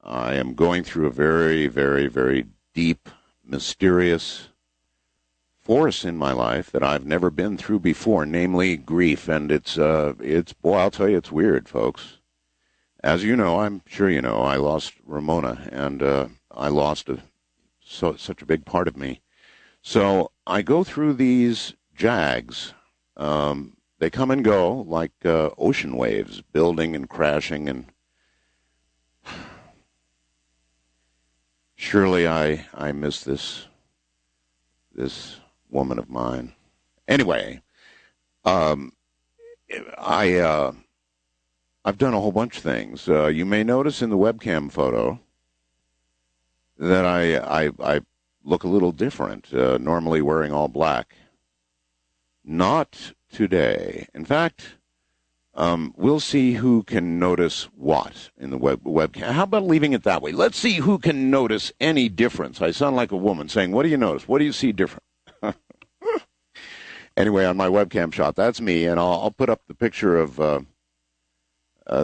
I am going through a very, very, very deep, mysterious force in my life that I've never been through before, namely grief. And boy, I'll tell you, it's weird, folks. As you know, I'm sure you know, I lost Ramona, and I lost such a big part of me. So I go through these jags. They come and go like ocean waves, building and crashing, and surely I miss this woman of mine. Anyway, um, I've done a whole bunch of things. You may notice in the webcam photo that I look a little different, normally wearing all black. Not today. In fact, we'll see who can notice what in the webcam. How about leaving it that way? Let's see who can notice any difference. I sound like a woman saying, what do you notice? What do you see different? Anyway, on my webcam shot, that's me, and I'll put up the picture of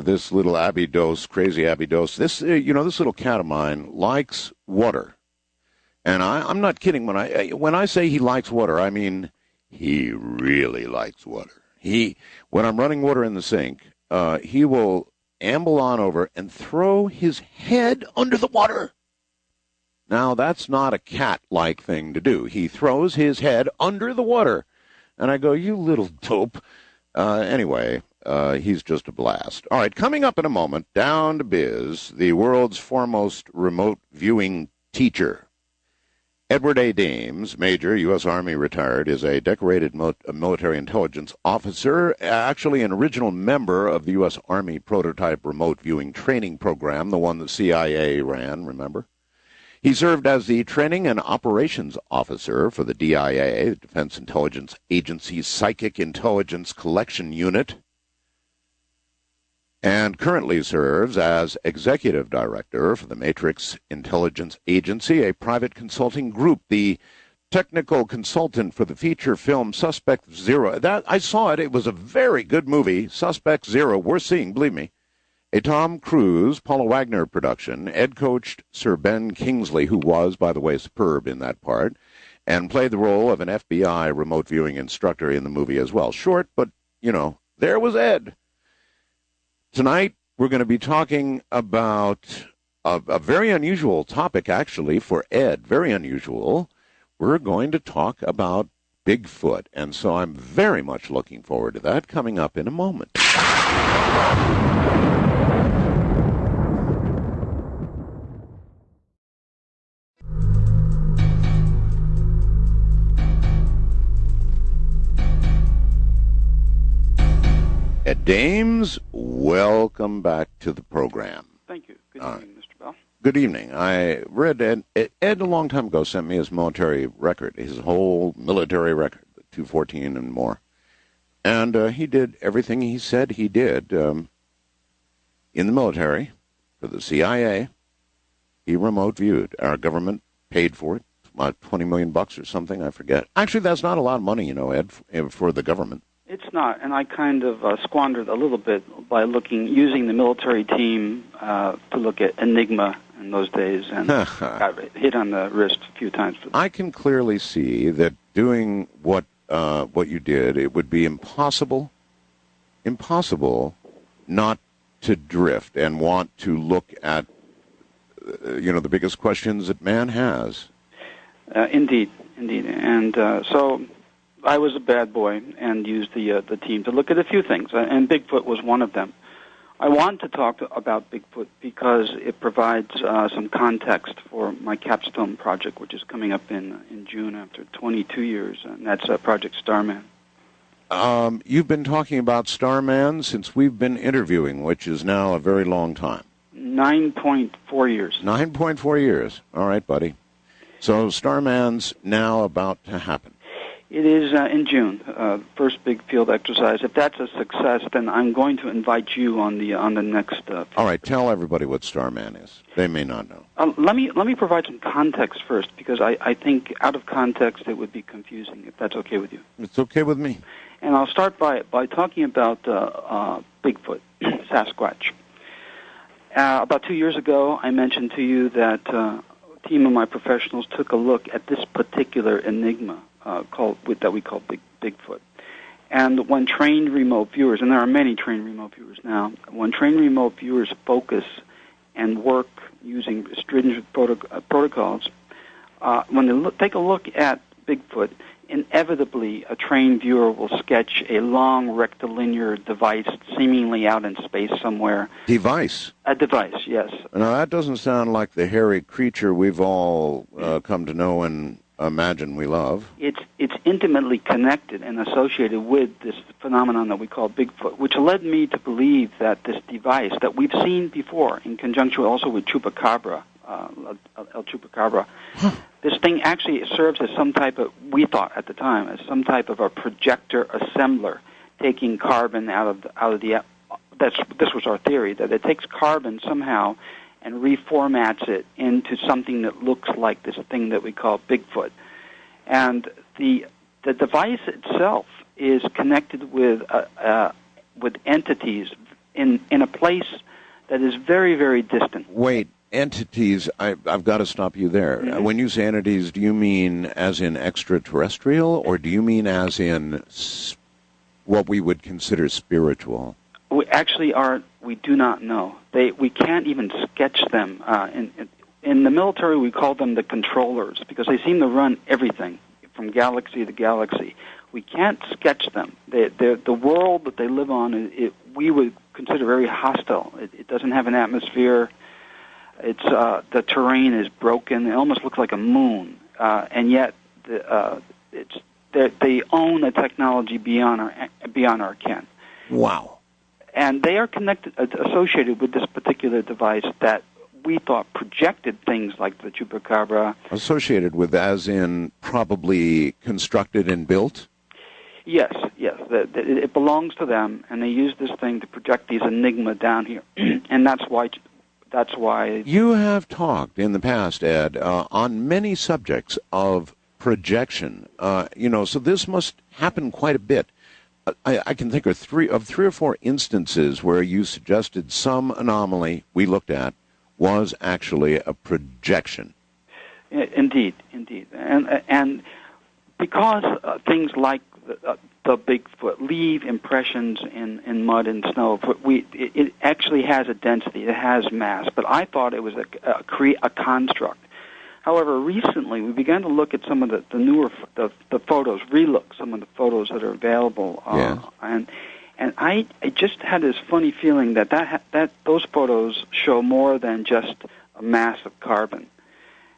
this little Abby Dose, crazy Abby Dose. This little cat of mine likes water. And I'm not kidding when I say he likes water, I mean he really likes water. When I'm running water in the sink, he will amble on over and throw his head under the water. Now, that's not a cat-like thing to do. He throws his head under the water. And I go, you little dope. Anyway, he's just a blast. All right, coming up in a moment, down to biz, the world's foremost remote viewing teacher. Edward A. Dames, Major, U.S. Army retired, is a decorated military intelligence officer, actually an original member of the U.S. Army prototype remote viewing training program, the one the CIA ran, remember? He served as the Training and Operations Officer for the DIA, the Defense Intelligence Agency's Psychic Intelligence Collection Unit, and currently serves as Executive Director for the Matrix Intelligence Agency, a private consulting group, the technical consultant for the feature film Suspect Zero. I saw it. It was a very good movie, Suspect Zero, worth seeing, believe me. A Tom Cruise, Paula Wagner production. Ed coached Sir Ben Kingsley, who was, by the way, superb in that part, and played the role of an FBI remote viewing instructor in the movie as well. Short, but, there was Ed. Tonight, we're going to be talking about a very unusual topic, actually, for Ed. Very unusual. We're going to talk about Bigfoot, and so I'm very much looking forward to that coming up in a moment. Ed Dames, welcome back to the program. Thank you. Good evening, Mr. Bell. Good evening. I read Ed a long time ago sent me his military record, his whole military record, 214 and more. And he did everything he said he did in the military for the CIA. He remote viewed. Our government paid for it, about $20 million or something, I forget. Actually, that's not a lot of money, Ed, for the government. It's not, and I kind of squandered a little bit by using the military team to look at Enigma in those days, and got hit on the wrist a few times for that. I can clearly see that doing what you did, it would be impossible not to drift and want to look at, the biggest questions that man has. Indeed, and so I was a bad boy and used the team to look at a few things, and Bigfoot was one of them. I want to talk about Bigfoot because it provides some context for my capstone project, which is coming up in June after 22 years, and that's Project Starman. You've been talking about Starman since we've been interviewing, which is now a very long time. 9.4 years. 9.4 years. All right, buddy. So Starman's now about to happen. It is in June, first big field exercise. If that's a success, then I'm going to invite you on the next. All right, tell everybody what Starman is. They may not know. Let me provide some context first, because I think out of context it would be confusing. If that's okay with you. It's okay with me. And I'll start by talking about Bigfoot, Sasquatch. About 2 years ago, I mentioned to you that a team of my professionals took a look at this particular enigma that we call Bigfoot. And when trained remote viewers, and there are many trained remote viewers now, when trained remote viewers focus and work using stringent protocols, when they take a look at Bigfoot, inevitably a trained viewer will sketch a long rectilinear device seemingly out in space somewhere. Device? A device, yes. Now, that doesn't sound like the hairy creature we've all come to know and imagine we love. It's intimately connected and associated with this phenomenon that we call Bigfoot, which led me to believe that this device that we've seen before in conjunction also with Chupacabra, El Chupacabra, this thing actually serves as some type of, we thought at the time, as some type of a projector assembler, taking carbon out of the. This was our theory, that it takes carbon somehow and reformats it into something that looks like this thing that we call Bigfoot. And the device itself is connected with entities in a place that is very, very distant. Wait, entities, I've got to stop you there. Mm-hmm. When you say entities, do you mean as in extraterrestrial, or do you mean as in what we would consider spiritual? We do not know. We can't even sketch them. In the military, we call them the controllers because they seem to run everything from galaxy to galaxy. We can't sketch them. The world that they live on, we would consider very hostile. It doesn't have an atmosphere. It's the terrain is broken. It almost looks like a moon, and yet they own a technology beyond our ken. Wow. And they are associated with this particular device that we thought projected things like the Chupacabra. Associated with, as in probably constructed and built? Yes. It belongs to them, and they use this thing to project these enigma down here. And that's why... You have talked in the past, Ed, on many subjects of projection. So this must happen quite a bit. I can think of three or four instances where you suggested some anomaly we looked at was actually a projection. Indeed, and because things like the Bigfoot leave impressions in mud and snow, it actually has a density, it has mass. But I thought it was a construct. However, recently we began to look at some of the newer photos, relook some of the photos that are available, and I just had this funny feeling that those photos show more than just a mass of carbon.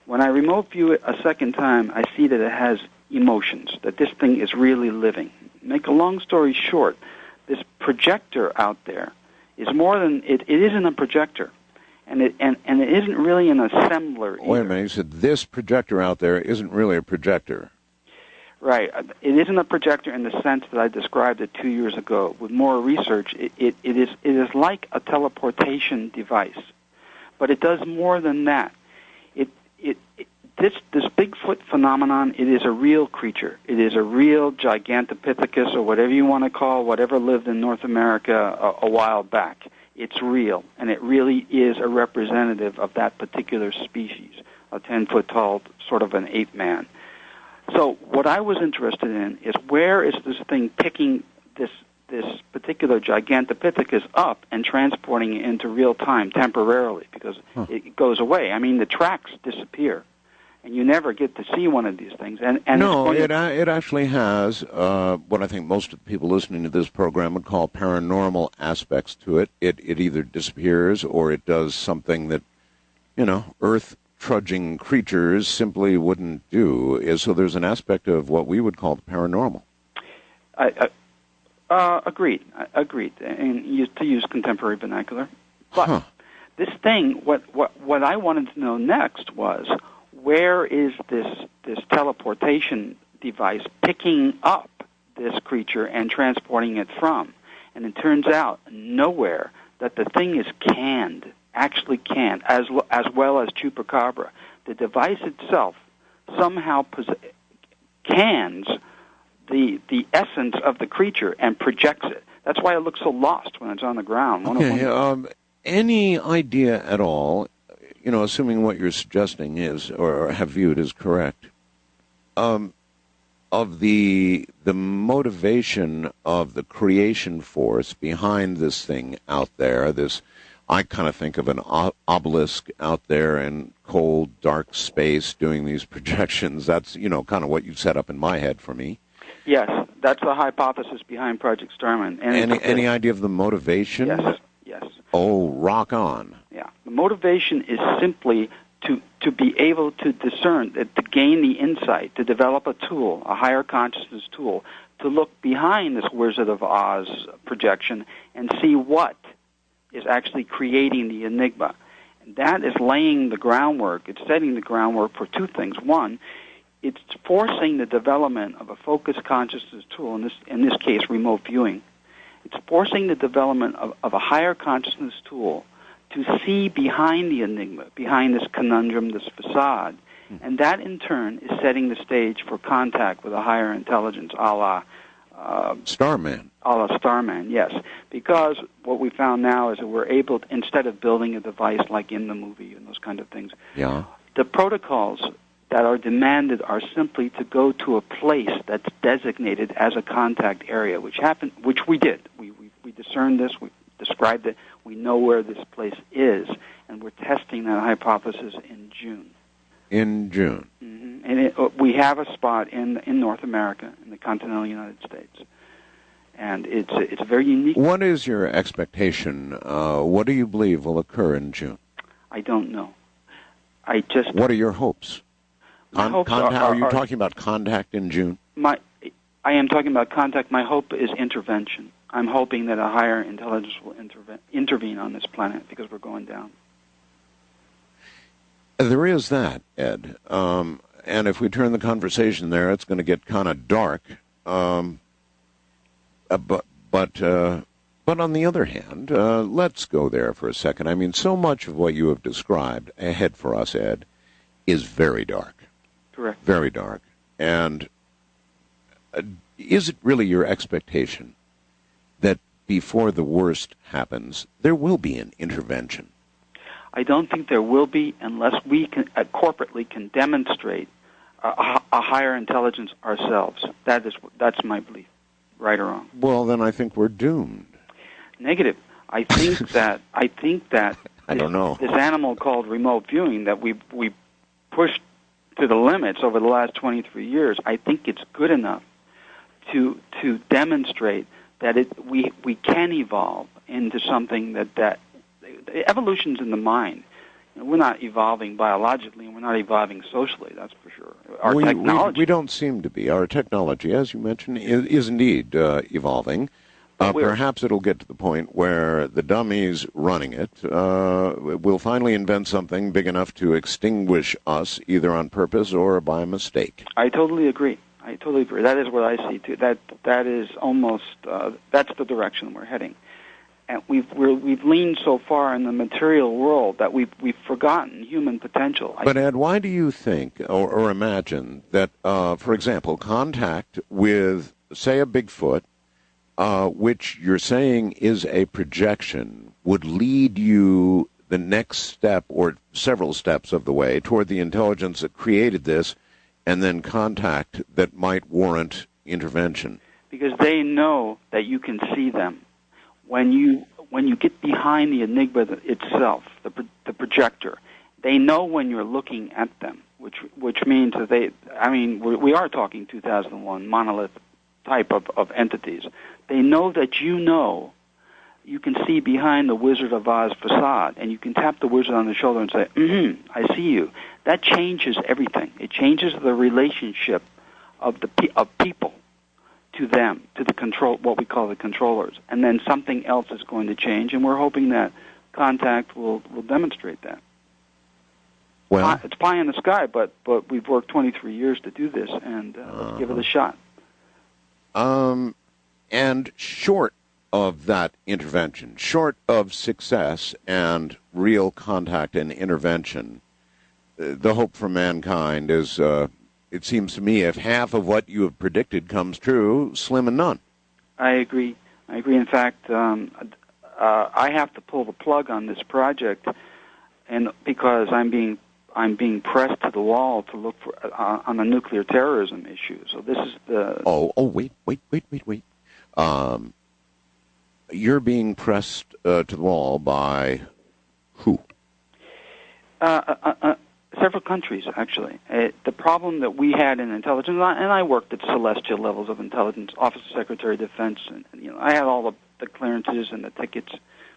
When I remote view it a second time, I see that it has emotions, that this thing is really living. Make a long story short, this projector out there is more than it isn't a projector. And it isn't really an assembler either. Wait a minute, you said this projector out there isn't really a projector. Right. It isn't a projector in the sense that I described it 2 years ago. With more research, it is like a teleportation device. But it does more than that. This Bigfoot phenomenon, it is a real creature. It is a real Gigantopithecus, or whatever you want to call whatever lived in North America a while back. It's real, and it really is a representative of that particular species, a 10-foot-tall, sort of an ape man. So what I was interested in is where is this thing picking this particular Gigantopithecus up and transporting it into real time temporarily, because it goes away. I mean, the tracks disappear, and you never get to see one of these things. And no, it actually has what I think most of the people listening to this program would call paranormal aspects to it. It either disappears or it does something that, earth-trudging creatures simply wouldn't do. So there's an aspect of what we would call the paranormal. Agreed, and to use contemporary vernacular. But this thing, what I wanted to know next was, where is this teleportation device picking up this creature and transporting it from? And it turns out nowhere, that the thing is actually canned, as well as Chupacabra. The device itself somehow cans the essence of the creature and projects it. That's why it looks so lost when it's on the ground. any idea at all, assuming what you're suggesting is, or have viewed as correct, of the motivation of the creation force behind this thing out there, I kind of think of an obelisk out there in cold, dark space doing these projections. That's, kind of what you set up in my head for me. Yes, that's the hypothesis behind Project Starman. And any idea of the motivation? Yes. Oh, rock on. Yeah. The motivation is simply to be able to discern, to gain the insight, to develop a tool, a higher consciousness tool, to look behind this Wizard of Oz projection and see what is actually creating the enigma. And that is laying the groundwork. It's setting the groundwork for two things. One, it's forcing the development of a focused consciousness tool, in this case, remote viewing. It's forcing the development of a higher consciousness tool to see behind the enigma, behind this conundrum, this facade. And that, in turn, is setting the stage for contact with a higher intelligence, a la Starman. A la Starman, yes. Because what we found now is that we're able to, instead of building a device like in the movie and those kind of things, the protocols that are demanded are simply to go to a place that's designated as a contact area, which we did. We discerned this, we described it, we know where this place is, and we're testing that hypothesis in June. In June. Mm-hmm. And we have a spot in North America, in the continental United States. And it's a very unique... What is your expectation? What do you believe will occur in June? I don't know. What are your hopes? Are you talking about contact in June? I am talking about contact. My hope is intervention. I'm hoping that a higher intelligence will intervene on this planet because we're going down. There is that, Ed. And if we turn the conversation there, it's going to get kind of dark. But on the other hand, let's go there for a second. I mean, so much of what you have described ahead for us, Ed, is very dark. Correct. Very dark. And is it really your expectation that before the worst happens, there will be an intervention? I don't think there will be unless we corporately can demonstrate a higher intelligence ourselves. That's my belief, right or wrong. Well, then I think we're doomed. Negative. I think that I don't know. This animal called remote viewing that we pushed to the limits over the last 23 years, I think it's good enough to demonstrate that we can evolve into something that evolution's in the mind. We're not evolving biologically, and we're not evolving socially, that's for sure. Our technology... We don't seem to be. Our technology, as you mentioned, is indeed evolving. Perhaps it'll get to the point where the dummies running it will finally invent something big enough to extinguish us, either on purpose or by mistake. I totally agree. That is what I see, too. That is almost... that's the direction we're heading. And we've leaned so far in the material world that we've forgotten human potential. But Ed, why do you think or imagine that, for example, contact with, say, a Bigfoot, which you're saying is a projection, would lead you the next step or several steps of the way toward the intelligence that created this, and then contact that might warrant intervention? Because they know that you can see them. When you get behind the enigma itself, the projector, they know when you're looking at them, which means that we are talking 2001 monolith type of entities. They know that you can see behind the Wizard of Oz facade, and you can tap the wizard on the shoulder and say, I see you. That changes everything. It changes the relationship of people to them, to what we call the controllers. And then something else is going to change, and we're hoping that contact will demonstrate that. Well, it's pie in the sky, but we've worked 23 years to do this, and let's give it a shot. And short of that intervention, short of success and real contact and intervention, the hope for mankind is, it seems to me, if half of what you have predicted comes true, slim and none. I agree. In fact, I have to pull the plug on this project, and because I'm being pressed to the wall to look for on the nuclear terrorism issue. So this is the wait. You're being pressed to the wall by who? Several countries, actually. The problem that we had in intelligence, and I worked at celestial levels of intelligence, Office of Secretary of Defense, and I had all the clearances and the tickets,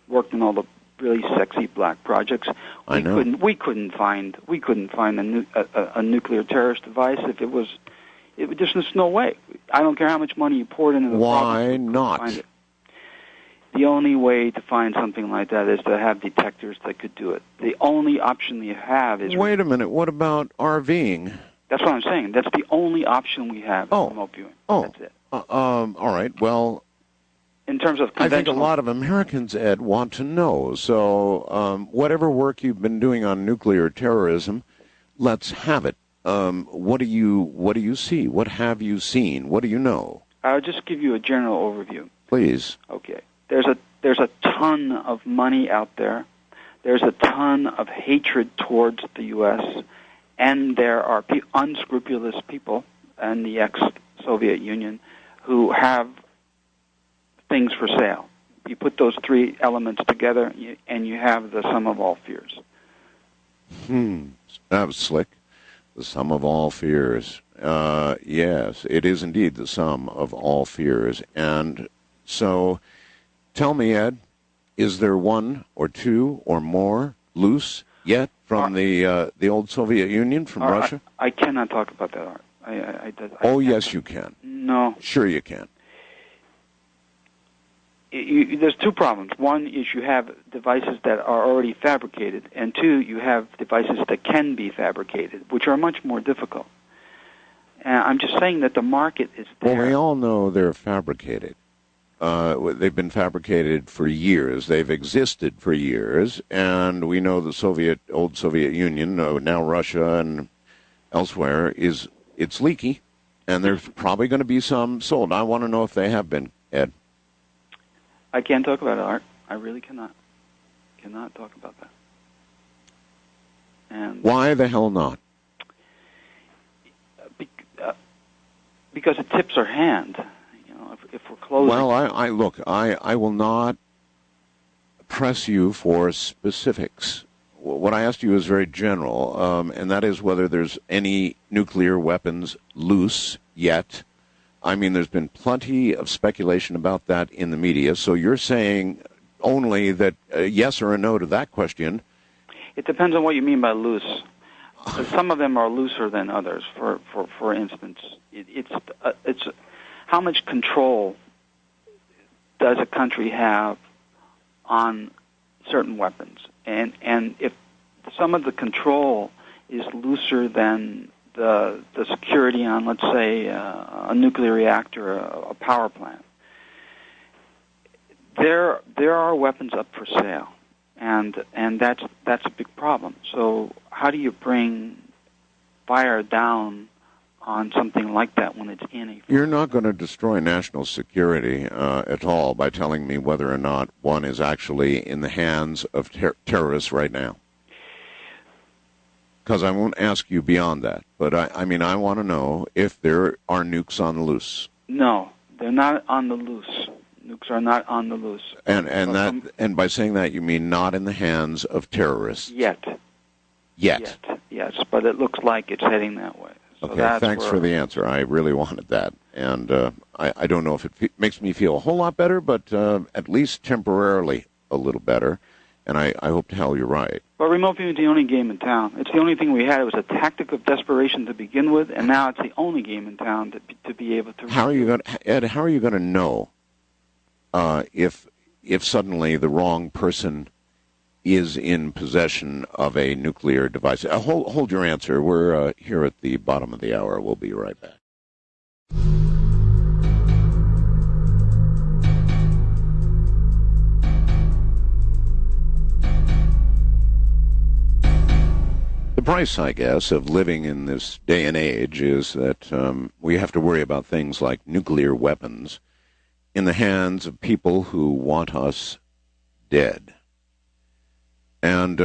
worked in all the really sexy black projects. We couldn't find a nuclear terrorist device if it was. There's just no way. I don't care how much money you poured into the Why not? Find it. The only way to find something like that is to have detectors that could do it. The only option you have is... Wait a minute. What about RVing? That's what I'm saying. That's the only option we have, remote viewing. That's it. All right. Well, in terms of I think a lot of Americans, Ed, want to know. So whatever work you've been doing on nuclear terrorism, let's have it. What do you see? What have you seen? What do you know? I'll just give you a general overview. Please. Okay. There's a ton of money out there. There's a ton of hatred towards the U.S., and there are unscrupulous people in the ex-Soviet Union who have things for sale. You put those three elements together, and you have the sum of all fears. That was slick. The sum of all fears. Yes, it is indeed the sum of all fears. And so... tell me, Ed, is there one or two or more loose yet from the old Soviet Union, from Russia? I cannot talk about that, Art. Yes, you can. No. Sure you can. There's two problems. One is you have devices that are already fabricated, and two, you have devices that can be fabricated, which are much more difficult. I'm just saying that the market is there. Well, we all know they're fabricated. They've been fabricated for years. They've existed for years, and we know the old Soviet Union, now Russia and elsewhere, it's leaky, and there's probably going to be some sold. I want to know if they have been, Ed. I can't talk about it, Art. I really cannot. Cannot talk about that. And why the hell not? Because it tips our hand. If we're closing. Well, I will not press you for specifics. What I asked you is very general, and that is whether there's any nuclear weapons loose yet. I mean, there's been plenty of speculation about that in the media, so you're saying only that yes or a no to that question. It depends on what you mean by loose. Some of them are looser than others. For instance, it's how much control does a country have on certain weapons? And if some of the control is looser than the security on, let's say, a nuclear reactor, a power plant, there are weapons up for sale, and that's a big problem. So how do you bring fire down on something like that when it's in a... You're not going to destroy national security at all by telling me whether or not one is actually in the hands of terrorists right now. Because I won't ask you beyond that. But I mean, I want to know if there are nukes on the loose. No, they're not on the loose. Nukes are not on the loose. And by saying that, you mean not in the hands of terrorists? Yet. Yes, but it looks like it's heading that way. So okay, thanks for the answer. I really wanted that. And I don't know if it makes me feel a whole lot better, but at least temporarily a little better. And I hope to hell you're right. But remote viewing is the only game in town. It's the only thing we had. It was a tactic of desperation to begin with, and now it's the only game in town to be able to... Ed, how are you going to know if suddenly the wrong person is in possession of a nuclear device? Hold your answer. We're here at the bottom of the hour. We'll be right back. The price, I guess, of living in this day and age is that we have to worry about things like nuclear weapons in the hands of people who want us dead. And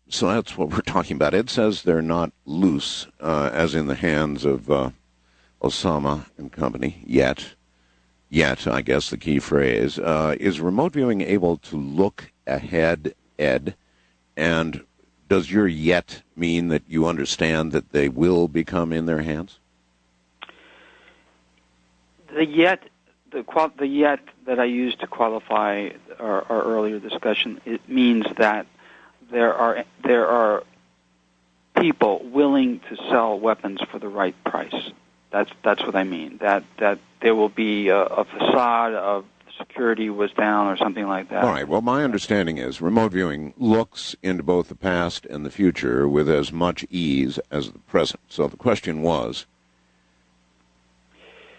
so that's what we're talking about. Ed says they're not loose, as in the hands of Osama and company, yet. Yet, I guess the key phrase. Is remote viewing able to look ahead, Ed? And does your yet mean that you understand that they will become in their hands? The yet that I used to qualify our earlier discussion, it means that there are people willing to sell weapons for the right price. That's what I mean. That there will be a facade of security was down or something like that. All right. Well, my understanding is remote viewing looks into both the past and the future with as much ease as the present. So the question was,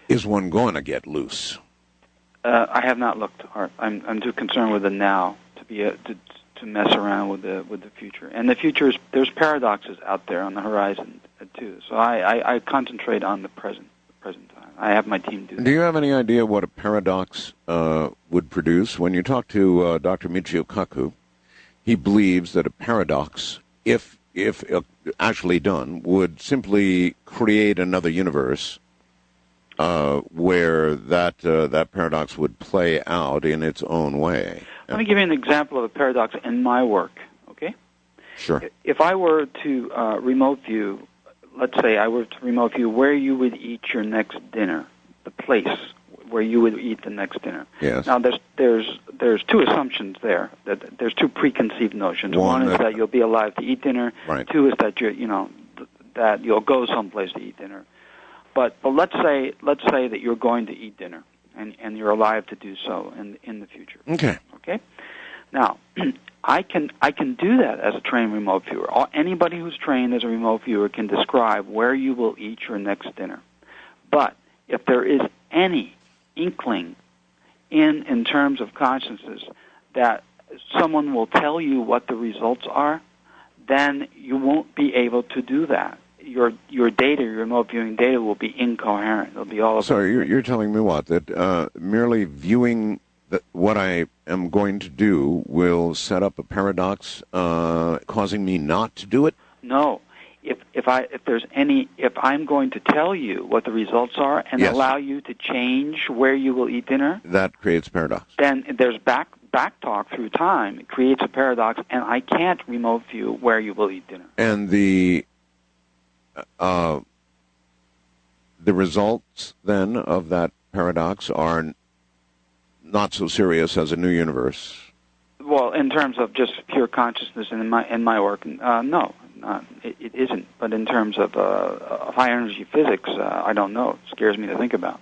is one going to get loose? I have not looked, Art. I'm too concerned with the now to be to mess around with the future. And the future is, there's paradoxes out there on the horizon too. So I concentrate on the present time. I have my team do that. Do you have any idea what a paradox would produce? When you talk to Dr. Michio Kaku, he believes that a paradox, if actually done, would simply create another universe where that paradox would play out in its own way. Let me give you an example of a paradox in my work, okay? Sure. If I were to remote view, let's say I were to remote view where you would eat your next dinner, the place where you would eat the next dinner. Yes. Now, there's two assumptions there. That there's two preconceived notions. One is that you'll be alive to eat dinner. Right. Two is that that you'll go someplace to eat dinner. But let's say that you're going to eat dinner and you're alive to do so in the future. Okay. Okay. Now, I can do that as a trained remote viewer. Anybody who's trained as a remote viewer can describe where you will eat your next dinner. But if there is any inkling in terms of consciousness that someone will tell you what the results are, then you won't be able to do that. Your data, your remote viewing data, will be incoherent. It'll be all. So you're telling me what? That merely viewing what I am going to do will set up a paradox, causing me not to do it? No. If I'm going to tell you what the results are and allow you to change where you will eat dinner, that creates paradox. Then there's back talk through time. It creates a paradox, and I can't remote view where you will eat dinner. And the results then of that paradox are not so serious as a new universe. Well, in terms of just pure consciousness in my work, no, it isn't. But in terms of high energy physics, I don't know. It scares me to think about.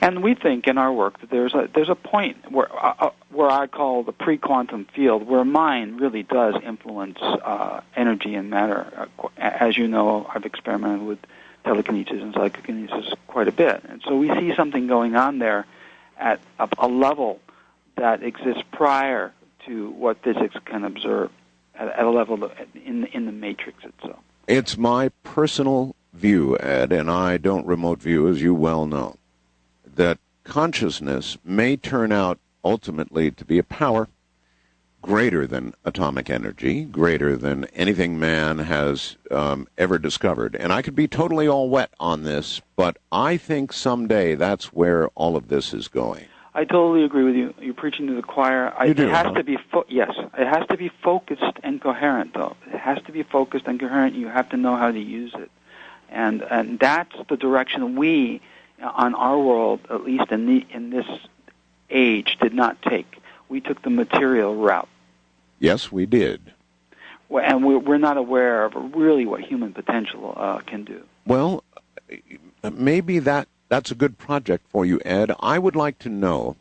And we think in our work that there's a point where I call the pre-quantum field, where mind really does influence energy and matter. As you know, I've experimented with telekinesis and psychokinesis quite a bit, and so we see something going on there at a level that exists prior to what physics can observe, at a level in the matrix itself. It's my personal view, Ed, and I don't remote view, as you well know, that consciousness may turn out ultimately to be a power greater than atomic energy, greater than anything man has ever discovered. And I could be totally all wet on this, but I think someday that's where all of this is going. I totally agree with you. You're preaching to the choir. You do, it has huh? to be yes. It has to be focused and coherent, though. It has to be focused and coherent. You have to know how to use it, and that's the direction we, on our world, at least in this age, did not take. We took the material route. Yes, we did. And we're not aware of really what human potential can do. Well, maybe that's a good project for you, Ed. I would like to know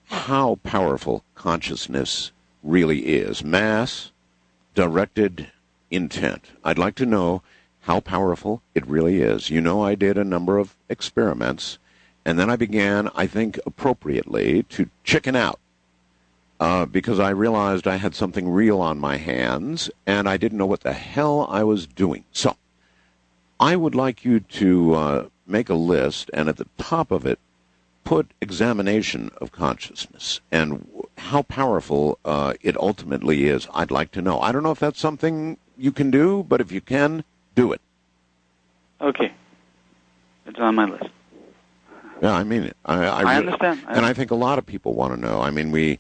how powerful consciousness really is. Mass, directed intent. I'd like to know how powerful it really is. You know, I did a number of experiments, and then I began, I think appropriately, to chicken out because I realized I had something real on my hands, and I didn't know what the hell I was doing. So I would like you to make a list, and at the top of it, put examination of consciousness and how powerful it ultimately is, I'd like to know. I don't know if that's something you can do, but if you can, do it. Okay. It's on my list. Yeah, I mean it. I understand. And I think a lot of people want to know. I mean, we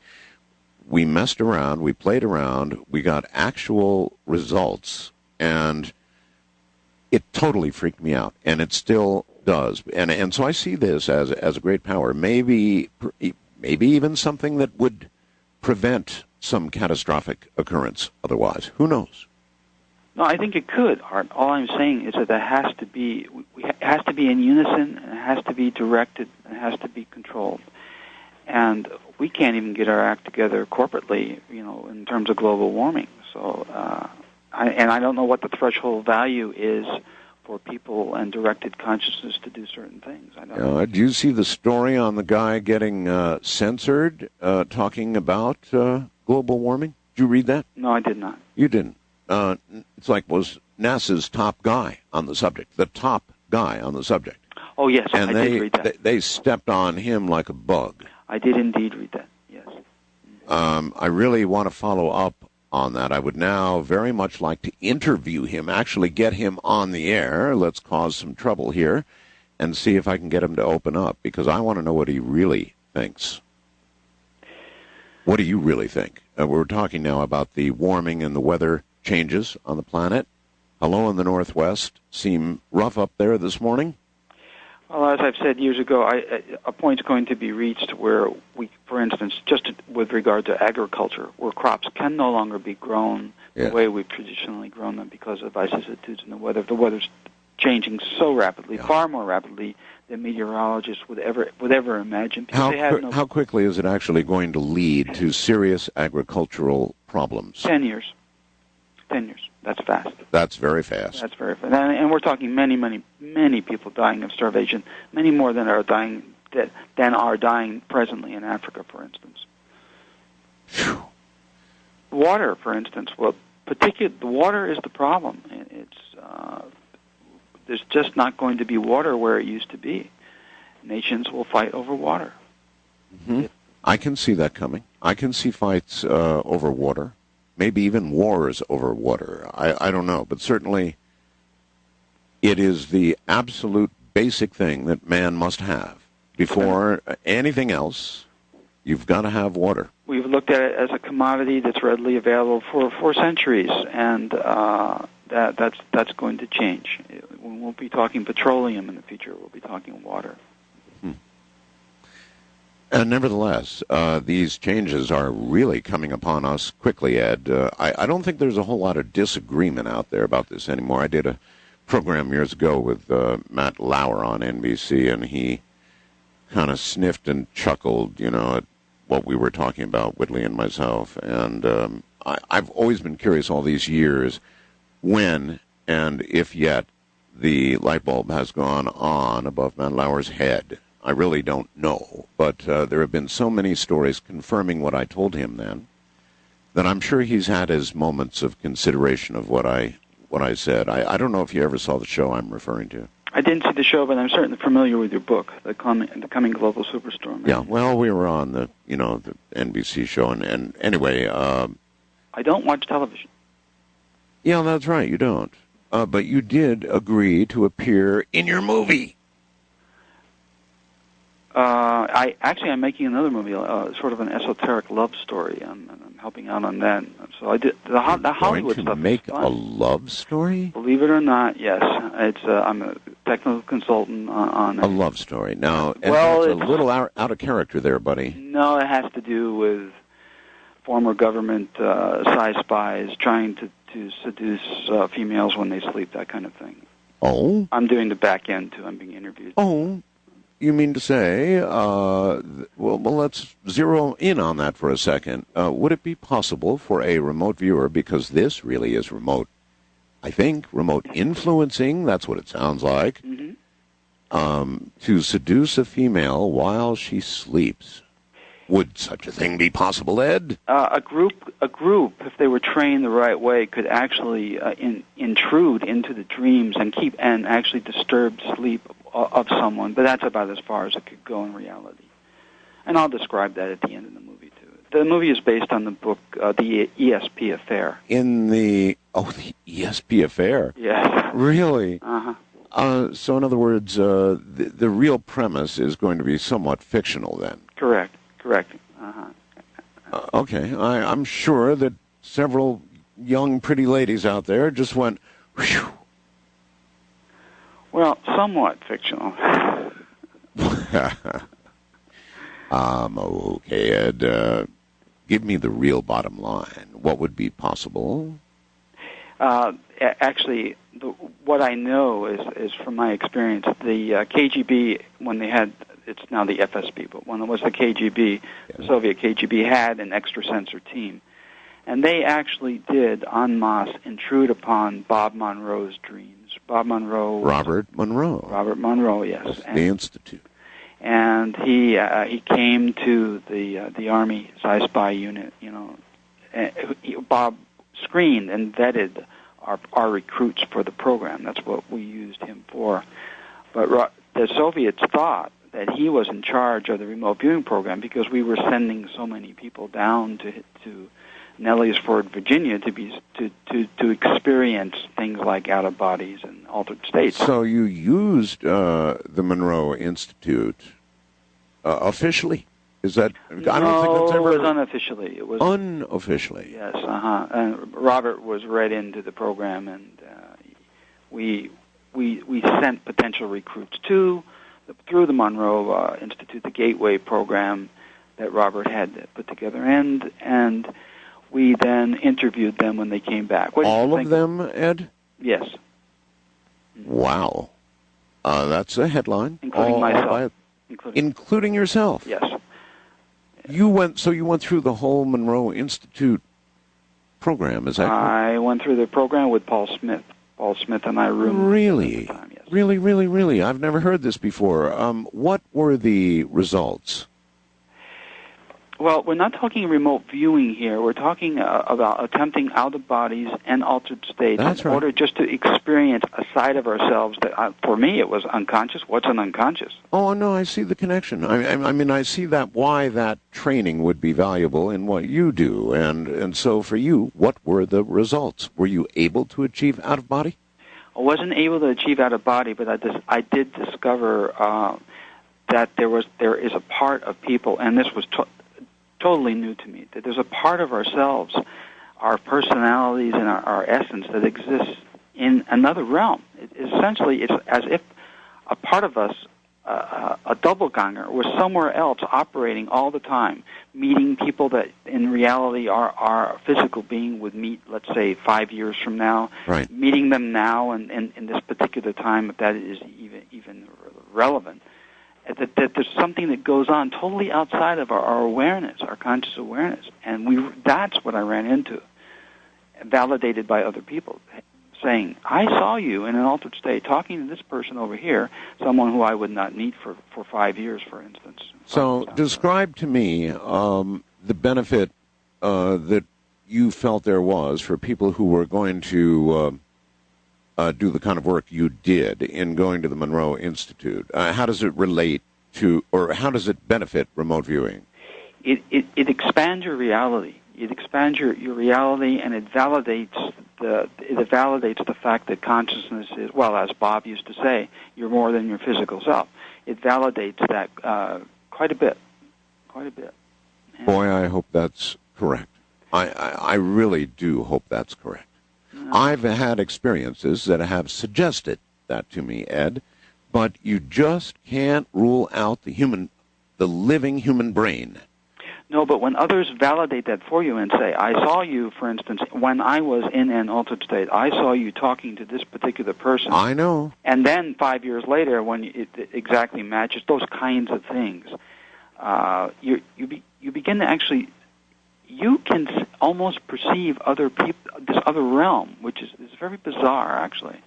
messed around, we played around, we got actual results, and it totally freaked me out, and it still does. And so I see this as a great power, maybe even something that would prevent some catastrophic occurrence otherwise. Who knows? No, I think it could, Art. All I'm saying is that it has to be in unison, and it has to be directed, and it has to be controlled. And we can't even get our act together corporately, in terms of global warming. So, I don't know what the threshold value is for people and directed consciousness to do certain things. I don't know. Do you see the story on the guy getting censored talking about global warming? Did you read that? No, I did not. You didn't. It's like was NASA's top guy on the subject, the top guy on the subject. Oh, yes, and I did read that. They stepped on him like a bug. I did indeed read that, yes. I really want to follow up on that. I would now very much like to interview him, actually get him on the air. Let's cause some trouble here and see if I can get him to open up, because I want to know what he really thinks. What do you really think? We're talking now about the warming and the weather changes on the planet. Hello in the Northwest. Seem rough up there this morning? Well, as I've said years ago, a point's going to be reached where we, for instance, just with regard to agriculture, where crops can no longer be grown the way we've traditionally grown them because of vicissitudes in the weather. The weather's changing so rapidly, far more rapidly than meteorologists would ever imagine. How quickly is it actually going to lead to serious agricultural problems? 10 years. 10 years. That's fast. That's very fast. That's very fast. And we're talking many, many, many people dying of starvation, many more than are dying presently in Africa, for instance. Phew. Water, for instance. Well, the water is the problem. There's just not going to be water where it used to be. Nations will fight over water. Mm-hmm. I can see that coming. I can see fights over water. Maybe even wars over water. I don't know. But certainly it is the absolute basic thing that man must have. Before anything else, you've got to have water. We've looked at it as a commodity that's readily available for centuries, and that's going to change. We won't be talking petroleum in the future. We'll be talking water. And nevertheless, these changes are really coming upon us quickly, Ed. I don't think there's a whole lot of disagreement out there about this anymore. I did a program years ago with Matt Lauer on NBC, and he kind of sniffed and chuckled, at what we were talking about, Whitley and myself. And I've always been curious all these years when, and if yet, the light bulb has gone on above Matt Lauer's head. I really don't know, but there have been so many stories confirming what I told him then that I'm sure he's had his moments of consideration of what I said. I don't know if you ever saw the show I'm referring to. I didn't see the show, but I'm certainly familiar with your book, The Coming Global Superstorm. Yeah, well, we were on the NBC show, and anyway. I don't watch television. Yeah, that's right, you don't. But you did agree to appear in your movie. I'm making another movie, sort of an esoteric love story. I'm helping out on that. So I did the Hollywood stuff. Going to make a love story? Believe it or not, yes. I'm a technical consultant on a love story. Now, it's a little out of character there, buddy. No, it has to do with former government spies trying to seduce females when they sleep, that kind of thing. Oh? I'm doing the back end, too. I'm being interviewed. Oh, you mean to say, well, let's zero in on that for a second. Would it be possible for a remote viewer, because this really is remote, I think, remote influencing, that's what it sounds like, to seduce a female while she sleeps? Would such a thing be possible, Ed? A group, if they were trained the right way, could actually intrude into the dreams and actually disturb sleep of someone, but that's about as far as it could go in reality. And I'll describe that at the end of the movie, too. The movie is based on the book, The ESP Affair. The ESP Affair? Yes. Really? Uh-huh. So in other words, the real premise is going to be somewhat fictional then? Correct. Uh-huh. Okay. I'm sure that several young, pretty ladies out there just went, whew. Well, somewhat fictional. Okay, Ed. Give me the real bottom line. What would be possible? Actually, what I know is from my experience, the KGB, when they had, it's now the FSB, but when it was the KGB, the Soviet KGB had an extrasensor team. And they actually did, en masse, intrude upon Bob Monroe's dreams. Robert Monroe, yes. And the Institute. And he came to the Army Spy unit. Bob screened and vetted our recruits for the program. That's what we used him for. But the Soviets thought that he was in charge of the remote viewing program because we were sending so many people down to Nelliesford, Virginia, to experience things like out of bodies and altered states. So you used the Monroe Institute officially? Is that? I don't think that's ever. It was unofficially. It was unofficially. Yes. And Robert was read into the program, and we sent potential recruits through the Monroe Institute, the Gateway program that Robert had put together, and we then interviewed them when they came back. All of them, Ed? Yes. Wow. That's a headline. Including myself. Including yourself? Yes. You went through the whole Monroe Institute program, is that correct? I went through the program with Paul Smith. Paul Smith and I roomed Really? at the time, yes. Really? I've never heard this before. What were the results? Well, we're not talking remote viewing here. We're talking about attempting out-of-bodies and altered states in order just to experience a side of ourselves that, for me, it was unconscious. What's an unconscious? Oh, no, I see the connection. I mean, I see why that training would be valuable in what you do. And so for you, what were the results? Were you able to achieve out-of-body? I wasn't able to achieve out-of-body, but I did discover that there is a part of people, and this was totally new to me, that there's a part of ourselves, our personalities and our essence that exists in another realm. Essentially, it's as if a part of us, a doppelganger, was somewhere else operating all the time, meeting people that in reality our physical being would meet, let's say, 5 years from now, right. Meeting them now and in this particular time, if that is even relevant. That there's something that goes on totally outside of our awareness, our conscious awareness. And that's what I ran into, validated by other people, saying, I saw you in an altered state, talking to this person over here, someone who I would not meet for 5 years, for instance. So describe to me the benefit that you felt there was for people who were going to do the kind of work you did in going to the Monroe Institute. How does it relate to, or how does it benefit remote viewing? It expands your reality. It expands your reality, and it validates the fact that consciousness is, well, as Bob used to say, you're more than your physical self. It validates that quite a bit. And boy, I hope that's correct. I really do hope that's correct. I've had experiences that have suggested that to me, Ed, but you just can't rule out the living human brain. No, but when others validate that for you and say, I saw you, for instance, when I was in an altered state, I saw you talking to this particular person. I know. And then 5 years later, when it exactly matches, those kinds of things, you begin to actually, you can almost perceive other people, this other realm, which is very bizarre, actually.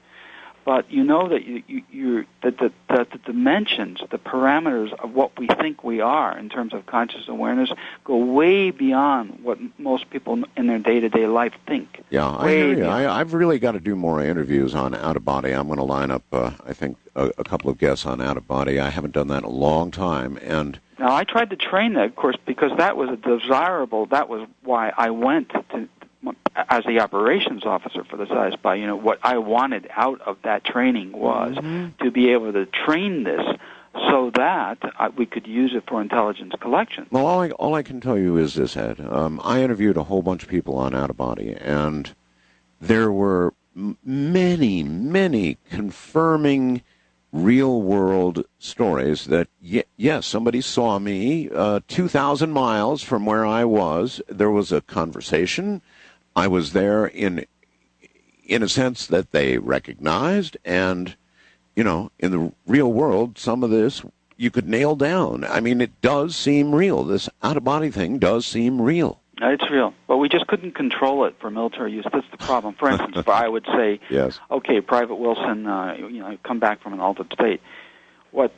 but you know that that the dimensions, the parameters of what we think we are in terms of conscious awareness go way beyond what most people in their day-to-day life think. Yeah, I hear you. I've really got to do more interviews on out-of-body. I'm going to line up, I think, a couple of guests on out-of-body. I haven't done that in a long time, and now I tried to train that, of course, because that was a desirable. That was why I went to as the operations officer for the SciSpy. You know, what I wanted out of that training was to be able to train this so that we could use it for intelligence collection. Well, all I can tell you is this, Ed. I interviewed a whole bunch of people on out-of-body, and there were many, many confirming real-world stories that, yes, somebody saw me 2,000 miles from where I was. There was a conversation. I was there in a sense that they recognized, and, you know, in the real world, some of this you could nail down. I mean, it does seem real. This out-of-body thing does seem real. It's real, but we just couldn't control it for military use. That's the problem. For instance, if I would say, yes, okay, Private Wilson, come back from an altered state. What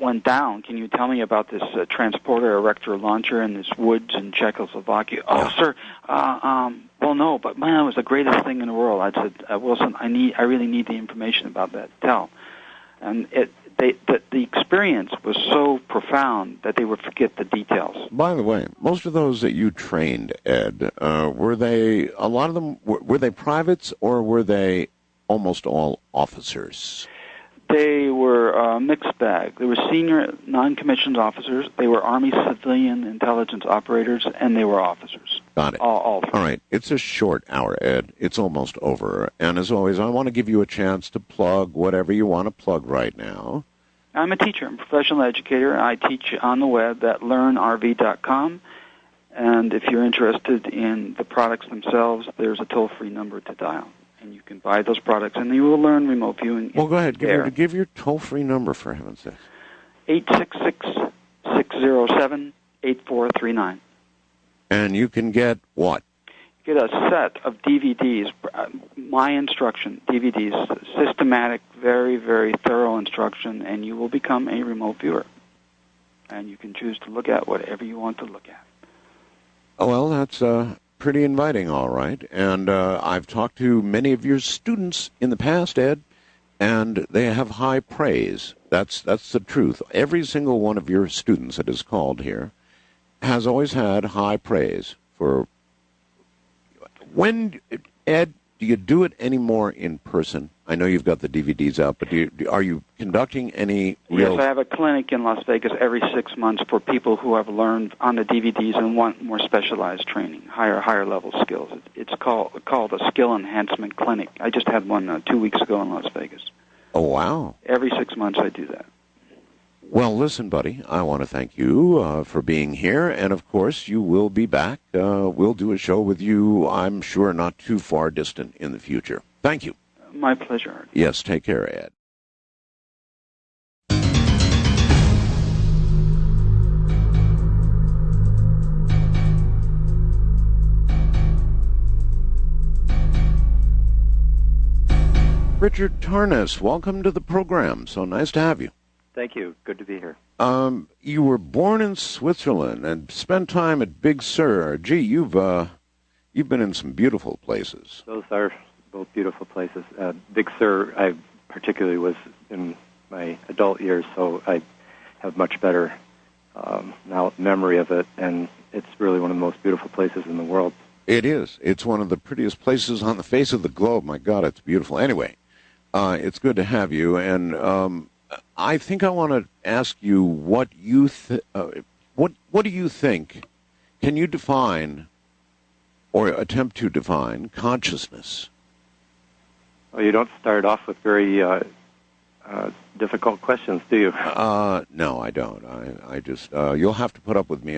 went down? Can you tell me about this transporter erector launcher in this woods in Czechoslovakia? Oh, sir. Well, no, but man, it was the greatest thing in the world. I said, Wilson, I really need the information about that. Tell. And the experience was so profound that they would forget the details. By the way, most of those that you trained, Ed, were they, a lot of them, were they privates or were they almost all officers? They were a mixed bag. They were senior non-commissioned officers, they were Army civilian intelligence operators, and they were officers. Got it. All three. All right. It's a short hour, Ed. It's almost over. And as always, I want to give you a chance to plug whatever you want to plug right now. I'm a teacher. I'm a professional educator, and I teach on the web at learnrv.com. And if you're interested in the products themselves, there's a toll-free number to dial. And you can buy those products, and you will learn remote viewing. Well, go ahead. Give your toll-free number, for heaven's sake. 866-607-8439. And you can get what? You get a set of DVDs, my instruction DVDs, systematic, very, very thorough instruction, and you will become a remote viewer. And you can choose to look at whatever you want to look at. Oh, well, that's pretty inviting, all right. And I've talked to many of your students in the past, Ed, and they have high praise. That's the truth. Every single one of your students that is called here has always had high praise for. When, Ed, do you do it anymore in person? I know you've got the DVDs out, but are you conducting any real... Yes, I have a clinic in Las Vegas every 6 months for people who have learned on the DVDs and want more specialized training, higher level skills. It's called a skill enhancement clinic. I just had one 2 weeks ago in Las Vegas. Oh, wow. Every 6 months I do that. Well, listen, buddy, I want to thank you for being here, and of course you will be back. We'll do a show with you, I'm sure, not too far distant in the future. Thank you. My pleasure. Yes, take care, Ed. Richard Tarnas, welcome to the program. So nice to have you. Thank you. Good to be here. You were born in Switzerland and spent time at Big Sur. Gee, you've been in some beautiful places. Those are both beautiful places. Big Sur, I particularly was in my adult years, so I have much better now memory of it, and it's really one of the most beautiful places in the world. It is. It's one of the prettiest places on the face of the globe. My God, it's beautiful. Anyway, it's good to have you, and I think I want to ask you what you what do you think? Can you define or attempt to define consciousness? Well, you don't start off with very difficult questions, do you? No, I don't. I just you'll have to put up with me.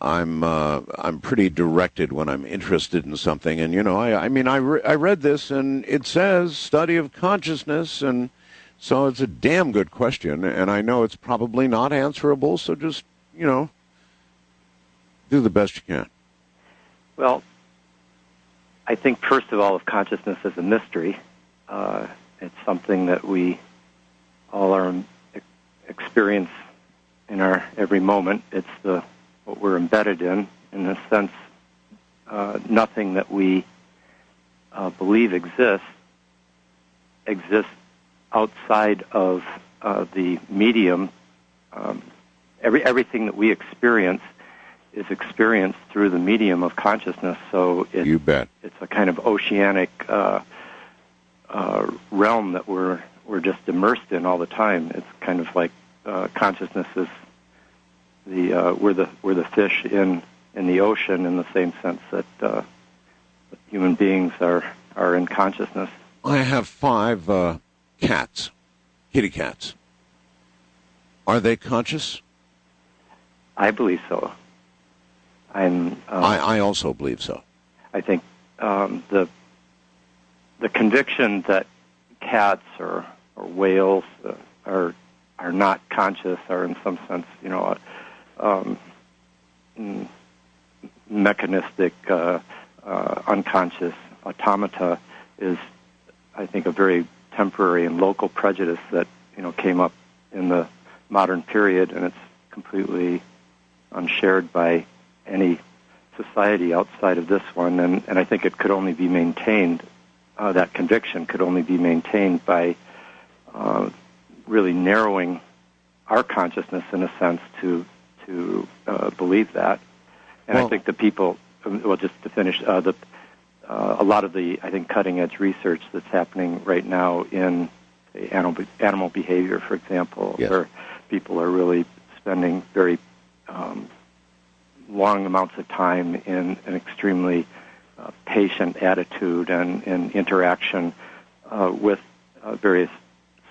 I'm pretty directed when I'm interested in something, and you know, I read this and it says study of consciousness, and so it's a damn good question, and I know it's probably not answerable, so just, you know, do the best you can. Well, I think, first of all, of consciousness as a mystery. It's something that we all are experience in our every moment. It's what we're embedded in a sense. Nothing that we believe exists outside of the medium. Everything that we experience is experienced through the medium of consciousness. So you bet. It's a kind of oceanic realm that we're just immersed in all the time. It's kind of like consciousness is we're the fish in the ocean, in the same sense that human beings are in consciousness. I have 5 cats, kitty cats. Are they conscious? I believe so. I also believe so. I think the conviction that cats or whales are not conscious, are in some sense, mechanistic, unconscious automata, is, I think, a very temporary and local prejudice that came up in the modern period, and it's completely unshared by any society outside of this one. And I think it could only be maintained. That conviction could only be maintained by really narrowing our consciousness, in a sense, to believe that. And I think the people, just to finish, a lot of the, I think, cutting-edge research that's happening right now in animal behavior, for example, yes, where people are really spending very long amounts of time in an extremely patient attitude and interaction with various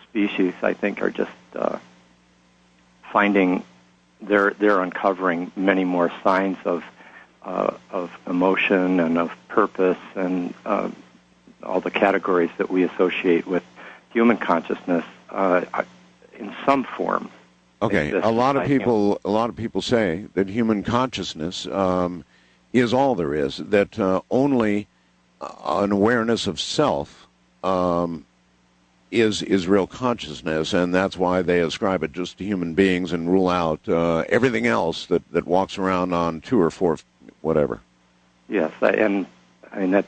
species, I think, are just finding they're uncovering many more signs of emotion and of purpose and all the categories that we associate with human consciousness in some form. Okay, a lot of people say that human consciousness is all there is. That only an awareness of self is real consciousness, and that's why they ascribe it just to human beings and rule out everything else that walks around on 2 or 4, whatever. Yes, and I mean that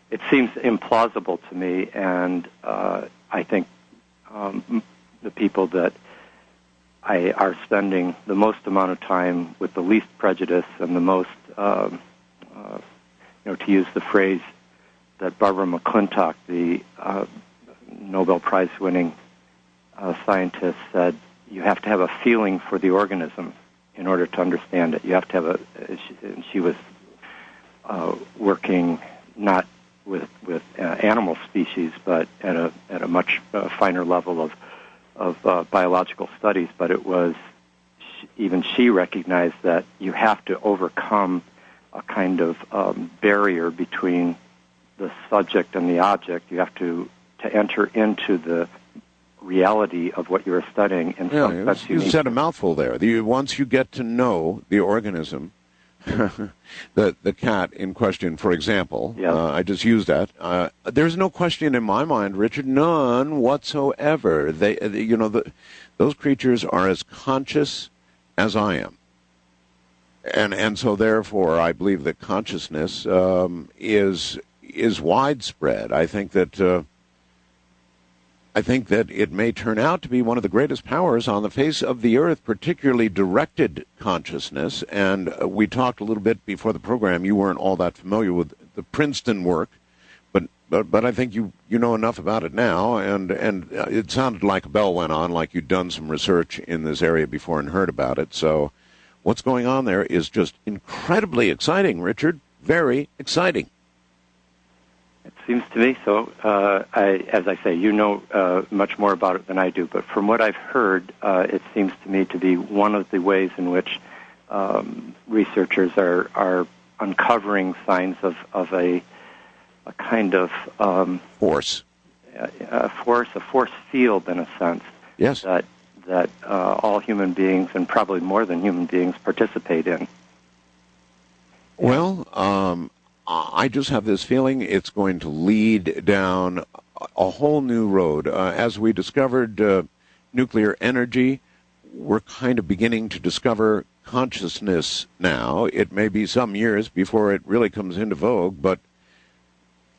it seems implausible to me, and I think the people that are spending the most amount of time with the least prejudice and the most, to use the phrase that Barbara McClintock, the Nobel Prize-winning scientist, said, you have to have a feeling for the organism in order to understand it. You have to have and she was working not with animal species, but at a much finer level of biological studies. But it was, even she recognized that you have to overcome a kind of barrier between the subject and the object. You have to enter into the reality of what you're studying. And you said a mouthful there. Once you get to know the organism, the cat in question, for example, I just used that. There's no question in my mind, Richard, none whatsoever. Those creatures are as conscious as I am, and so therefore, I believe that consciousness is widespread. I think that it may turn out to be one of the greatest powers on the face of the earth, particularly directed consciousness. And we talked a little bit before the program. You weren't all that familiar with the Princeton work, but I think you know enough about it now. And it sounded like a bell went on, like you'd done some research in this area before and heard about it. So what's going on there is just incredibly exciting, Richard. Very exciting. It seems to me so. As I say, you know much more about it than I do, but from what I've heard, it seems to me to be one of the ways in which researchers are uncovering signs of a kind of force, a force field, in a sense. Yes. That all human beings, and probably more than human beings, participate in. Well, I just have this feeling it's going to lead down a whole new road. As we discovered nuclear energy, we're kind of beginning to discover consciousness now. It may be some years before it really comes into vogue, but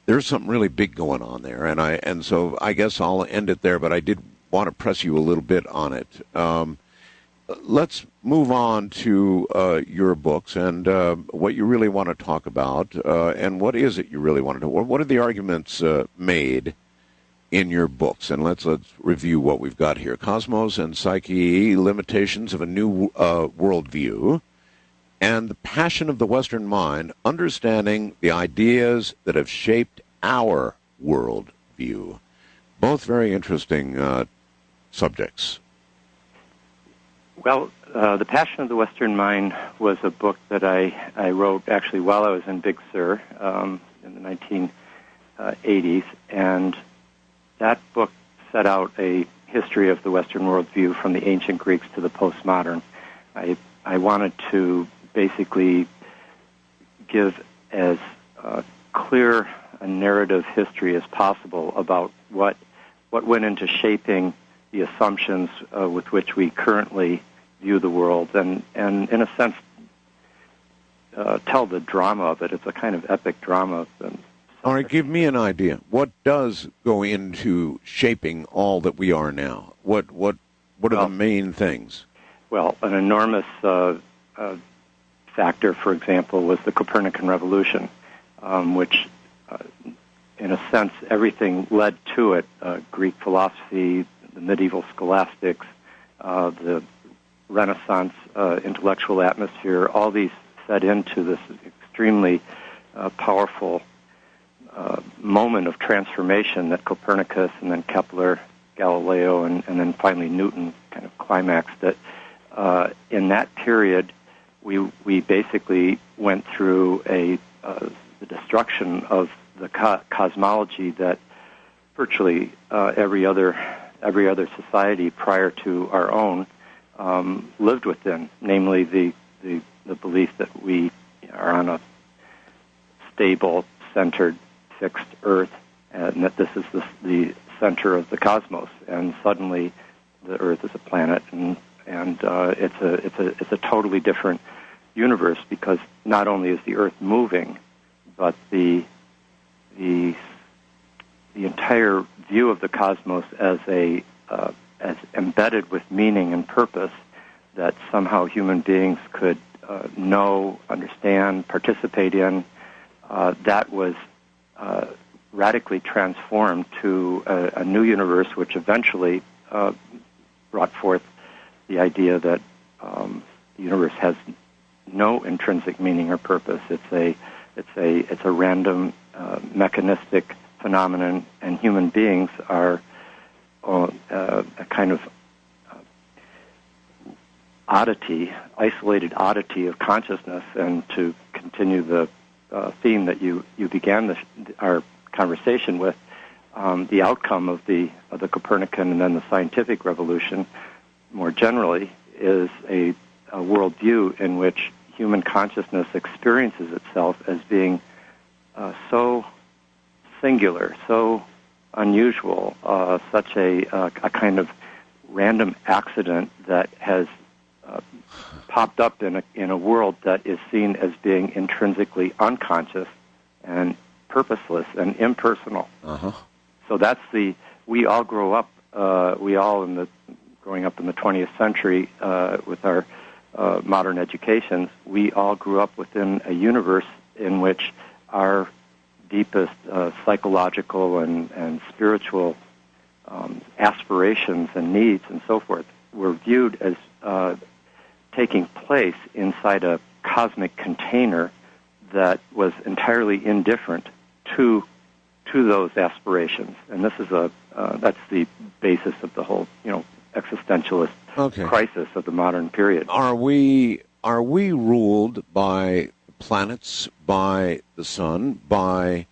there's something really big going on there, and so I guess I'll end it there. But I did want to press you a little bit on it. Let's move on to your books and what you really want to talk about, and what is it you really want to do? What are the arguments made in your books? And let's review what we've got here: Cosmos and Psyche, Limitations of a New Worldview, and The Passion of the Western Mind, Understanding the Ideas that Have Shaped Our Worldview. Both very interesting subjects. Well, The Passion of the Western Mind was a book that I wrote actually while I was in Big Sur in the 1980s, and that book set out a history of the Western worldview from the ancient Greeks to the postmodern. I wanted to basically give as clear a narrative history as possible about what went into shaping the assumptions with which we currently view the world, and in a sense tell the drama of it. It's a kind of epic drama. All right, give me an idea. What does go into shaping all that we are now? What are the main things? Well, an enormous factor, for example, was the Copernican revolution, which, in a sense, everything led to it. Greek philosophy, the medieval scholastics, the Renaissance intellectual atmosphere, all these fed into this extremely powerful moment of transformation that Copernicus and then Kepler, Galileo, and then finally Newton kind of climaxed it. In that period, we basically went through the destruction of the cosmology that virtually every other society prior to our own lived within, namely the belief that we are on a stable, centered, fixed Earth, and that this is the center of the cosmos. And suddenly, the Earth is a planet, and it's a totally different universe, because not only is the Earth moving, but the entire view of the cosmos as as embedded with meaning and purpose that somehow human beings could know, understand, participate in, that was radically transformed to a new universe, which eventually brought forth the idea that the universe has no intrinsic meaning or purpose. It's a random mechanistic phenomenon, and human beings are a kind of isolated oddity of consciousness. And to continue the theme that you began our conversation with, the outcome of the Copernican and then the scientific revolution, more generally, is a worldview in which human consciousness experiences itself as being so singular, so unusual, such a kind of random accident that has popped up in a world that is seen as being intrinsically unconscious and purposeless and impersonal. Uh-huh. So that's we all grow up, growing up in the 20th century with our modern educations, we all grew up within a universe in which our deepest psychological and spiritual aspirations and needs and so forth were viewed as taking place inside a cosmic container that was entirely indifferent to those aspirations. And this is that's the basis of the whole existentialist crisis of the modern period. Are we ruled by planets, by the sun, by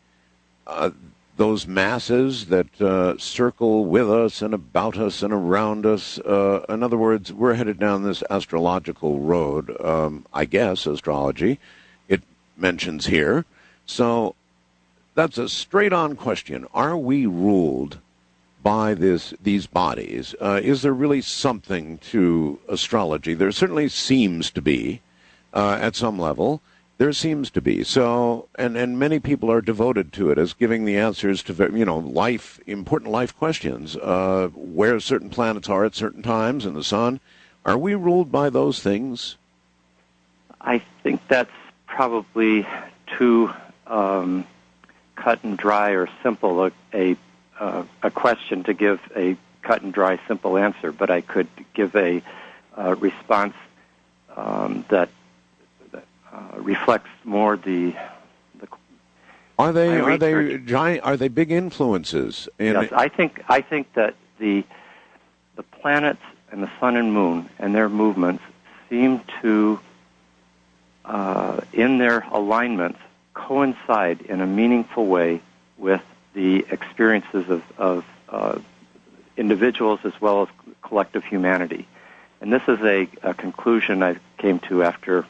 those masses that circle with us and about us and around us? In other words, we're headed down this astrological road, I guess, astrology, it mentions here. So that's a straight-on question. Are we ruled by these bodies? Is there really something to astrology? There certainly seems to be, at some level. There seems to be. So, and many people are devoted to it as giving the answers to, important life questions, where certain planets are at certain times in the sun. Are we ruled by those things? I think that's probably too cut and dry or simple a question to give a cut and dry, simple answer. But I could give a response that reflects more the. Are they giant? Are they big influences? Yes, I think that the planets and the sun and moon and their movements seem to, in their alignments, coincide in a meaningful way with the experiences of individuals as well as collective humanity. And this is a conclusion I came to after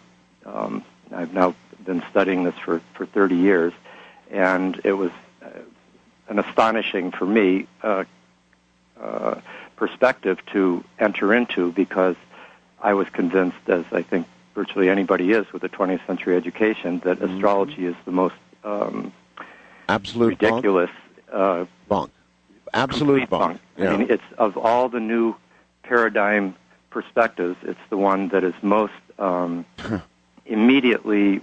I've now been studying this for 30 years, and it was an astonishing, for me, perspective to enter into, because I was convinced, as I think virtually anybody is with a 20th century education, that astrology is the most absolute ridiculous bunk. Absolute bunk. Yeah. I mean, it's of all the new paradigm perspectives, it's the one that is most immediately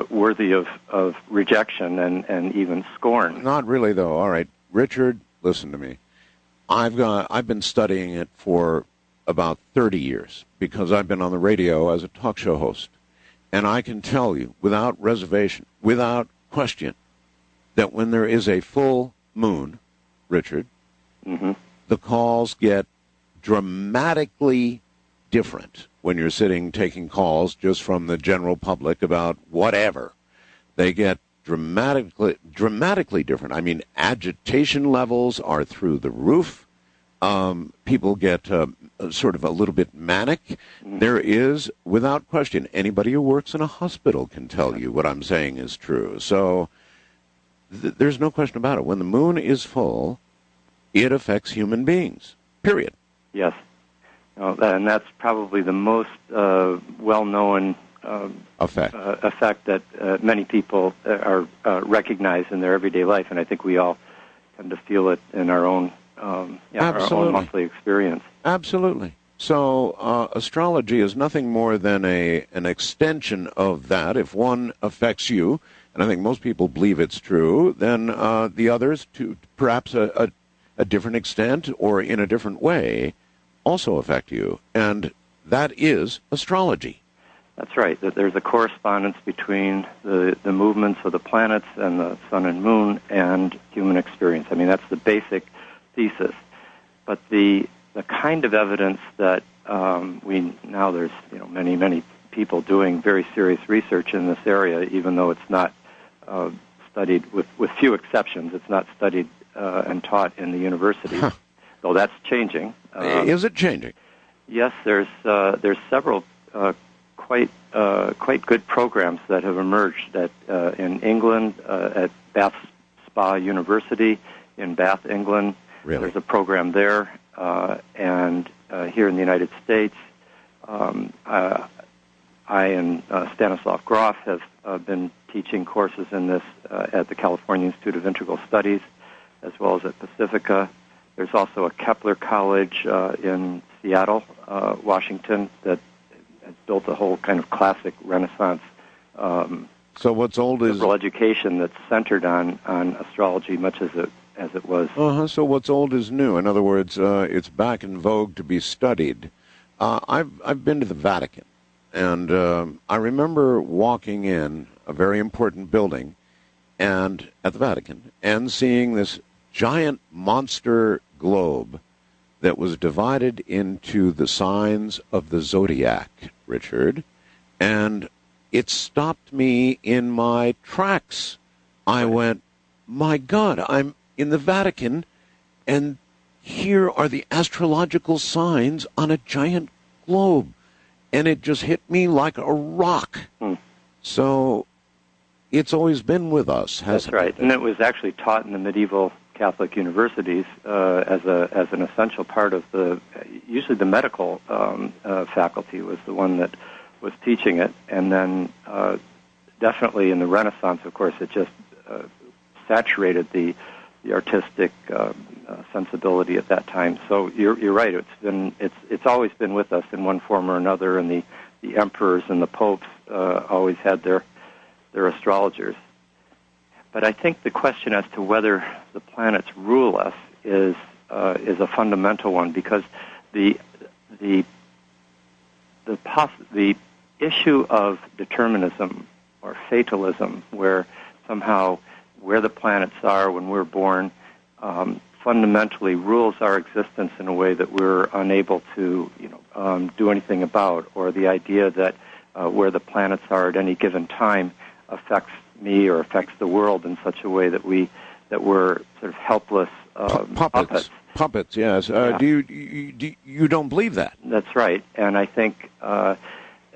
worthy of rejection and even scorn. Not really, though. All right, Richard, listen to me. I've been studying it for about 30 years because I've been on the radio as a talk show host, and I can tell you without reservation, without question, that when there is a full moon, Richard, the calls get dramatically different when you're sitting taking calls just from the general public about whatever. They get dramatically different. I mean, agitation levels are through the roof. People get sort of a little bit manic. There is, without question, anybody who works in a hospital can tell you what I'm saying is true. So there's no question about it. When the moon is full, it affects human beings, period. Yes. And that's probably the most well-known effect that many people are recognize in their everyday life, and I think we all tend to feel it in our own our own monthly experience. Absolutely. So astrology is nothing more than an extension of that. If one affects you, and I think most people believe it's true, then the others, to perhaps a different extent or in a different way, also affect you. And that is astrology. That's right. That there's a correspondence between the movements of the planets and the sun and moon and human experience. I mean, that's the basic thesis. But the kind of evidence that there's many people doing very serious research in this area, even though it's not studied, with few exceptions, it's not studied and taught in the universities, though that's changing. Is it changing? Yes, there's several quite good programs that have emerged in England at Bath Spa University in Bath, England. Really? There's a program there, and here in the United States, I and Stanislav Grof have been teaching courses in this at the California Institute of Integral Studies, as well as at Pacifica. There's also a Kepler College in Seattle, Washington, that has built a whole kind of classic Renaissance so what's old is liberal education that's centered on astrology, much as it was. So what's old is new. In other words, it's back in vogue to be studied. I've been to the Vatican, and I remember walking in a very important building, and at the Vatican, and seeing this giant monster globe that was divided into the signs of the zodiac, Richard, and it stopped me in my tracks. I went, my God, I'm in the Vatican, and here are the astrological signs on a giant globe. And it just hit me like a rock. So, it's always been with us, hasn't That's right. it? And it was actually taught in the medieval Catholic universities as an essential part of usually the medical faculty was the one that was teaching it. And then definitely in the Renaissance, of course, it just saturated the artistic sensibility at that time. So you're right. It's always been with us in one form or another, and the emperors and the popes always had their astrologers. But I think the question as to whether the planets rule us is a fundamental one, because the issue of determinism or fatalism, where somehow where the planets are when we're born fundamentally rules our existence in a way that we're unable to do anything about, or the idea that where the planets are at any given time affects me or affects the world in such a way that we're sort of helpless Puppets, yes. Yeah. You don't believe that? That's right, and I think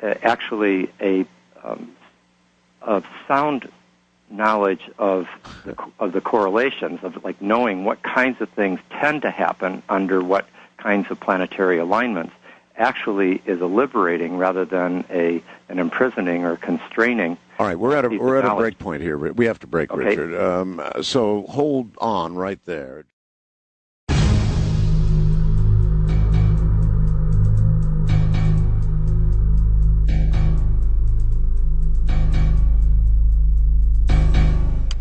actually a sound knowledge of the correlations, of like knowing what kinds of things tend to happen under what kinds of planetary alignments, actually is a liberating rather than an imprisoning or constraining. All right, we're at a break point here. We have to break, okay. Richard. So hold on right there.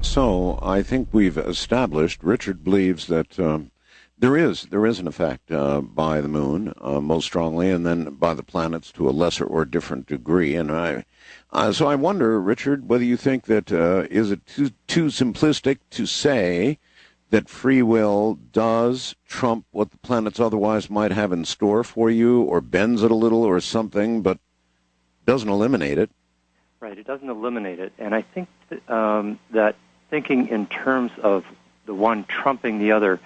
So I think we've established, Richard believes that there is an effect by the moon most strongly, and then by the planets to a lesser or different degree. And so I wonder, Richard, whether you think that is it too simplistic to say that free will does trump what the planets otherwise might have in store for you, or bends it a little or something, but doesn't eliminate it? Right, it doesn't eliminate it. And I think that thinking in terms of the one trumping the other,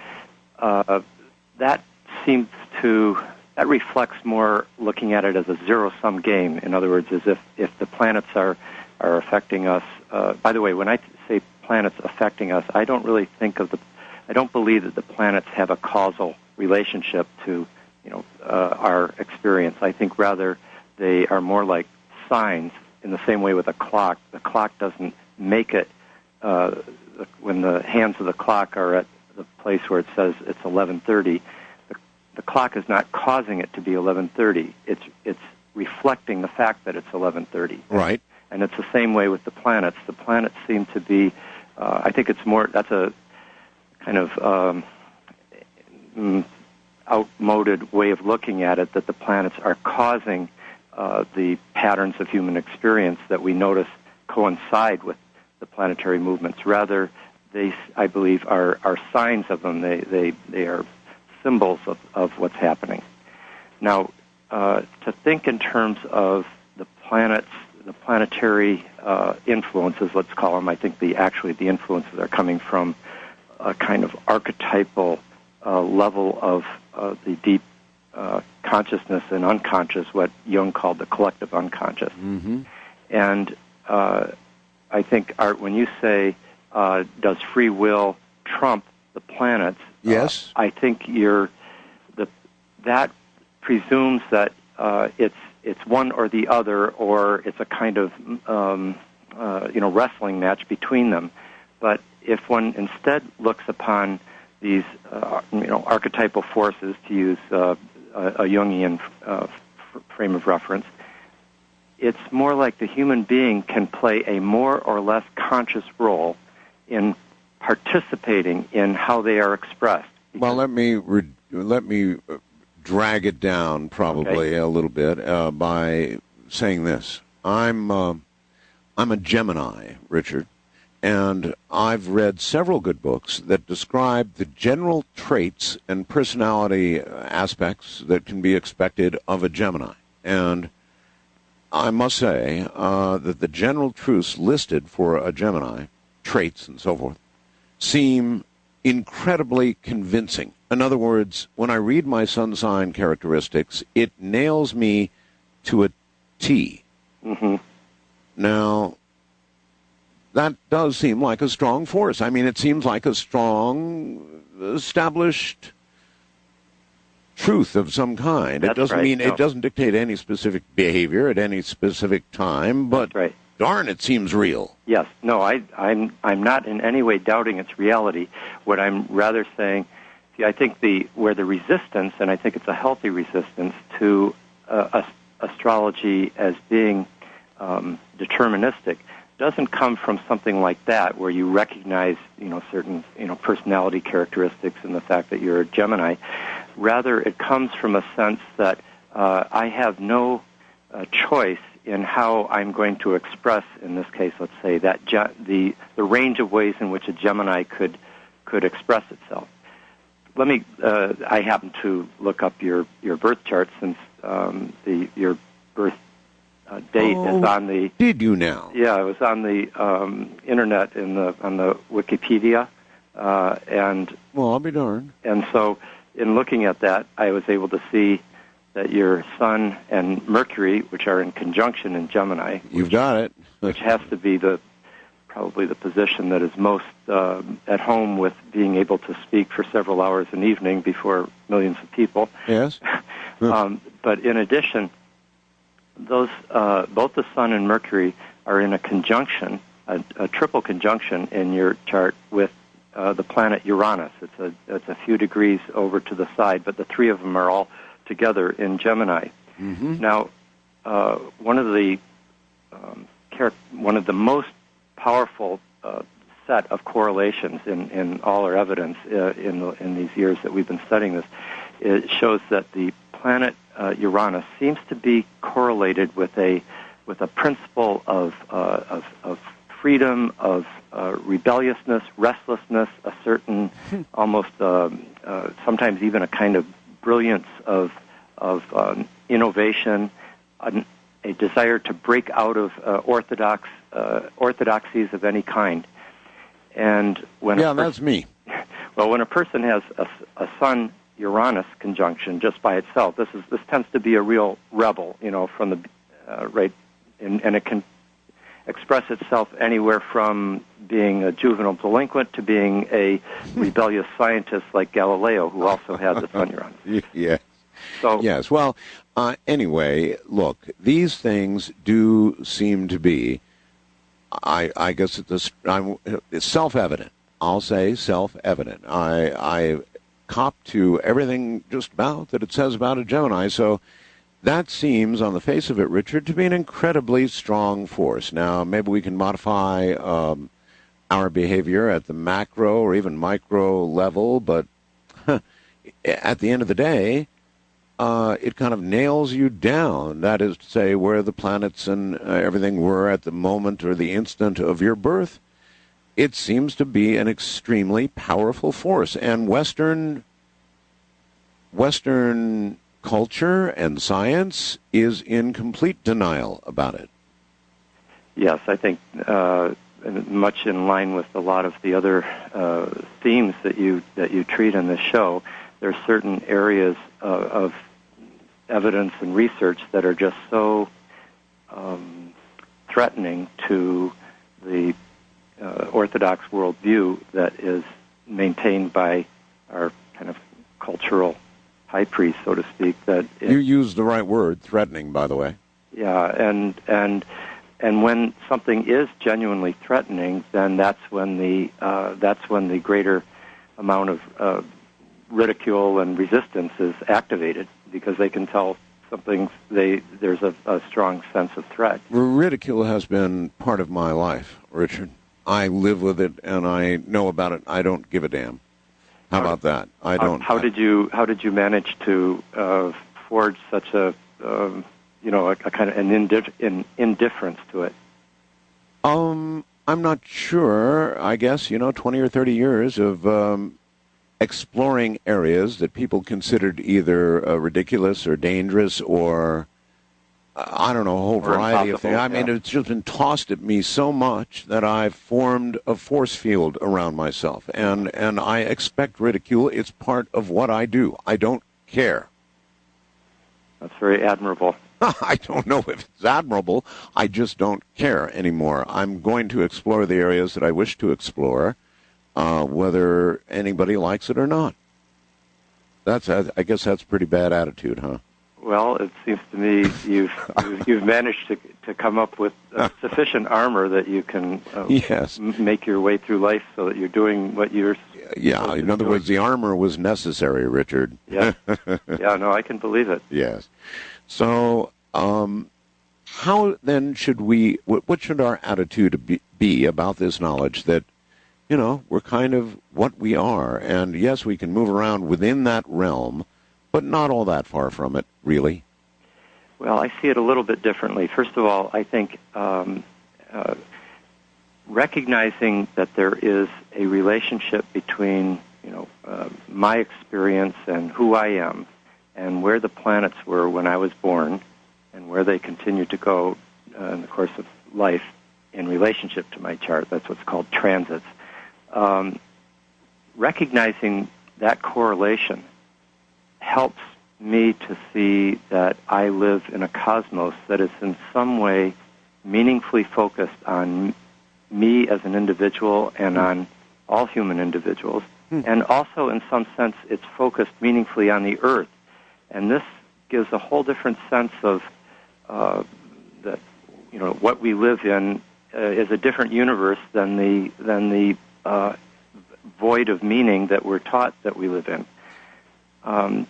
that reflects more looking at it as a zero-sum game. In other words, as if the planets are affecting us. By the way, when I say planets affecting us, I don't believe that the planets have a causal relationship to our experience. I think rather they are more like signs. In the same way with a clock, the clock doesn't make it. When the hands of the clock are at the place where it says it's 11:30, the clock is not causing it to be 11:30. It's reflecting the fact that it's 11:30. Right. And it's the same way with the planets. The planets seem to be. I think it's more. That's a kind of outmoded way of looking at it. That the planets are causing the patterns of human experience that we notice coincide with the planetary movements. Rather, they, I believe, are signs of them. They are symbols of what's happening. Now, to think in terms of the planets, the planetary influences, let's call them, I think the influences are coming from a kind of archetypal level of the deep consciousness and unconscious, what Jung called the collective unconscious. Mm-hmm. And I think, Art, when you say, does free will trump the planets? Yes. I think that presumes that it's one or the other, or it's a kind of wrestling match between them. But if one instead looks upon these archetypal forces, to use a Jungian frame of reference, it's more like the human being can play a more or less conscious role in participating in how they are expressed. Well, let me drag it down probably a little bit by saying this. I'm a Gemini, Richard, and I've read several good books that describe the general traits and personality aspects that can be expected of a Gemini. And I must say that the general truths listed for a Gemini, traits and so forth, seem incredibly convincing. In other words, when I read my sun sign characteristics, it nails me to a T. Mm-hmm. Now, that does seem like a strong force. I mean, it seems like a strong, established truth of some kind. That's It doesn't right. mean No. it doesn't dictate any specific behavior at any specific time, but That's right. darn, it seems real. Yes. No, I'm not in any way doubting its reality. What I'm rather saying, I think where the resistance, and I think it's a healthy resistance to astrology as being deterministic, doesn't come from something like that, where you recognize, certain, personality characteristics and the fact that you're a Gemini. Rather, it comes from a sense that I have no choice in how I'm going to express, in this case, let's say, that the range of ways in which a Gemini could express itself. Let me. I happen to look up your birth chart, since your birth date is on the. Did you now? Yeah, it was on the internet on the Wikipedia, and. Well, I'll be darned. And so, in looking at that, I was able to see that your Sun and Mercury, which are in conjunction in Gemini, You've got it. which has to be probably the position that is most at home with being able to speak for several hours an evening before millions of people. Yes. But in addition, those both the Sun and Mercury are in a conjunction, a triple conjunction in your chart with the planet Uranus. It's a few degrees over to the side, but the three of them are all together in Gemini. Mm-hmm. Now, one of the most powerful set of correlations in all our evidence in these years that we've been studying this, it shows that the planet Uranus seems to be correlated with a principle of freedom, of rebelliousness, restlessness, a certain almost sometimes even a kind of brilliance of innovation, a desire to break out of orthodoxies of any kind. And that's me. Well, when a person has a Sun Uranus conjunction just by itself, this tends to be a real rebel, from the right, and it can express itself anywhere from being a juvenile delinquent to being a rebellious scientist like Galileo, who also had the Sun Uranus. Yeah. So yes. Well, anyway, look, these things do seem to be, I guess it's self-evident. I'll say self-evident. I cop to everything just about that it says about a Gemini, so that seems, on the face of it, Richard, to be an incredibly strong force. Now, maybe we can modify our behavior at the macro or even micro level, but at the end of the day, it kind of nails you down. That is to say, where the planets and everything were at the moment or the instant of your birth. It seems to be an extremely powerful force. And Western culture and science is in complete denial about it. Yes, I think much in line with a lot of the other themes that you treat in this show, there are certain areas of evidence and research that are just so threatening to the Orthodox worldview that is maintained by our kind of cultural high priest, so to speak. That you used the right word, threatening, by the way. Yeah, and when something is genuinely threatening, then that's when the greater amount of ridicule and resistance is activated, because they can tell there's a strong sense of threat. Ridicule has been part of my life, Richard. I live with it, and I know about it. I don't give a damn. How about that? I don't. How did you manage to forge such a kind of an indifference to it? I'm not sure. I guess 20 or 30 years of exploring areas that people considered either ridiculous or dangerous or I don't know, a whole variety of things. I mean, it's just been tossed at me so much that I've formed a force field around myself, and I expect ridicule. It's part of what I do. I don't care. That's very admirable. I don't know if it's admirable. I just don't care anymore. I'm going to explore the areas that I wish to explore, whether anybody likes it or not. I guess that's a pretty bad attitude, huh? Well, it seems to me you've managed to come up with sufficient armor that you can yes. Make your way through life so that you're doing what you're. Yeah. In other words, the armor was necessary, Richard. Yeah. Yeah. No, I can believe it. Yes. So, how then should we? What should our attitude be about this knowledge that, we're kind of what we are, and yes, we can move around within that realm, but not all that far from it, really. Well, I see it a little bit differently. First of all, I think recognizing that there is a relationship between, my experience and who I am, and where the planets were when I was born, and where they continue to go in the course of life in relationship to my chart. That's what's called transits. Recognizing that correlation helps me to see that I live in a cosmos that is in some way meaningfully focused on me as an individual and on all human individuals, and also in some sense it's focused meaningfully on the Earth. And this gives a whole different sense of that what we live in is a different universe than the void of meaning that we're taught that we live in.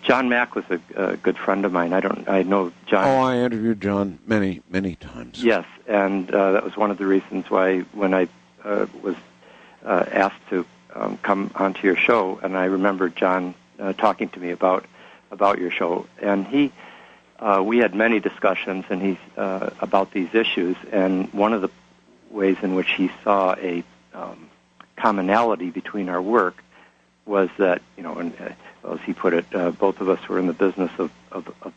John Mack was a good friend of mine. I know John. Oh, I interviewed John many, many times. Yes, and that was one of the reasons why when I was asked to come onto your show, and I remember John talking to me about your show, and we had many discussions and about these issues, and one of the ways in which he saw a commonality between our work was that, as he put it, both of us were in the business of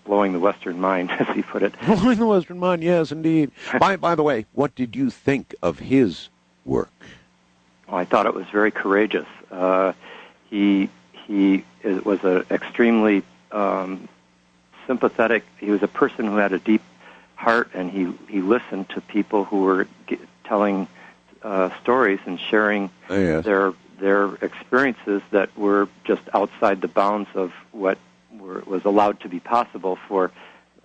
blowing the Western mind, as he put it. Blowing the Western mind, yes, indeed. By the way, what did you think of his work? Well, I thought it was very courageous. He was an extremely sympathetic. He was a person who had a deep heart, and he listened to people who were telling stories and sharing their experiences that were just outside the bounds of what was allowed to be possible for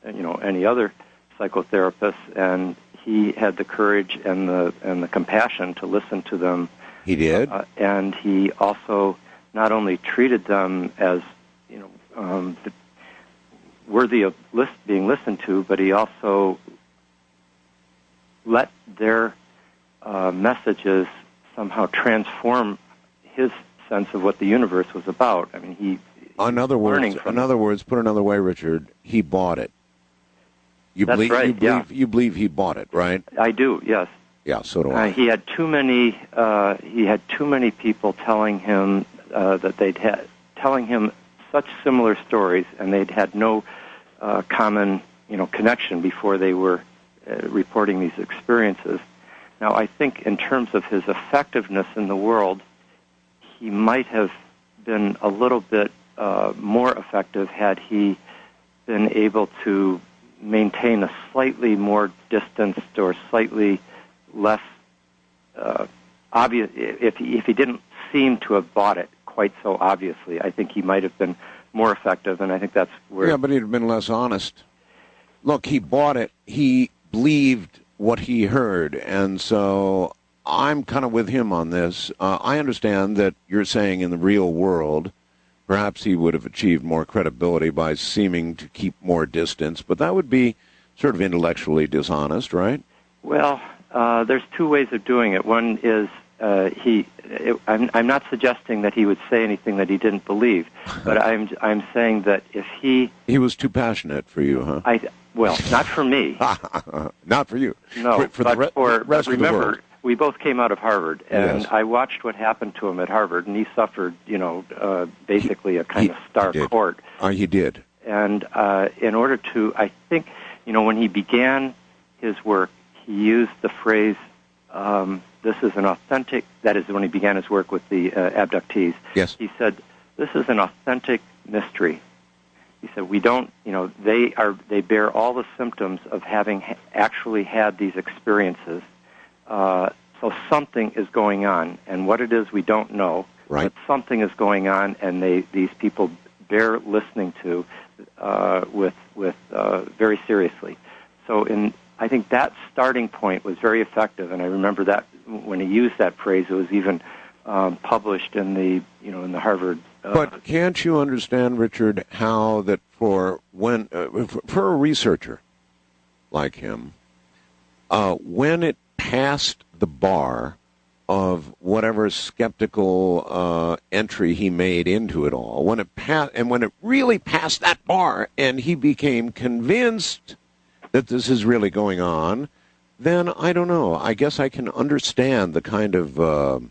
any other psychotherapist, and he had the courage and the compassion to listen to them. He did, and he also not only treated them as worthy of being listened to, but he also let their messages somehow transform his sense of what the universe was about. I mean, In other words, put another way, Richard, he bought it. That's right. You believe he bought it, right? I do. Yes. Yeah. So do I. He had too many. He had too many people telling him telling him such similar stories, and they'd had no common connection before they were reporting these experiences. Now, I think in terms of his effectiveness in the world, he might have been a little bit more effective had he been able to maintain a slightly more distanced or slightly less obvious. If he didn't seem to have bought it quite so obviously, I think he might have been more effective, and I think that's where... Yeah, but he'd have been less honest. Look, he bought it. He believed what he heard, and so I'm kind of with him on this. I understand that you're saying in the real world, perhaps he would have achieved more credibility by seeming to keep more distance, but that would be sort of intellectually dishonest, right? Well, there's two ways of doing it. One is I'm not suggesting that he would say anything that he didn't believe, but I'm saying that if he was too passionate for you, huh? Well, not for me. Not for you. No, for the rest of the world. Remember, we both came out of Harvard, and yes. I watched what happened to him at Harvard, and he suffered, basically a kind of star court. He did. And in order to, I think, when he began his work, he used the phrase, this is an authentic, that is when he began his work with the abductees. Yes. He said, this is an authentic mystery. he said, we don't, they bear all the symptoms of having actually had these experiences. So something is going on, and what it is we don't know. Right. But something is going on, and these people bear listening to with very seriously. So I think that starting point was very effective, and I remember that when he used that phrase, it was even published in the the Harvard. But can't you understand, Richard, how that for a researcher like him, when it passed the bar of whatever skeptical entry he made into it all, when it really passed that bar and he became convinced that this is really going on, then I don't know. I guess I can understand the kind of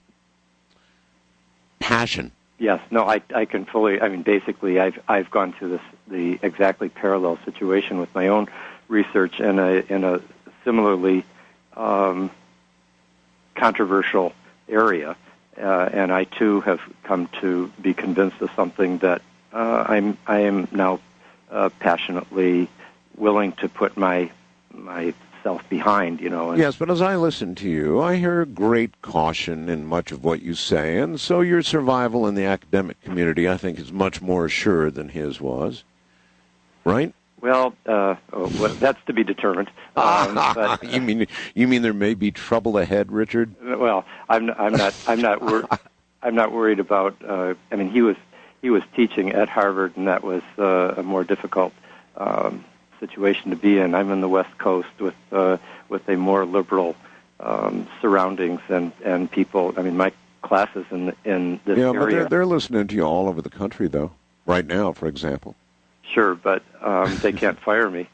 passion. Yes, no, I can fully. I mean, basically, I've gone through the exactly parallel situation with my own research in a similarly controversial area, and I too have come to be convinced of something that I am now passionately willing to put myself behind. Yes, but as I listen to you, I hear great caution in much of what you say, and so your survival in the academic community, I think, is much more assured than his was, right? Well, that's to be determined. But, you mean there may be trouble ahead, Richard? Well, I'm not worried about. I mean, he was teaching at Harvard, and that was a more difficult situation to be in. I'm in the West Coast with a more liberal surroundings and people. I mean, my classes in this area. Yeah, but they're listening to you all over the country, though. Right now, for example. Sure, but they can't fire me.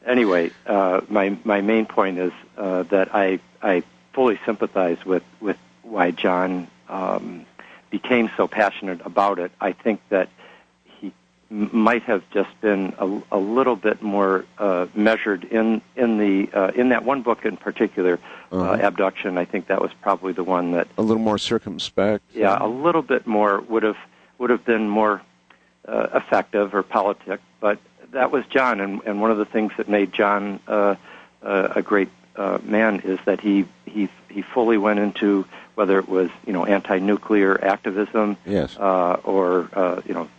Anyway, my main point is that I fully sympathize with why John became so passionate about it. I think that he might have just been a little bit more measured in that one book in particular, Abduction. I think that was probably the one that a little more circumspect. Yeah, a little bit more would have been more effective or politic, but that was John, and one of the things that made John a great man is that he fully went into whether it was anti-nuclear activism, yes, or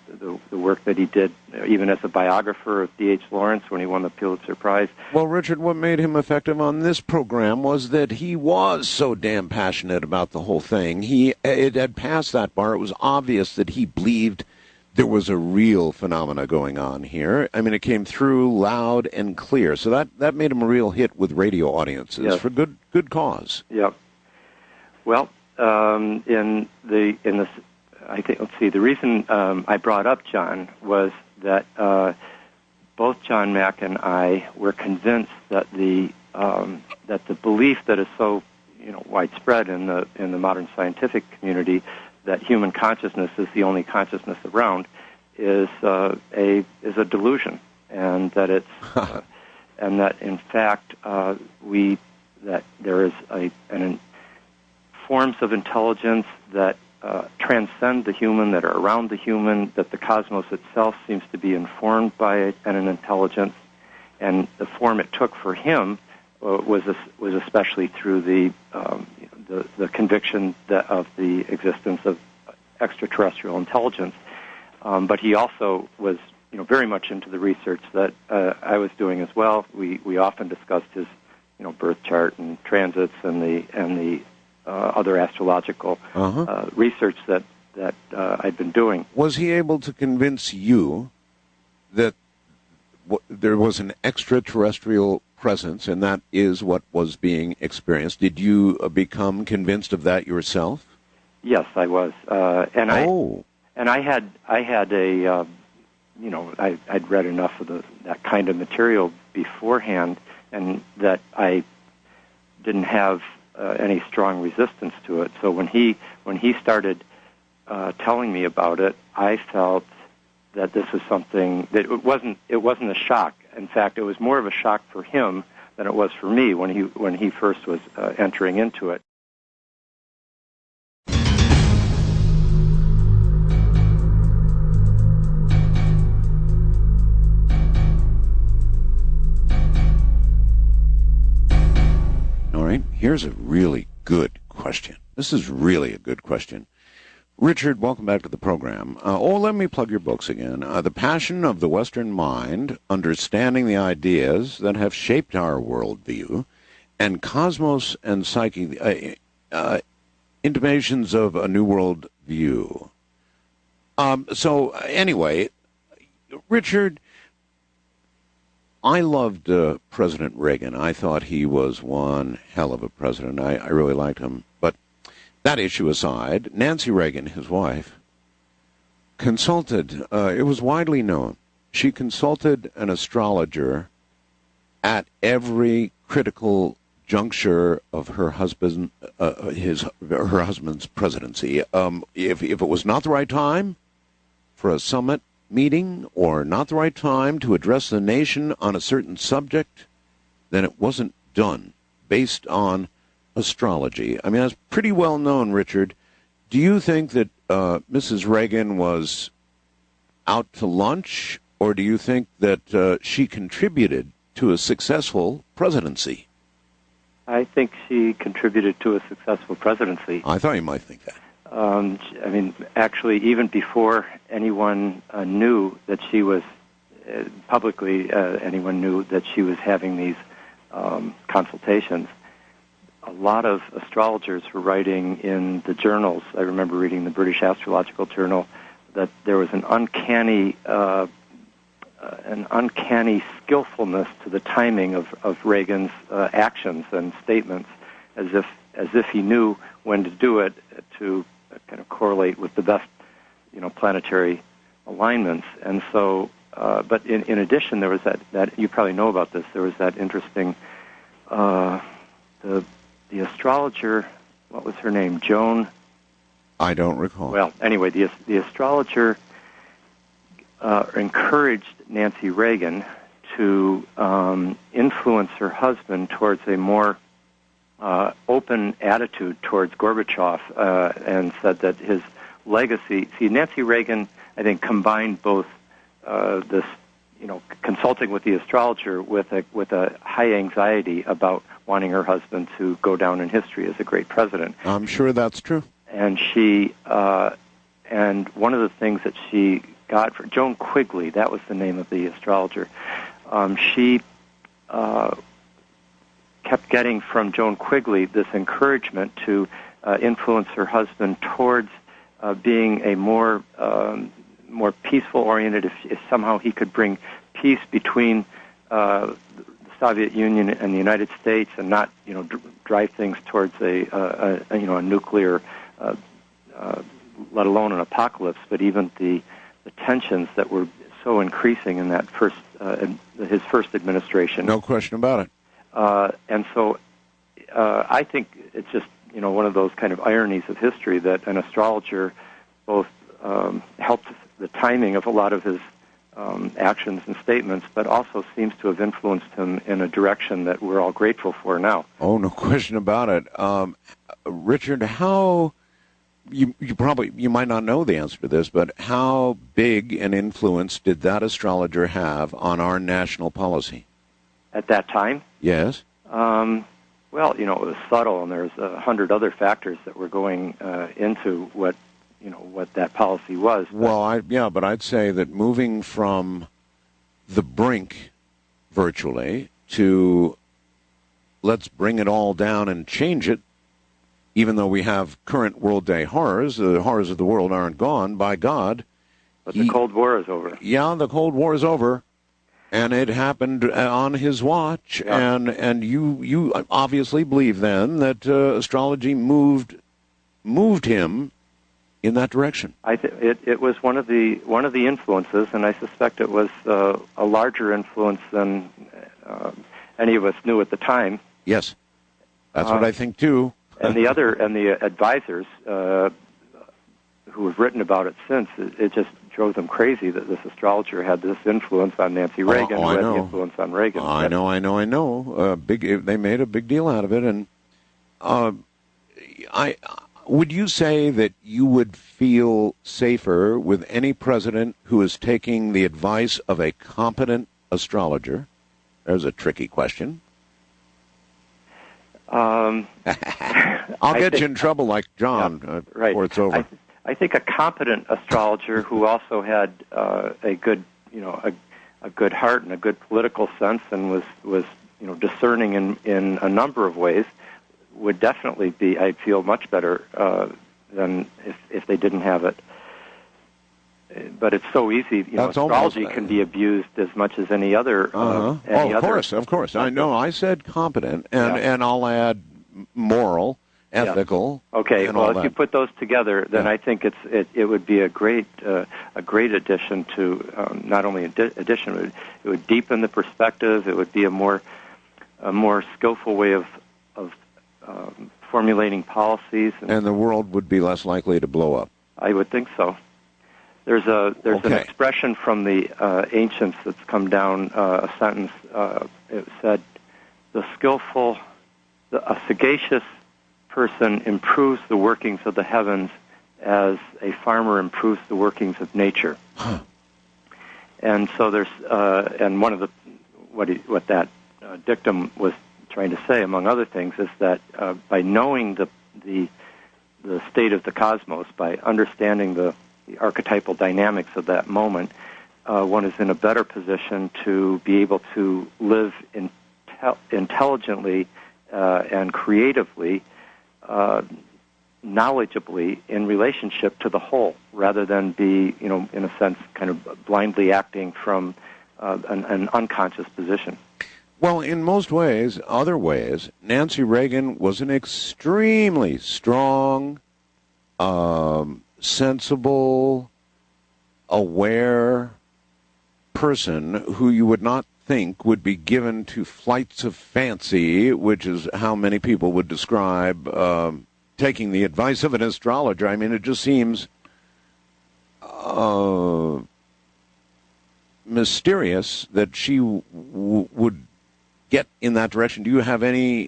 the work that he did even as a biographer of D.H. Lawrence when he won the Pulitzer Prize. Well, Richard, what made him effective on this program was that he was so damn passionate about the whole thing. It had passed that bar. It was obvious that he believed there was a real phenomena going on here. I mean, it came through loud and clear. So that made him a real hit with radio audiences for good cause. Yep. Well, in this, I think. Let's see. The reason I brought up John was that both John Mack and I were convinced that the belief that is so widespread in the modern scientific community, that human consciousness is the only consciousness around, is a delusion, and that it's and that in fact that there is forms of intelligence that transcend the human, that are around the human, that the cosmos itself seems to be informed by an intelligence, and the form it took for him was especially through the conviction of the existence of extraterrestrial intelligence. But he also was, very much into the research that I was doing as well. We often discussed his, birth chart and transits and the other astrological research that I'd been doing. Was he able to convince you that there was an extraterrestrial presence, and that is what was being experienced? Did you become convinced of that yourself? Yes, I was, and I had a, I'd read enough of that kind of material beforehand, and that I didn't have any strong resistance to it. So when he started telling me about it, I felt that this was something that it wasn't a shock. In fact, it was more of a shock for him than it was for me when he first was entering into it. Here's a really good question. This is really a good question. Richard, welcome back to the program. Let me plug your books again. The Passion of the Western Mind, Understanding the Ideas That Have Shaped Our Worldview, and Cosmos and Psyche, Intimations of a New World View. Anyway, Richard, I loved President Reagan. I thought he was one hell of a president. I really liked him. But that issue aside, Nancy Reagan, his wife, consulted, it was widely known, she consulted an astrologer at every critical juncture of her husband's presidency. If it was not the right time for a summit meeting or not the right time to address the nation on a certain subject, then it wasn't done based on astrology. I mean, that's pretty well known, Richard. Do you think that Mrs. Reagan was out to lunch, or do you think that she contributed to a successful presidency? I think she contributed to a successful presidency. I thought you might think that. I mean, actually, even before anyone knew that she was, publicly anyone knew that she was having these consultations, a lot of astrologers were writing in the journals. I remember reading the British Astrological Journal that there was an uncanny skillfulness to the timing of Reagan's actions and statements, as if he knew when to do it to kind of correlate with the best, planetary alignments. And so, but in addition, there was that you probably know about this. There was that interesting the astrologer. What was her name? Joan. I don't recall. Well, anyway, the astrologer encouraged Nancy Reagan to influence her husband towards a more open attitude towards Gorbachev, and said that his legacy. See, Nancy Reagan, I think, combined both this, consulting with the astrologer with a high anxiety about wanting her husband to go down in history as a great president. I'm sure that's true. And she, and one of the things that she got for Joan Quigley, that was the name of the astrologer. She kept getting from Joan Quigley this encouragement to influence her husband towards being a more peaceful-oriented. If somehow he could bring peace between the Soviet Union and the United States, and not drive things towards a nuclear, let alone an apocalypse, but even the tensions that were so increasing in that his first administration. No question about it. And so I think it's just one of those kind of ironies of history that an astrologer both helped the timing of a lot of his actions and statements, but also seems to have influenced him in a direction that we're all grateful for now. Oh, no question about it. Richard, how you might not know the answer to this, but how big an influence did that astrologer have on our national policy at that time? Yes. Well, it was subtle, and there's 100 other factors that were going into what that policy was. Well, but I'd say that moving from the brink, virtually, to let's bring it all down and change it, even though we have current world day horrors, the horrors of the world aren't gone, by God. But the Cold War is over. Yeah, the Cold War is over. And it happened on his watch, yeah. and you obviously believe then that astrology moved him in that direction. It was one of the influences, and I suspect it was a larger influence than any of us knew at the time. Yes, that's what I think too. And the advisors who have written about it since, it just drove them crazy that this astrologer had this influence on Nancy Reagan, who had the influence on Reagan. I know. They made a big deal out of it, and would you say that you would feel safer with any president who is taking the advice of a competent astrologer? There's a tricky question. I'll get you in trouble like John right. before it's over. I think a competent astrologer who also had a good, a good heart and a good political sense and was discerning in a number of ways would definitely be, I feel, much better than if they didn't have it. But it's so easy. Astrology can be abused as much as any other. Of course. I know. I said competent, and I'll add moral, ethical. Okay. And well, all if that. you put those together, then I think it would be a great addition to not only addition, but it would deepen the perspective. It would be a more skillful way of formulating policies, and the world would be less likely to blow up. I would think so. There's an expression from the ancients that's come down, a sentence. It said, a sagacious person improves the workings of the heavens as a farmer improves the workings of nature. Huh. And so there's, and one of what that dictum was trying to say, among other things, is that by knowing the state of the cosmos, by understanding the archetypal dynamics of that moment, one is in a better position to be able to live intelligently and creatively, knowledgeably in relationship to the whole, rather than be, in a sense, kind of blindly acting from an unconscious position. Well, in most ways, other ways, Nancy Reagan was an extremely strong, sensible, aware person who you would not think would be given to flights of fancy, which is how many people would describe taking the advice of an astrologer. I mean, it just seems mysterious that she would get in that direction. Do you have any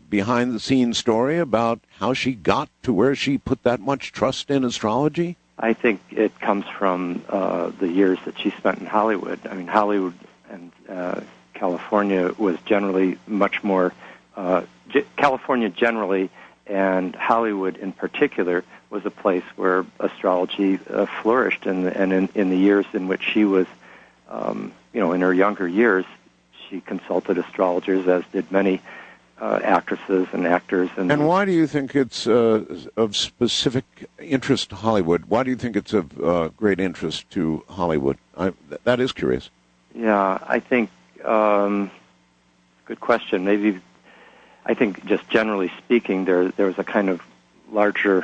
behind-the-scenes story about how she got to where she put that much trust in astrology? I think it comes from the years that she spent in Hollywood. I mean, Hollywood and California was generally much more... California generally and Hollywood in particular was a place where astrology flourished. And in the years in which she was, in her younger years, she consulted astrologers, as did many actresses and actors. And why do you think it's of specific interest to Hollywood? Why do you think it's of great interest to Hollywood? That is curious. Yeah, I think, good question. Maybe, I think just generally speaking, there was a kind of larger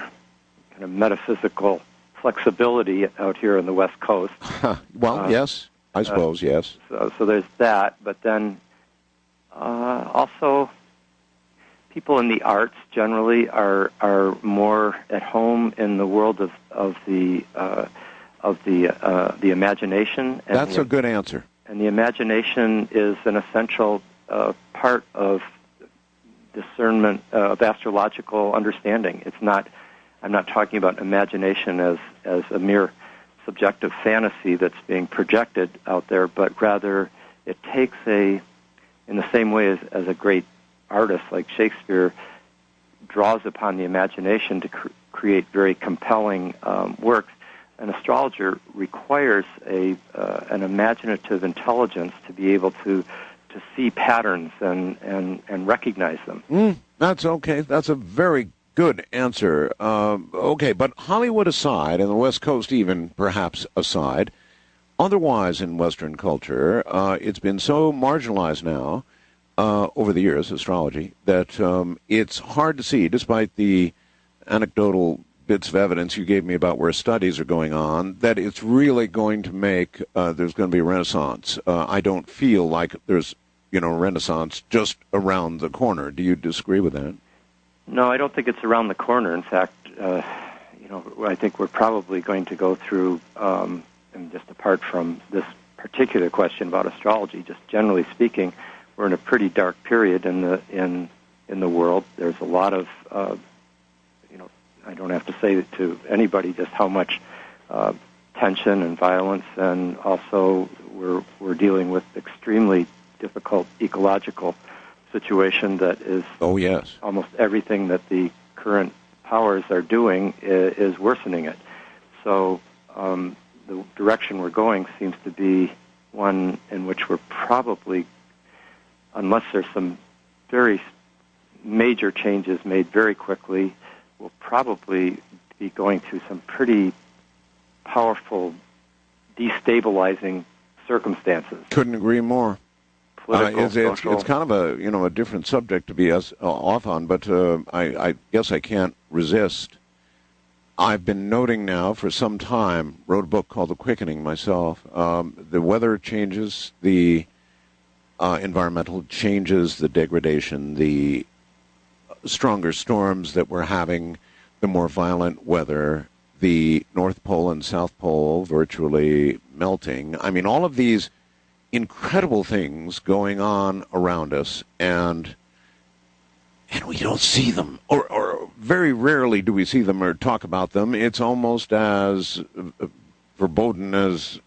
kind of metaphysical flexibility out here on the West Coast. Well, yes. I suppose, yes. So there's that, but then also people in the arts generally are more at home in the world of the imagination. And that's a good answer. And the imagination is an essential part of discernment of astrological understanding. I'm not talking about imagination as a mere subjective fantasy that's being projected out there, but rather it takes in the same way as a great artist like Shakespeare draws upon the imagination to create very compelling works, an astrologer requires an imaginative intelligence to be able to see patterns and recognize them. That's okay. That's a very good answer. Okay, but Hollywood aside, and the West Coast even perhaps aside, otherwise in Western culture, it's been so marginalized now over the years, astrology, that it's hard to see, despite the anecdotal bits of evidence you gave me about where studies are going on, that it's really going to make, there's going to be a renaissance. I don't feel like there's, a renaissance just around the corner. Do you disagree with that? No, I don't think it's around the corner. In fact, I think we're probably going to go through, and just apart from this particular question about astrology, just generally speaking, we're in a pretty dark period in the world. There's a lot of, I don't have to say to anybody just how much tension and violence, and also we're dealing with extremely difficult ecological situation that is Oh, yes. almost everything that the current powers are doing is worsening it. So the direction we're going seems to be one in which we're probably, unless there's some very major changes made very quickly, we'll probably be going through some pretty powerful destabilizing circumstances. Couldn't agree more. Political, It's social. kind of a different subject to be off on, but I guess I can't resist. I've been noting now for some time, wrote a book called The Quickening myself. The weather changes, the environmental changes, the degradation, the stronger storms that we're having, the more violent weather, the North Pole and South Pole virtually melting. I mean, all of these incredible things going on around us, and we don't see them, or very rarely do we see them or talk about them. It's almost as verboten as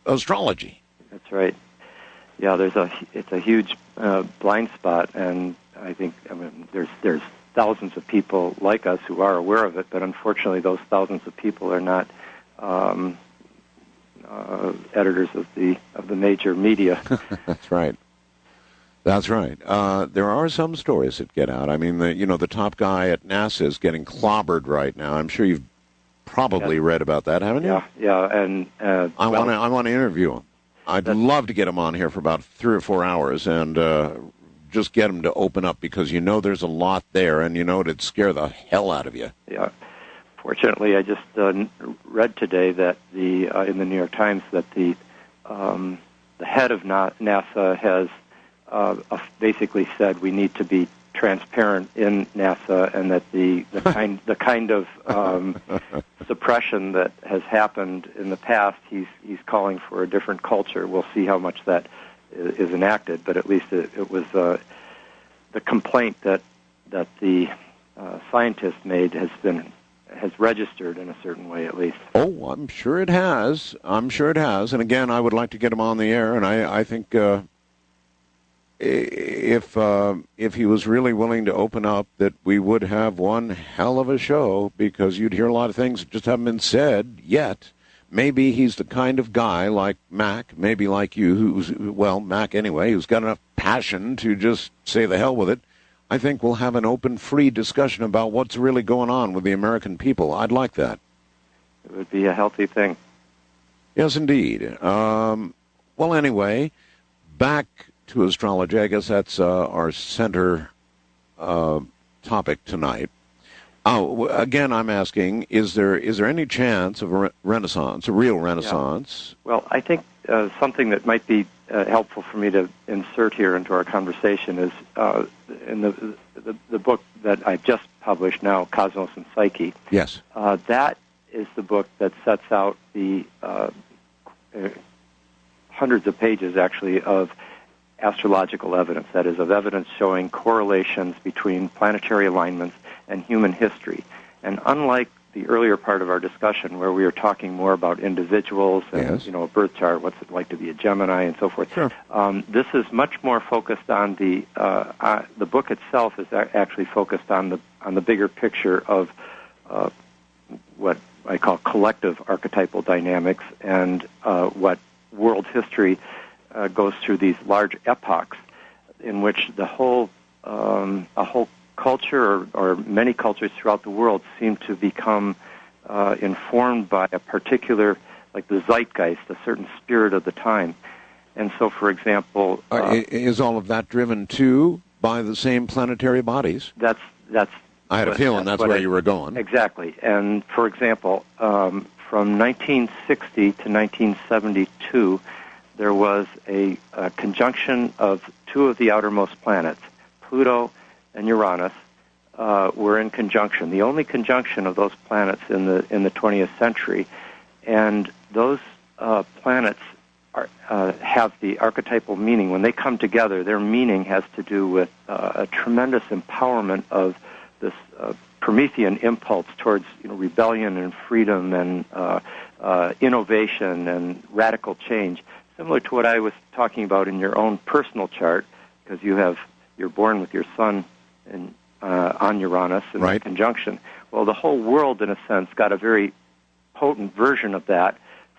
astrology. That's right. Yeah, it's a huge blind spot, and I think there's thousands of people like us who are aware of it, but unfortunately, those thousands of people are not editors of the major media. That's right. That's right. There are some stories that get out. I mean, the top guy at NASA is getting clobbered right now. I'm sure you've probably read about that, haven't you? Yeah, and I want to interview him. I'd love to get him on here for about 3 or 4 hours and just get him to open up, because there's a lot there, and it'd scare the hell out of you. Yeah. Fortunately, I just read today that in the New York Times that the head of NASA has basically said we need to be transparent in NASA, and that the kind of suppression that has happened in the past, he's calling for a different culture. We'll see how much that is enacted, but at least it was the complaint that the scientist made has registered in a certain way, at least. Oh, I'm sure it has. And again, I would like to get him on the air, and I think if he was really willing to open up, that we would have one hell of a show, because you'd hear a lot of things that just haven't been said yet. Maybe he's the kind of guy like Mac, maybe like you, Mac anyway, who's got enough passion to just say the hell with it. I think we'll have an open, free discussion about what's really going on with the American people. I'd like that. It would be a healthy thing. Yes, indeed. Well, anyway, back to astrology. I guess that's our center topic tonight. Again, I'm asking: is there any chance of a renaissance, a real renaissance? Yeah. Well, I think something that might be helpful for me to insert here into our conversation is in the book that I just published now, Cosmos and Psyche. Yes. That is the book that sets out the hundreds of pages, actually, of astrological evidence, that is, of evidence showing correlations between planetary alignments and human history. And unlike the earlier part of our discussion, where we were talking more about individuals and, yes, a birth chart, what's it like to be a Gemini, and so forth, sure, this is much more focused on the book itself is actually focused on the bigger picture of what I call collective archetypal dynamics, and what world history goes through these large epochs in which a whole culture or many cultures throughout the world seem to become informed by a particular, like the zeitgeist, a certain spirit of the time. And so, for example... is all of that driven, too, by the same planetary bodies? That's. I had a feeling that's where you were going. Exactly. And, for example, from 1960 to 1972, there was a conjunction of two of the outermost planets, Pluto and Uranus, were in conjunction. The only conjunction of those planets in the 20th century, and those planets have the archetypal meaning. When they come together, their meaning has to do with a tremendous empowerment of this Promethean impulse towards rebellion and freedom and innovation and radical change, similar to what I was talking about in your own personal chart, because you have you're born with your sun in, on Uranus in Right. that conjunction. Well, the whole world, in a sense, got a very potent version of that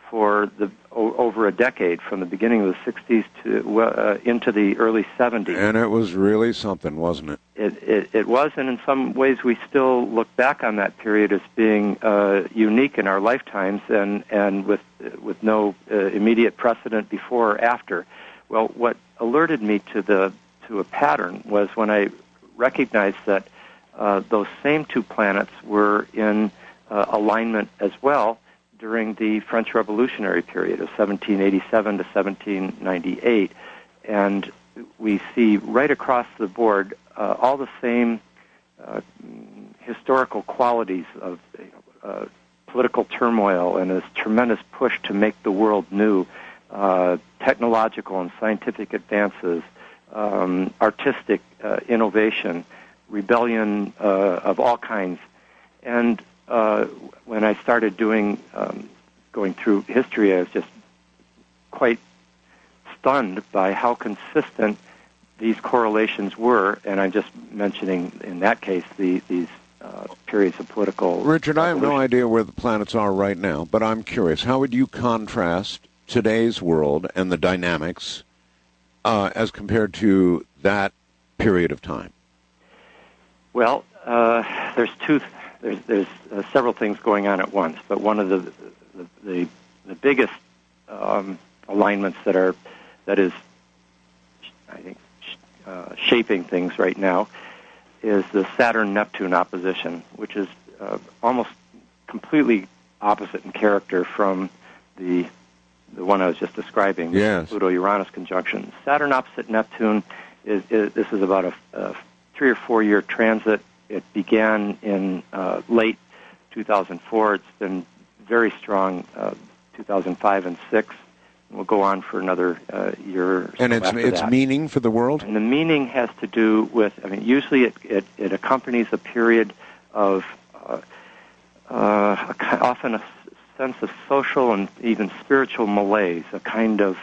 for over a decade, from the beginning of the 60s to into the early 70s. And it was really something, wasn't it? It was, and in some ways we still look back on that period as being unique in our lifetimes, and with no immediate precedent before or after. Well, what alerted me to a pattern was when I recognized that those same two planets were in alignment as well during the French Revolutionary period of 1787 to 1798, and we see right across the board all the same historical qualities of political turmoil and this tremendous push to make the world new, technological and scientific advances, artistic innovation, rebellion of all kinds. And when I started going through history, I was just quite stunned by how consistent these correlations were, and I'm just mentioning, in that case, these periods of political... Richard, I have no idea where the planets are right now, but I'm curious. How would you contrast today's world and the dynamics as compared to that period of time? Well, there's several things going on at once, but one of the biggest alignments that is, I think, shaping things right now is the Saturn-Neptune opposition, which is almost completely opposite in character from the one I was just describing, yes. the Pluto-Uranus conjunction. Saturn opposite Neptune this is about a 3 or 4 year transit. It began in late 2004. It's been very strong 2005 and 6. Will go on for another year or so. And its that. meaning for the world? And the meaning has to do with, usually it accompanies a period of often a sense of social and even spiritual malaise, a kind of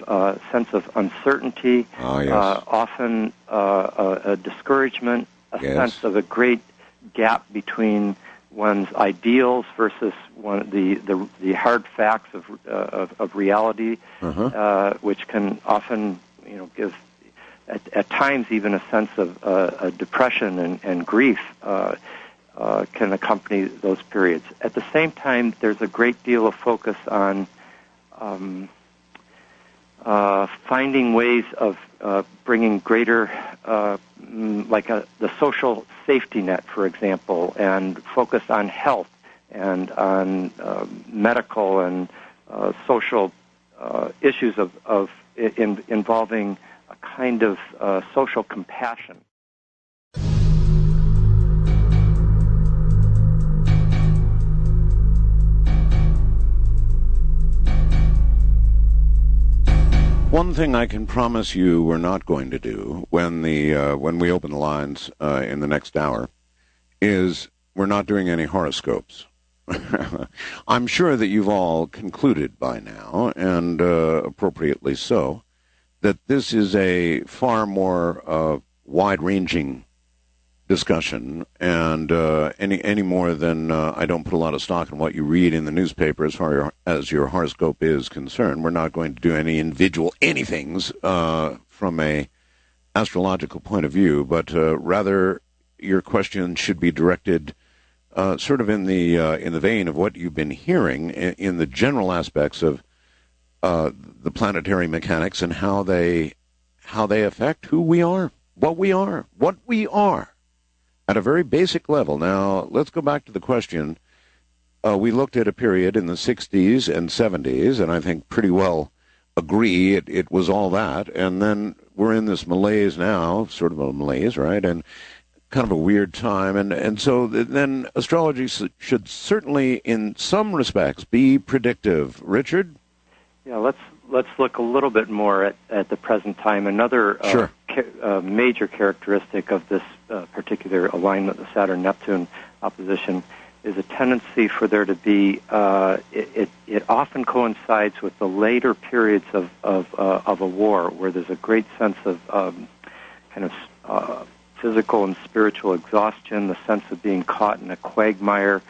sense of uncertainty, yes. Often a discouragement, a yes. sense of a great gap between one's ideals versus the hard facts of reality, which can often give at times even a sense of a depression and grief can accompany those periods. At the same time, there's a great deal of focus on finding ways of bringing greater, the social safety net, for example, and focus on health and on medical and social issues involving a kind of social compassion. One thing I can promise you we're not going to do when we open the lines in the next hour is we're not doing any horoscopes. I'm sure that you've all concluded by now, and appropriately so, that this is a far more wide-ranging discussion, and any more than I don't put a lot of stock in what you read in the newspaper as far as your horoscope is concerned. We're not going to do any individual anythings from a astrological point of view, but rather your question should be directed sort of in the vein of what you've been hearing in the general aspects of the planetary mechanics and how they affect who we are, what we are. At a very basic level. Now, let's go back to the question. We looked at a period in the 60s and 70s, and I think pretty well agree it was all that. And then we're in this malaise now, sort of a malaise, right? And kind of a weird time. And so then astrology should certainly, in some respects, be predictive. Richard? Yeah, let's look a little bit more at the present time. Another sure. Major characteristic of this particular alignment, the Saturn-Neptune opposition, is a tendency for there to be. It often coincides with the later periods of a war, where there's a great sense of kind of physical and spiritual exhaustion, the sense of being caught in a quagmire,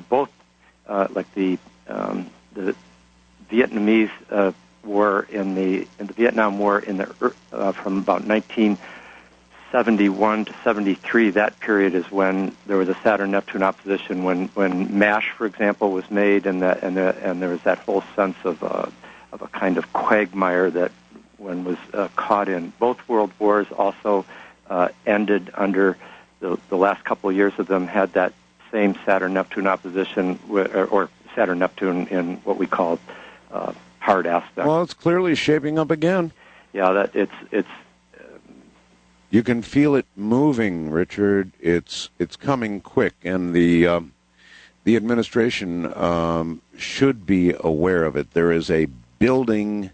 both like the Vietnamese war in the Vietnam War from about 1971 to 73. That period is when there was a Saturn-Neptune opposition. When MASH, for example, was made, and there was that whole sense of a kind of quagmire that one was caught in. Both world wars also ended under the last couple of years of them had that same Saturn-Neptune opposition, or Saturn-Neptune in what we call hard aspect. Well, it's clearly shaping up again. Yeah, that it's. You can feel it moving, Richard. It's coming quick, and the administration should be aware of it. There is a building.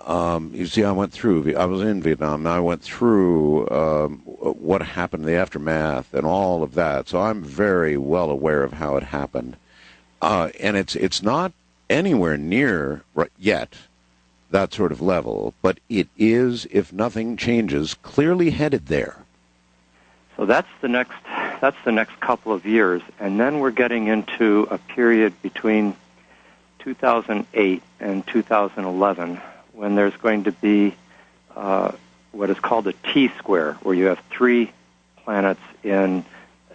You see, I was in Vietnam, and I went through what happened, the aftermath, and all of that. So I'm very well aware of how it happened. And it's not anywhere near yet that sort of level, but it is, if nothing changes, clearly headed there. So that's the next couple of years, and then we're getting into a period between 2008 and 2011 when there's going to be what is called a T-square, where you have three planets in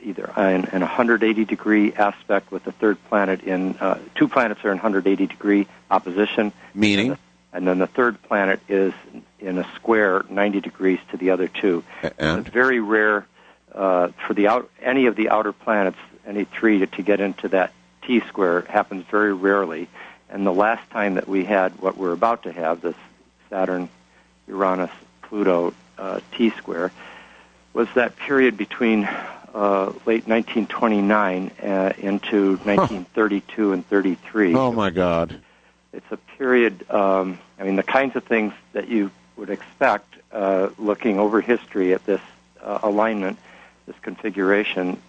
either in a 180-degree aspect with the third planet in two planets are in 180-degree opposition. Meaning? And then the third planet is in a square 90 degrees to the other two. And? It's very rare for any of the outer planets, any three, to get into that T-square. It happens very rarely. And the last time that we had what we're about to have, this Saturn-Uranus-Pluto T-square, was that period between late 1929 into 1932 and 33. Oh, my God. It's a period, the kinds of things that you would expect looking over history at this alignment, this configuration,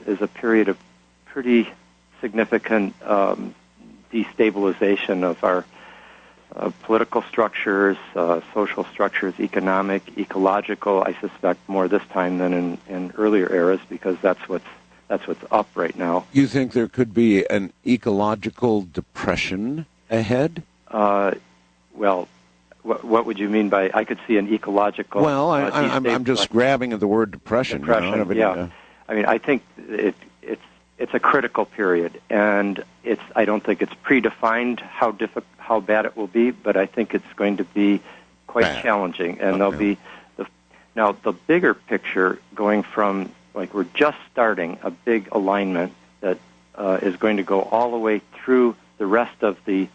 is a period of pretty significant destabilization of our political structures, social structures, economic, ecological. I suspect more this time than in earlier eras, because that's what's up right now. You think there could be an ecological depression ahead? Well, what would you mean by? I could see an ecological. Well, I'm just grabbing at the word depression. Depression, yeah. I think it's a critical period, and I don't think it's predefined how bad it will be, but I think it's going to be quite challenging, and there'll be the bigger picture going from, like, we're just starting a big alignment that is going to go all the way through the rest of the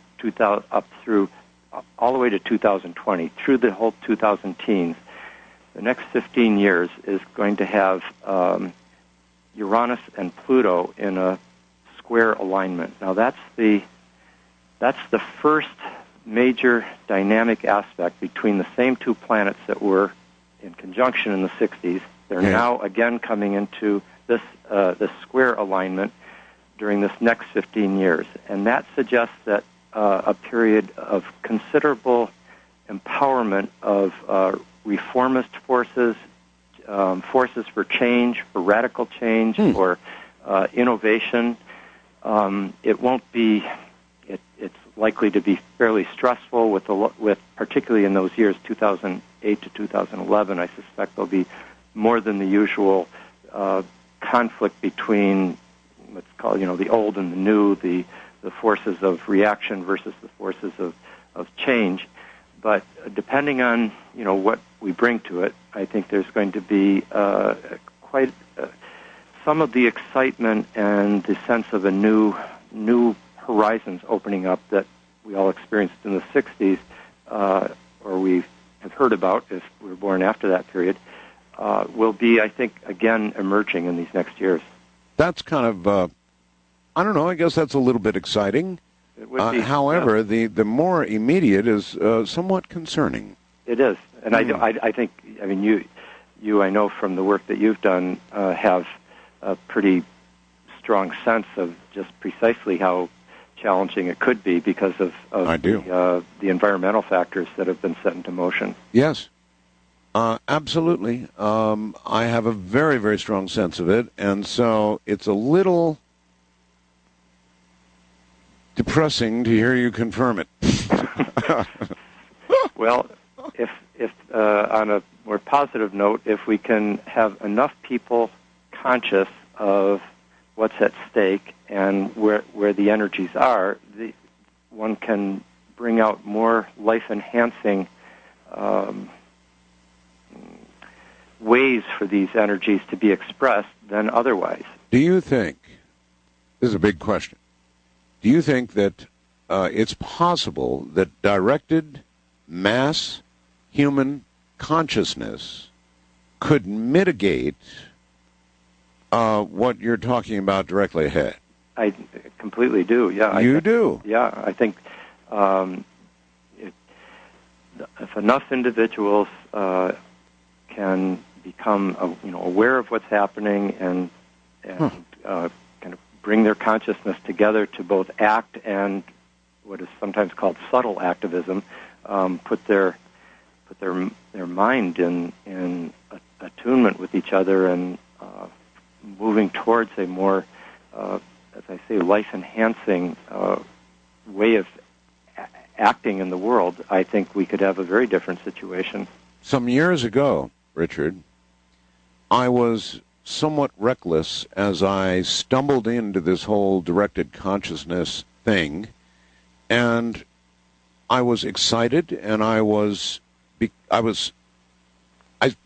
all the way to 2020, through the whole 2000 teens. The next 15 years is going to have Uranus and Pluto in a square alignment. Now that's the first major dynamic aspect between the same two planets that were in conjunction in the 60s. They're now again coming into this square alignment during this next 15 years, and that suggests that a period of considerable empowerment of reformist forces, forces for change, for radical change, for innovation. It won't be. It's likely to be fairly stressful with particularly in those years, 2008 to 2011. I suspect there'll be more than the usual conflict between what's called, the old and the new, the forces of reaction versus the forces of change. But depending on, what we bring to it, I think there's going to be quite some of the excitement and the sense of a new horizons opening up that we all experienced in the 60s, or we have heard about if we were born after that period, will be, I think, again emerging in these next years. That's kind of, I don't know, I guess that's a little bit exciting. It would be, however, the more immediate is somewhat concerning. It is. And I think, you, I know from the work that you've done, have a pretty strong sense of just precisely how challenging it could be because of I do. The environmental factors that have been set into motion. Yes. Absolutely. I have a very, very strong sense of it, and so it's a little depressing to hear you confirm it. Well, if on a more positive note, if we can have enough people conscious of what's at stake and where the energies are, one can bring out more life-enhancing ways for these energies to be expressed than otherwise. Do you think, this is a big question, do you think that it's possible that directed mass human consciousness could mitigate what you're talking about directly ahead? I completely do, yeah. You do? Yeah, I think if enough individuals can become aware of what's happening and kind of bring their consciousness together to both act and what is sometimes called subtle activism, put their mind in attunement with each other and moving towards a more, as I say, life-enhancing way of acting in the world, I think we could have a very different situation. Some years ago, Richard, I was somewhat reckless as I stumbled into this whole directed consciousness thing, and I was excited, and I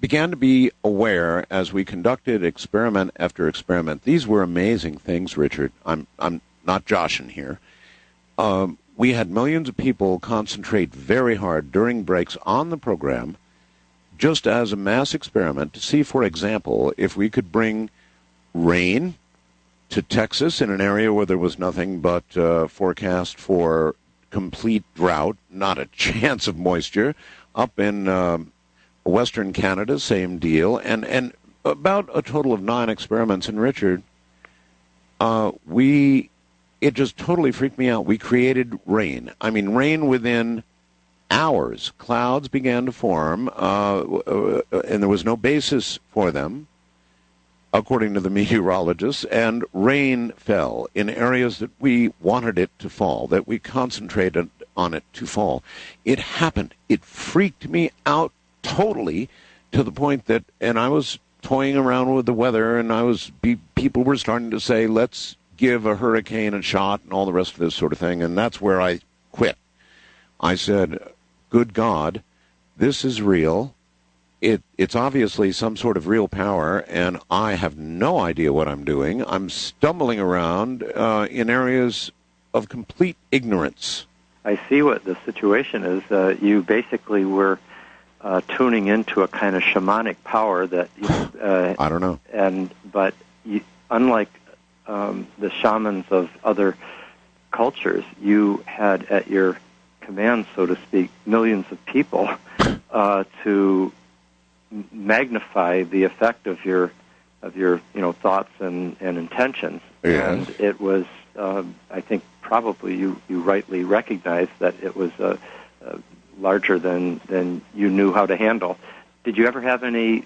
began to be aware as we conducted experiment after experiment. These were amazing things, Richard. I'm not joshing here. We had millions of people concentrate very hard during breaks on the program, just as a mass experiment to see, for example, if we could bring rain to Texas in an area where there was nothing but forecast for complete drought, not a chance of moisture. Up in Western Canada, same deal, and about a total of 9 experiments. And Richard, it just totally freaked me out. We created rain. I mean, rain within hours. Clouds began to form, and there was no basis for them, according to the meteorologists, and rain fell in areas that we wanted it to fall, that we concentrated on it to fall. It happened. It freaked me out totally, to the point that, and I was toying around with the weather, and people were starting to say, let's give a hurricane a shot and all the rest of this sort of thing, and that's where I quit. I said, good God, this is real. It's obviously some sort of real power, and I have no idea what I'm doing. I'm stumbling around in areas of complete ignorance. I see what the situation is. You basically were tuning into a kind of shamanic power that I don't know. But unlike the shamans of other cultures, you had at your command, so to speak, millions of people to magnify the effect of your thoughts and intentions. Yes. And it was, I think, probably you rightly recognized that it was larger than you knew how to handle. Did you ever have any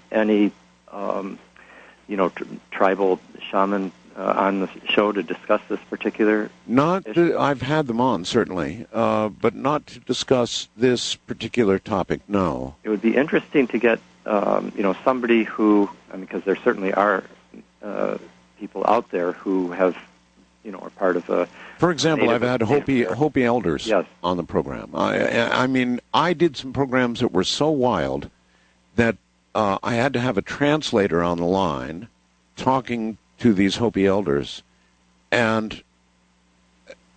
tribal shaman on the show to discuss this particular issue? I've had them on, certainly, but not to discuss this particular topic, no. It would be interesting to get, somebody who, because there certainly are people out there who have, are part of a... For example, I've had Hopi elders Yes. on the program. I mean, I did some programs that were so wild that I had to have a translator on the line talking to these Hopi elders, and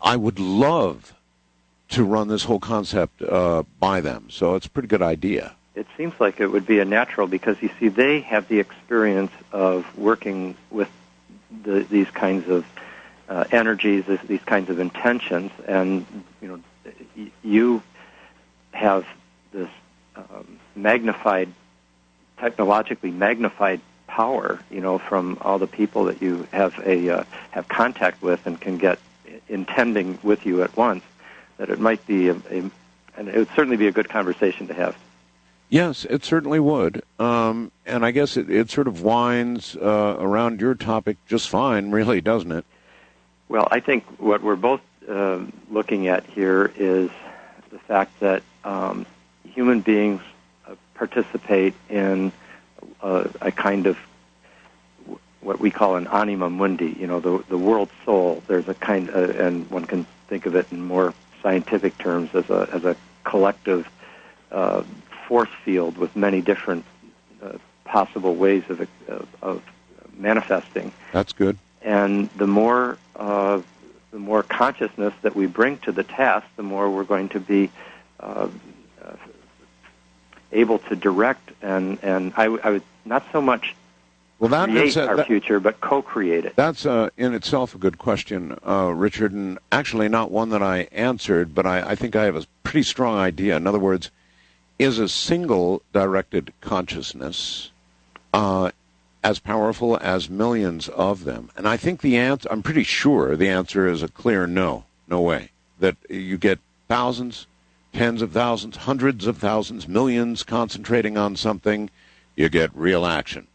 I would love to run this whole concept by them. So it's a pretty good idea. It seems like it would be a natural, because, you see, they have the experience of working with these kinds of energies, these kinds of intentions, and, you have this technologically magnified power, from all the people that you have contact with and can get intending with you at once, that it might be and it would certainly be a good conversation to have. Yes, it certainly would. And I guess it sort of winds around your topic just fine, really, doesn't it? Well, I think what we're both looking at here is the fact that human beings participate in a kind of what we call an anima mundi, the world soul. There's a kind, and one can think of it in more scientific terms as a collective force field with many different possible ways of manifesting. That's good. And the more consciousness that we bring to the task, the more we're going to be able to direct and I would not so much create our future, but co-create it. That's in itself a good question, Richard, and actually not one that I answered, but I think I have a pretty strong idea. In other words, is a single directed consciousness as powerful as millions of them? And I think the answer, I'm pretty sure the answer is a clear no. No way. That you get thousands, tens of thousands, hundreds of thousands, millions concentrating on something, you get real action.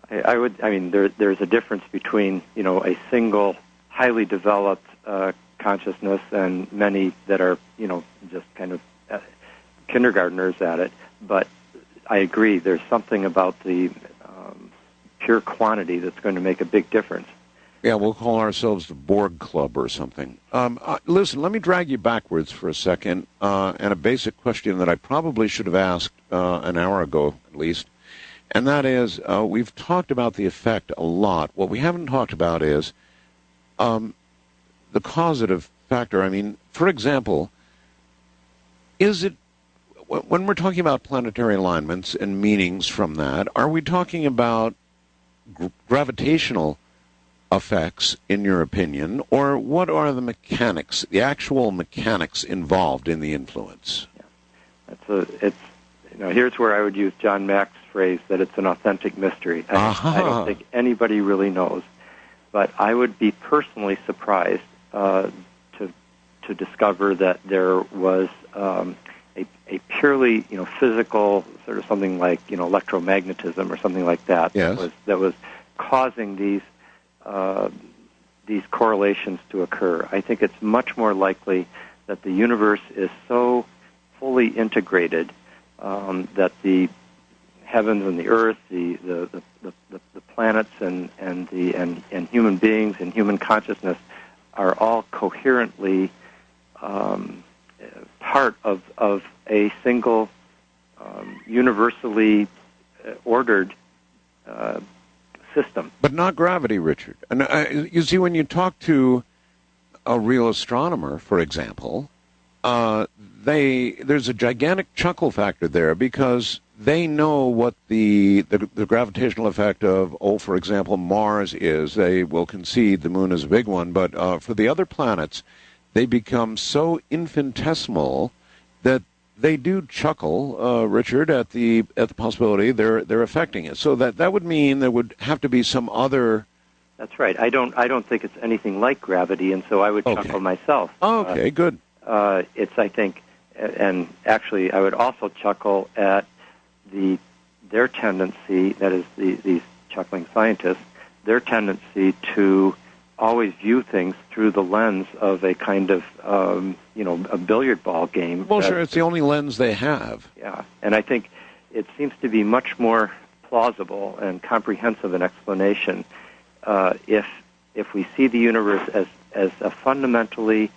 There's a difference between, a single, highly developed consciousness and many that are, just kind of kindergartners at it. But I agree, there's something about the pure quantity that's going to make a big difference. Yeah, we'll call ourselves the Borg Club or something. Listen, let me drag you backwards for a second, and a basic question that I probably should have asked an hour ago at least, and that is, we've talked about the effect a lot. What we haven't talked about is the causative factor. I mean, for example, is it, when we're talking about planetary alignments and meanings from that, are we talking about gravitational effects, in your opinion, or what are the mechanics, the actual mechanics involved in the influence? Here's where I would use John Mack's phrase that it's an authentic mystery. I don't think anybody really knows, but I would be personally surprised to discover that there was a purely physical sort of something like electromagnetism or something like that. Yes. that was causing these correlations to occur. I think it's much more likely that the universe is so fully integrated that the heavens and the earth, the planets and human beings and human consciousness are all coherently part of a single universally ordered system. But not gravity, Richard. And you see, when you talk to a real astronomer, for example, there's a gigantic chuckle factor there because they know what the gravitational effect of, for example, Mars is. They will concede the moon is a big one, but for the other planets, they become so infinitesimal that they do chuckle, Richard, at the possibility they're affecting it. So that would mean there would have to be some other. That's right. I don't think it's anything like gravity, and so I would chuckle myself. Okay, good. It's, I think, and actually, I would also chuckle at their tendency. That is, these chuckling scientists, their tendency to always view things through the lens of a kind of, a billiard ball game. Well, sure, it's the only lens they have. Yeah, and I think it seems to be much more plausible and comprehensive an explanation if we see the universe as a fundamentally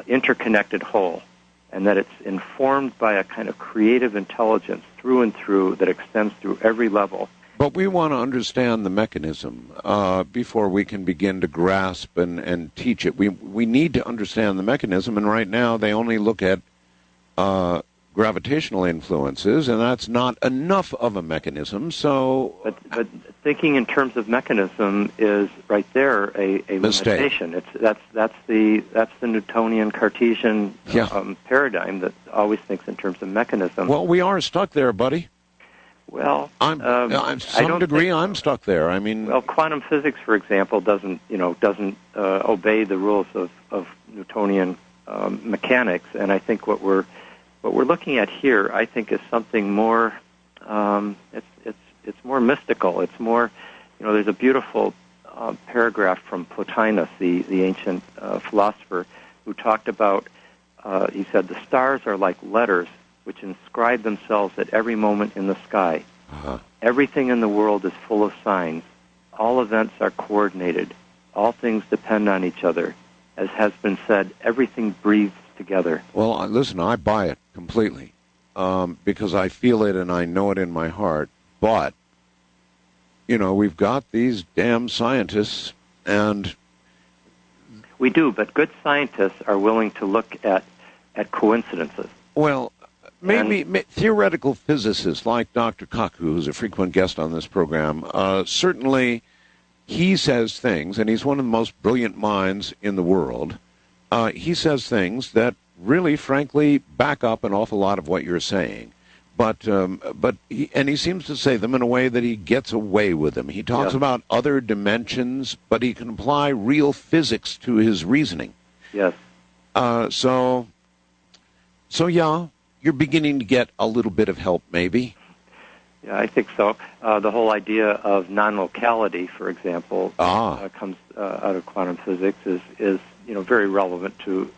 interconnected whole, and that it's informed by a kind of creative intelligence through and through that extends through every level. But we want to understand the mechanism before we can begin to grasp and teach it. We need to understand the mechanism, and right now they only look at gravitational influences, and that's not enough of a mechanism. So, but thinking in terms of mechanism is right there a limitation. That's the Newtonian Cartesian paradigm that always thinks in terms of meconnism. Well, we are stuck there, buddy. Well, I'm stuck there. I mean, well, quantum physics, for example, doesn't obey the rules of Newtonian mechanics, and I think what we're what we're looking at here, I think, is something more. It's more mystical. It's more, there's a beautiful paragraph from Plotinus, the ancient philosopher, who talked about. He said the stars are like letters which inscribe themselves at every moment in the sky. Uh-huh. Everything in the world is full of signs. All events are coordinated. All things depend on each other. As has been said, everything breathes together. Well, listen, I buy it completely because I feel it and I know it in my heart. But, we've got these damn scientists, and we do, but good scientists are willing to look at coincidences. Well, maybe theoretical physicists like Dr. Kaku, who's a frequent guest on this program, certainly he says things, and he's one of the most brilliant minds in the world. He says things that really, frankly, back up an awful lot of what you're saying. But he seems to say them in a way that he gets away with them. He talks about other dimensions, but he can apply real physics to his reasoning. Yes. So yeah, you're beginning to get a little bit of help, maybe. Yeah, I think so. The whole idea of non-locality, for example, comes out of quantum physics, is very relevant to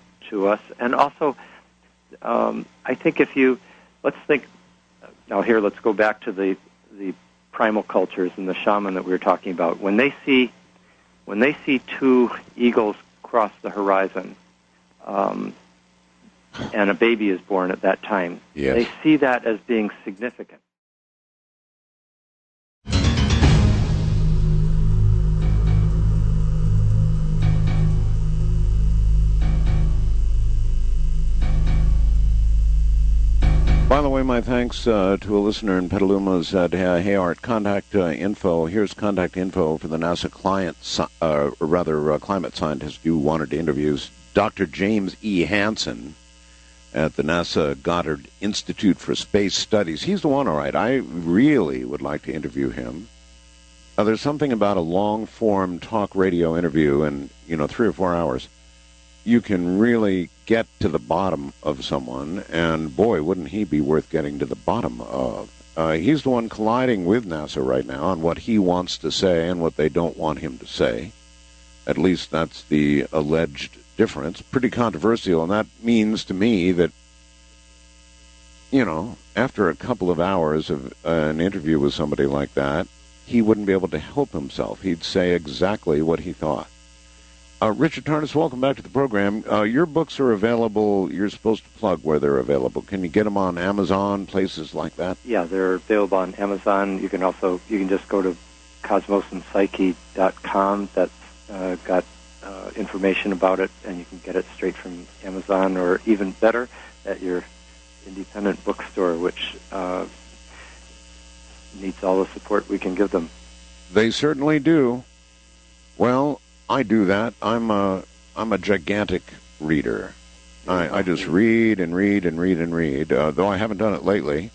us. And also, I think let's think. Now here, let's go back to the primal cultures and the shaman that we were talking about. When they see two eagles cross the horizon, and a baby is born at that time, they see that as being significant. By the way, my thanks to a listener in Petaluma said, "Hey Art, contact info. Here's contact info for the NASA climate scientist you wanted to interview, Dr. James E. Hansen at the NASA Goddard Institute for Space Studies. He's the one, all right. I really would like to interview him. There's something about a long-form talk radio interview in 3 or 4 hours. You can really get to the bottom of someone, and boy, wouldn't he be worth getting to the bottom of. He's the one colliding with NASA right now on what he wants to say and what they don't want him to say. At least that's the alleged difference. Pretty controversial, and that means to me that, after a couple of hours of an interview with somebody like that, he wouldn't be able to help himself. He'd say exactly what he thought. Richard Tarnas, welcome back to the program. Your books are available. You're supposed to plug where they're available. Can you get them on Amazon, places like that? Yeah, they're available on Amazon. You can just go to cosmosanpsyche.com. That's got information about it, and you can get it straight from Amazon, or even better, at your independent bookstore, which needs all the support we can give them. They certainly do. Well, I do that. I'm a gigantic reader. I just read and read and read and read, though I haven't done it lately.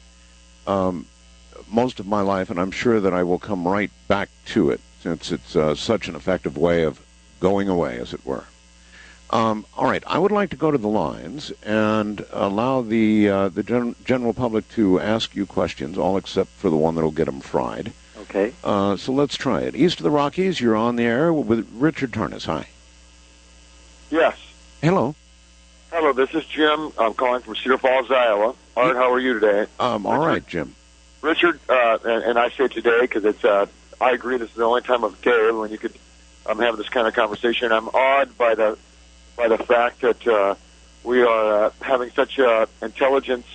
Most of my life, and I'm sure that I will come right back to it, since it's such an effective way of going away, as it were. All right, I would like to go to the lines and allow the general public to ask you questions, all except for the one that will get them fried. Okay. So let's try it. East of the Rockies, you're on the air with Richard Tarnas. Hi. Yes. Hello. Hello, this is Jim. I'm calling from Cedar Falls, Iowa. Art, how are you today? All right, Jim. Richard, and I say today because it's, I agree this is the only time of day when you could have this kind of conversation. I'm awed by the fact that we are having such intelligence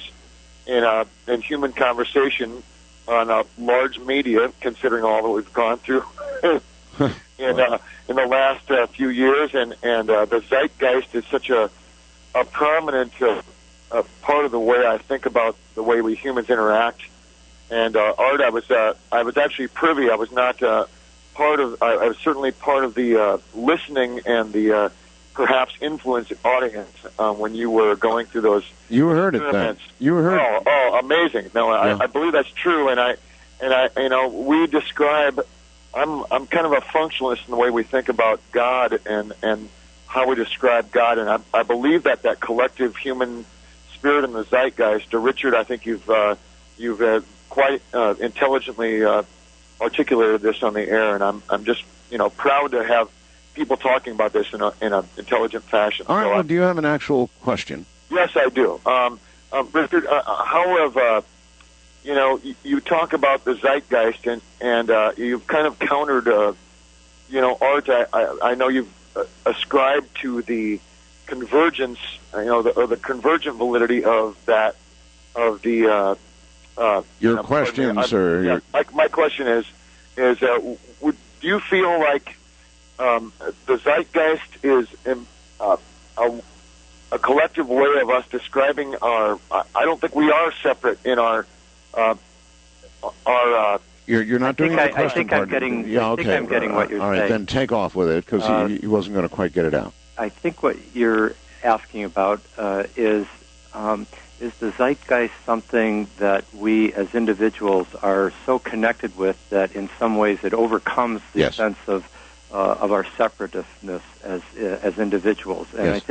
in human conversation on large media, considering all that we've gone through in the last few years, and the zeitgeist is such a prominent part of the way I think about the way we humans interact. And Art, I was actually privy. I was not part of. I was certainly part of the listening and the perhaps influenced audience when you were going through those. You heard it then. You heard. Oh, amazing! No, yeah. I believe that's true, and we describe. I'm kind of a functionalist in the way we think about God and how we describe God, and I believe that collective human spirit and the zeitgeist. Richard, I think you've quite intelligently articulated this on the air, and I'm just proud to have people talking about this in a intelligent fashion. All right. So, Well, do you have an actual question? yes, I do. Richard, how have you talk about the zeitgeist, and you've kind of countered, art. I know you've ascribed to the convergence, the convergent validity of that, of the. Your question, sir. Yeah, my question is, do you feel like the zeitgeist is a collective way of us describing our? I don't think we are separate in our. You're not doing the question I think part. I'm getting. Yeah, I okay. think I'm getting what you're saying. All right, saying. then take off with it because he wasn't going to quite get it out. I think what you're asking about is the zeitgeist something that we as individuals are so connected with that in some ways it overcomes the sense of our separativeness as individuals, and yes.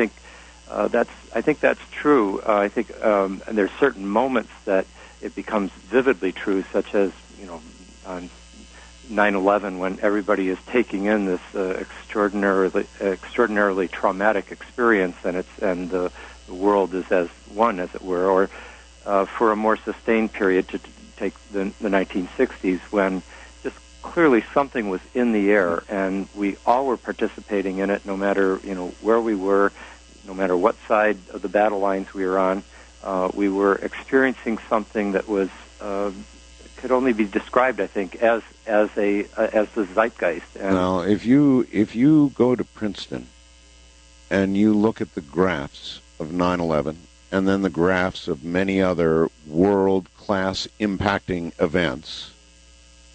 I think that's true. I think and there's certain moments that it becomes vividly true, such as on 9/11 when everybody is taking in this extraordinarily traumatic experience, and the world is as one, as it were, or for a more sustained period to take the 1960s when just clearly something was in the air and we all were participating in it, no matter where we were, no matter what side of the battle lines we were on. We were experiencing something that was could only be described, I think, as the zeitgeist. And now, if you go to Princeton and you look at the graphs of 9/11 and then the graphs of many other world-class impacting events,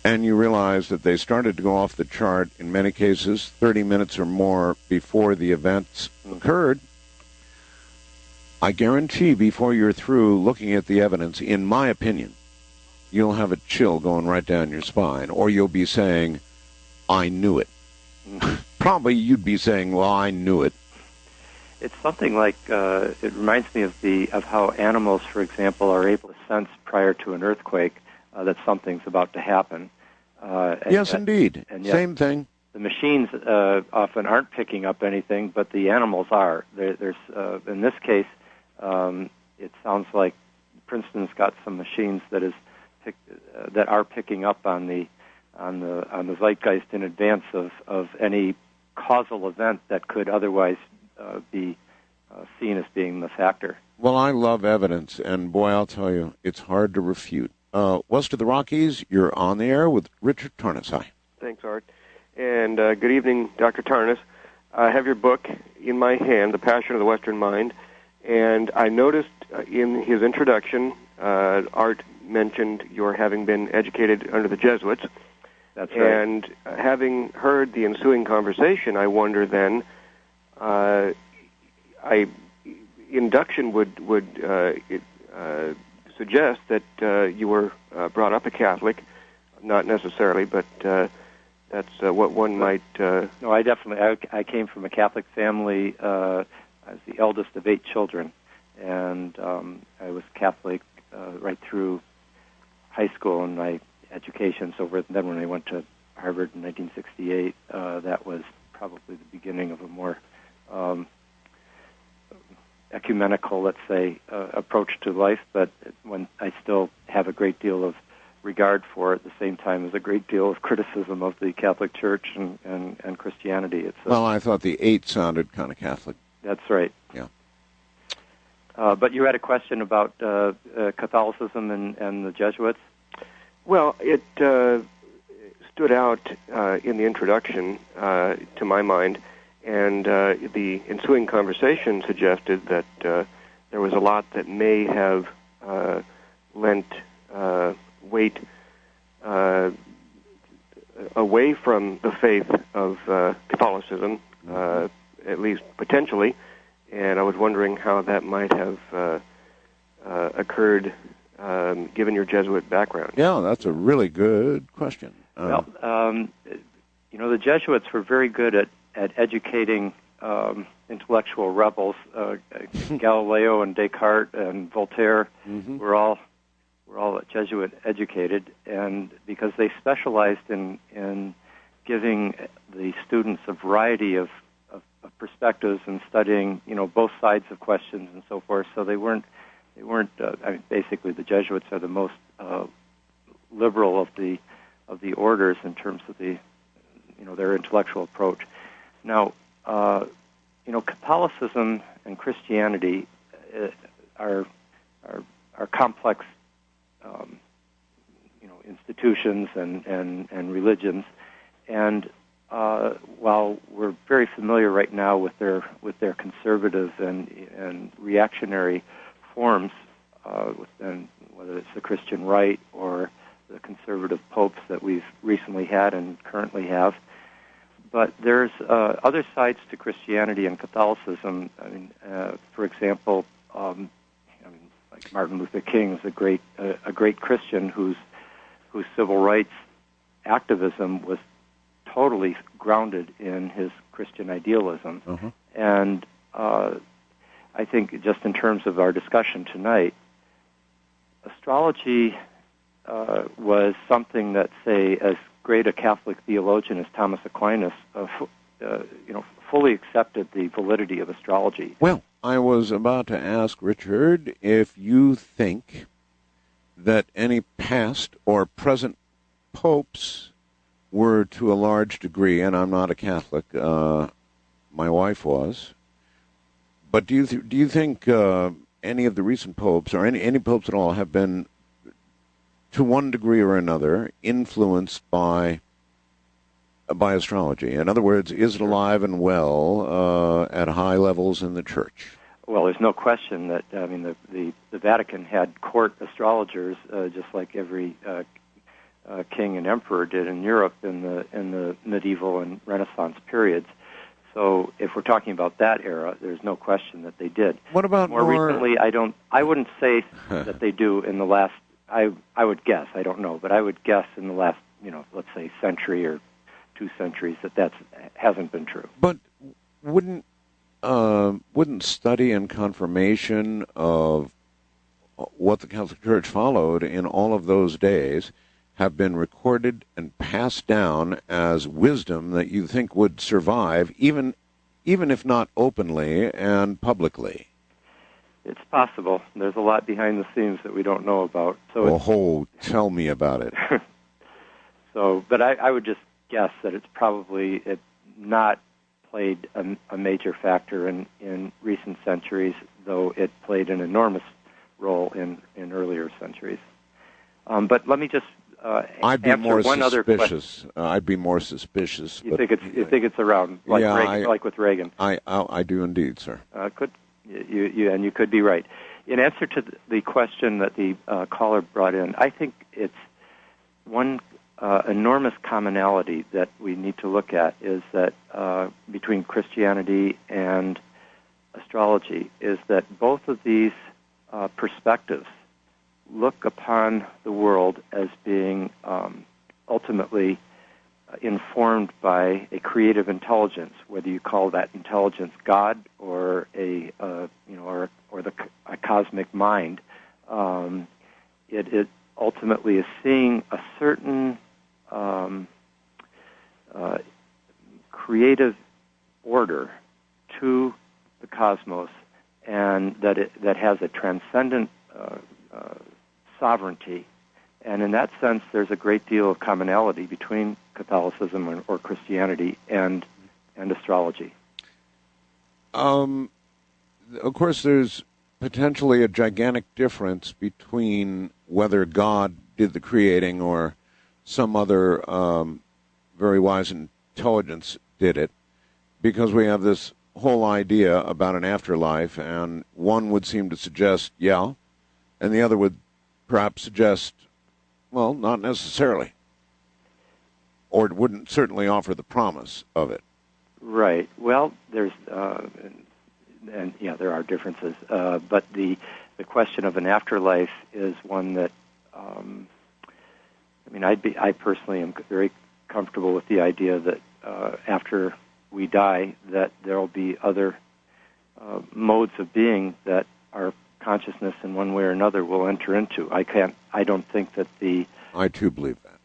and you realize that they started to go off the chart in many cases 30 minutes or more before the events occurred, I guarantee before you're through looking at the evidence, in my opinion, you'll have a chill going right down your spine, or you'll be saying, I knew it. Probably you'd be saying, well, I knew it. It's something like, it reminds me of how animals, for example, are able to sense prior to an earthquake that something's about to happen. Yes, indeed. And yet, same thing. The machines often aren't picking up anything, but the animals are. There's in this case, it sounds like Princeton's got some machines that are picking up on the zeitgeist in advance of any causal event that could otherwise be seen as being the factor. Well, I love evidence, and boy, I'll tell you, it's hard to refute. West of the Rockies, you're on the air with Richard Tarnas. Hi. Thanks, Art. And good evening, Dr. Tarnas. I have your book in my hand, The Passion of the Western Mind, and I noticed in his introduction, Art mentioned your having been educated under the Jesuits. That's right. And having heard the ensuing conversation, I wonder then, induction would suggest that you were brought up a Catholic, not necessarily, but that's what one might. No, I definitely. I came from a Catholic family. I was the eldest of 8 children, and I was Catholic right through high school and my education. So then when I went to Harvard in 1968, that was probably the beginning of a more ecumenical, let's say, approach to life. But when I still have a great deal of regard for, at the same time as a great deal of criticism of the Catholic Church and Christianity. Well, I thought the 8 sounded kind of Catholic. That's right. Yeah. But you had a question about Catholicism and the Jesuits? Well, it stood out in the introduction, to my mind, and the ensuing conversation suggested that there was a lot that may have lent weight away from the faith of Catholicism, at least potentially, and I was wondering how that might have occurred given your Jesuit background. Yeah, that's a really good question. The Jesuits were very good at educating intellectual rebels. Galileo and Descartes and Voltaire were all Jesuit educated, and because they specialized in giving the students a variety of perspectives and studying, both sides of questions and so forth. So they weren't. Basically, the Jesuits are the most liberal of the orders in terms of their intellectual approach. Now, Catholicism and Christianity are complex, institutions and religions, and while we're very familiar right now with their conservative and reactionary forms, and whether it's the Christian right or the conservative popes that we've recently had and currently have. But there's other sides to Christianity and Catholicism. For example, like Martin Luther King is a great Christian whose civil rights activism was totally grounded in his Christian idealism. And I think just in terms of our discussion tonight, astrology was something that, say, as great a Catholic theologian as Thomas Aquinas, fully accepted the validity of astrology. Well, I was about to ask Richard if you think that any past or present popes were to a large degree, and I'm not a Catholic, my wife was, but do you think any of the recent popes, or any popes at all, have been, to one degree or another, influenced by astrology? In other words, is it alive and well at high levels in the Church? Well, there's no question that the Vatican had court astrologers, just like every king and emperor did in Europe in the medieval and Renaissance periods. So, if we're talking about that era, there's no question that they did. What about more recently? I wouldn't say that they do in the last. I would guess. I don't know, but I would guess in the last, let's say century or 2 centuries that hasn't been true. But wouldn't study and confirmation of what the Catholic Church followed in all of those days have been recorded and passed down as wisdom that you think would survive, even if not openly and publicly? It's possible. There's a lot behind the scenes that we don't know about. So tell me about it. But I would just guess that it's probably not played a major factor in recent centuries, though it played an enormous role in earlier centuries. But let me just answer one other question. I'd be more suspicious. You think it's around, like Reagan, like with Reagan? I do indeed, sir. You could be right. In answer to the question that the caller brought in, I think it's one enormous commonality that we need to look at is that between Christianity and astrology is that both of these perspectives look upon the world as being ultimately informed by a creative intelligence, whether you call that intelligence God or a cosmic mind. It ultimately is seeing a certain creative order to the cosmos, and that has a transcendent sovereignty. And in that sense, there's a great deal of commonality between Catholicism or Christianity and astrology. Of course, there's potentially a gigantic difference between whether God did the creating or some other very wise intelligence did it, because we have this whole idea about an afterlife, and one would seem to suggest, yeah, and the other would perhaps suggest, well, not necessarily. Or it wouldn't certainly offer the promise of it. Right. Well, there's, there are differences. But the question of an afterlife is one that, I personally am very comfortable with the idea that after we die, that there will be other modes of being that our consciousness in one way or another will enter into. I don't think that I too believe that.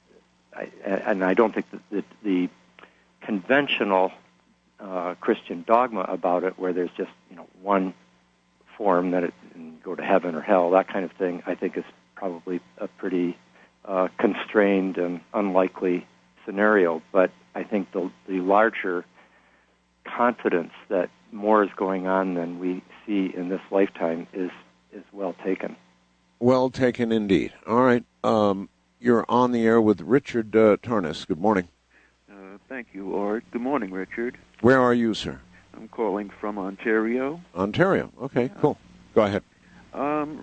I don't think that the conventional Christian dogma about it, where there's just one form that it can go to heaven or hell, that kind of thing, I think is probably a pretty constrained and unlikely scenario. But I think the larger confidence that more is going on than we see in this lifetime is well taken. Well taken indeed. All right. You're on the air with Richard Tarnas. Good morning. Thank you, Art. Good morning, Richard. Where are you, sir? I'm calling from Ontario. Ontario. Okay, cool. Go ahead.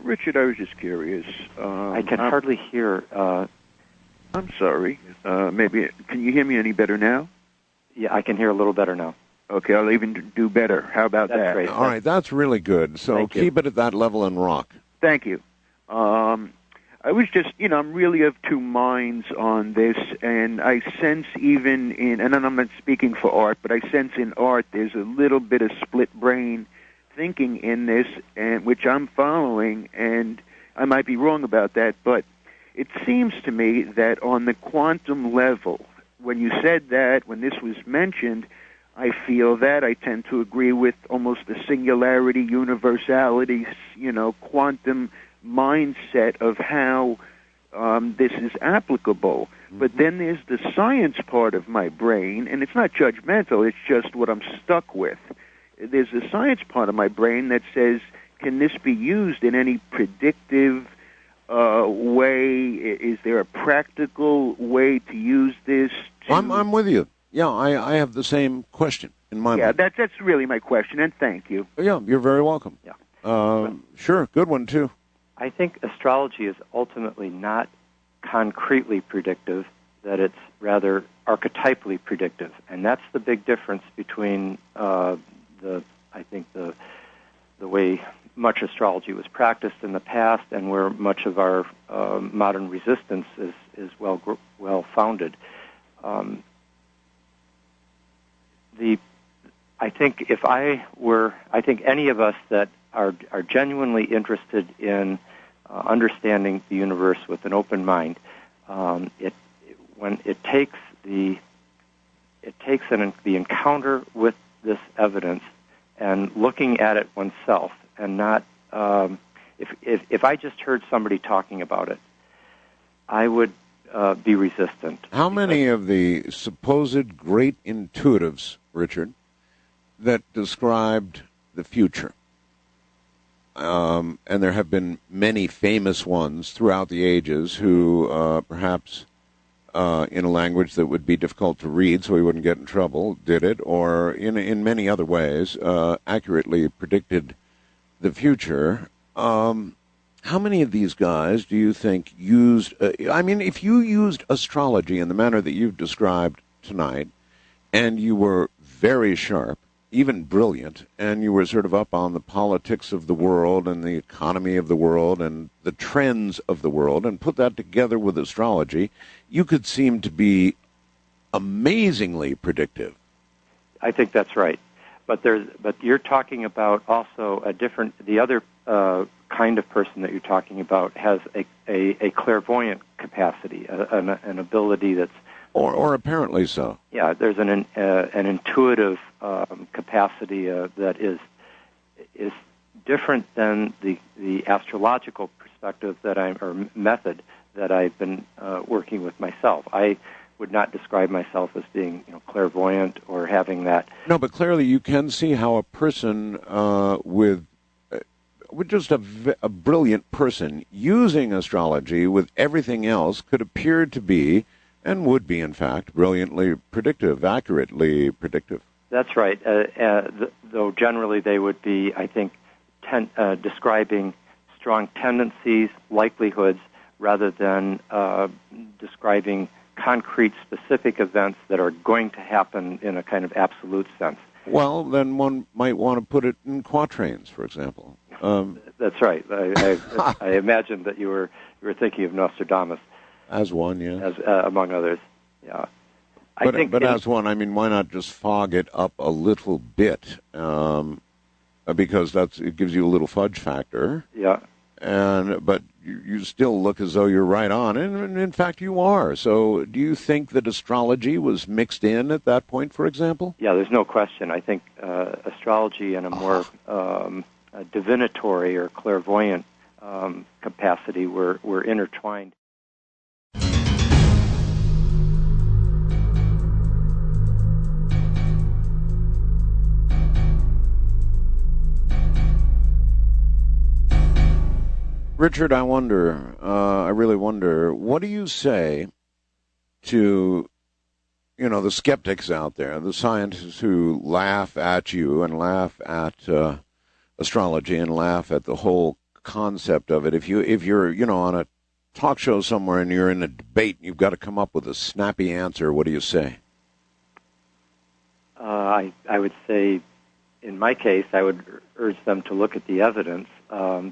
Richard, I was just curious. I can hardly hear. I'm sorry. Maybe can you hear me any better now? Yeah, I can hear a little better now. Okay, I'll even do better. How about That's that? great. All right, that's really good. So keep it at that level and rock. Thank you. I was just, I'm really of two minds on this, and I sense even and I'm not speaking for Art, but I sense in Art there's a little bit of split brain thinking in this, and which I'm following, and I might be wrong about that, but it seems to me that on the quantum level, when you said that, when this was mentioned, I feel that I tend to agree with almost the singularity, universality, quantum mindset of how this is applicable. Mm-hmm. But then there's the science part of my brain, and it's not judgmental, it's just what I'm stuck with. There's a science part of my brain that says, can this be used in any predictive way? Is there a practical way to use this? I'm with you. Yeah, I have the same question in my mind. Yeah, that's really my question, and thank you. Yeah, you're very welcome. Yeah. Sure, good one, too. I think astrology is ultimately not concretely predictive, that it's rather archetypally predictive. And that's the big difference between the way much astrology was practiced in the past and where much of our modern resistance is well founded. I think any of us that are genuinely interested in understanding the universe with an open mind, when it takes the encounter with this evidence and looking at it oneself, and not if I just heard somebody talking about it, I would be resistant. How many of the supposed great intuitives, Richard, that described the future, and there have been many famous ones throughout the ages who perhaps in a language that would be difficult to read so he wouldn't get in trouble, did it, or in many other ways accurately predicted the future. How many of these guys do you think used, if you used astrology in the manner that you've described tonight, and you were very sharp, even brilliant, and you were sort of up on the politics of the world and the economy of the world and the trends of the world, and put that together with astrology, you could seem to be amazingly predictive. I think that's right. But you're talking about also the other kind of person that you're talking about has a clairvoyant capacity, an ability that's or apparently so. Yeah, there's an intuitive capacity that is different than the astrological perspective or method that I've been working with myself. I would not describe myself as being clairvoyant or having that. No, but clearly you can see how a person with just a brilliant person using astrology with everything else could appear to be, and would be in fact, brilliantly predictive, accurately predictive. That's right. Though generally they would be, I think, describing strong tendencies, likelihoods, rather than describing concrete, specific events that are going to happen in a kind of absolute sense. Well, then one might want to put it in quatrains, for example. That's right. I imagine that you were thinking of Nostradamus as one, yeah, as among others. Yeah. But as one, I mean, why not just fog it up a little bit? Because it gives you a little fudge factor. Yeah. But you still look as though you're right on, and in fact you are. So do you think that astrology was mixed in at that point, for example? Yeah, there's no question. I think astrology in a more divinatory or clairvoyant capacity were intertwined. Richard, I really wonder, what do you say to, the skeptics out there, the scientists who laugh at you and laugh at astrology and laugh at the whole concept of it? If you're, on a talk show somewhere and you're in a debate and you've got to come up with a snappy answer, what do you say? I would say, in my case, I would urge them to look at the evidence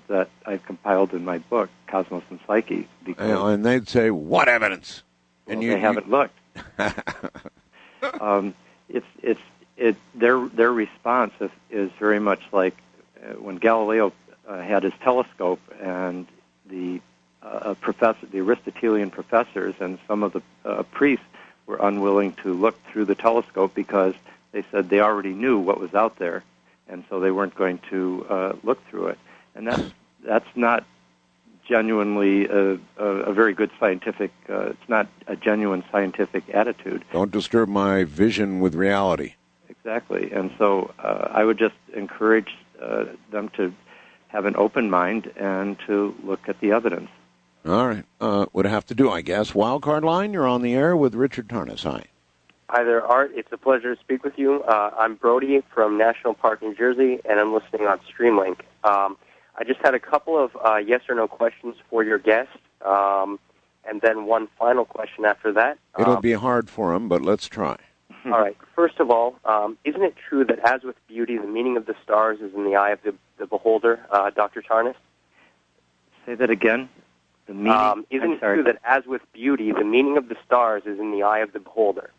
that I've compiled in my book, Cosmos and Psyche. And they'd say, "What evidence?" Well, they haven't looked. Their response is very much like when Galileo had his telescope, and the Aristotelian professors and some of the priests were unwilling to look through the telescope because they said they already knew what was out there, and so they weren't going to look through it. And that's not genuinely a very good scientific. It's not a genuine scientific attitude. Don't disturb my vision with reality. Exactly, and so I would just encourage them to have an open mind and to look at the evidence. All right, would have to do, I guess. Wildcard line, you're on the air with Richard Tarnas. Hi. Hi there, Art. It's a pleasure to speak with you. I'm Brody from National Park, New Jersey, and I'm listening on Streamlink. I just had a couple of yes or no questions for your guest, and then one final question after that. It'll be hard for him, but let's try. All right. First of all, isn't it true that as with beauty, the meaning of the stars is in the eye of the beholder, Dr. Tarnas? Say that again? The meaning? Isn't it true that as with beauty, the meaning of the stars is in the eye of the beholder?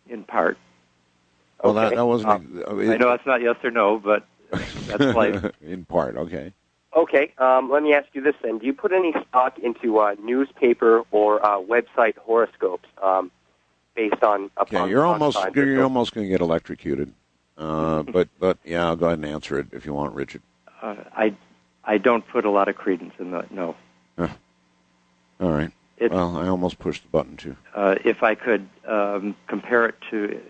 In part. Well, okay. that wasn't... I know it's not yes or no, but that's life. In part, okay. Okay, let me ask you this then. Do you put any stock into newspaper or website horoscopes based on... Okay, you're almost going to get electrocuted. But yeah, I'll go ahead and answer it if you want, Richard. I don't put a lot of credence in that, no. All right. Well, I almost pushed the button, too. If I could compare it to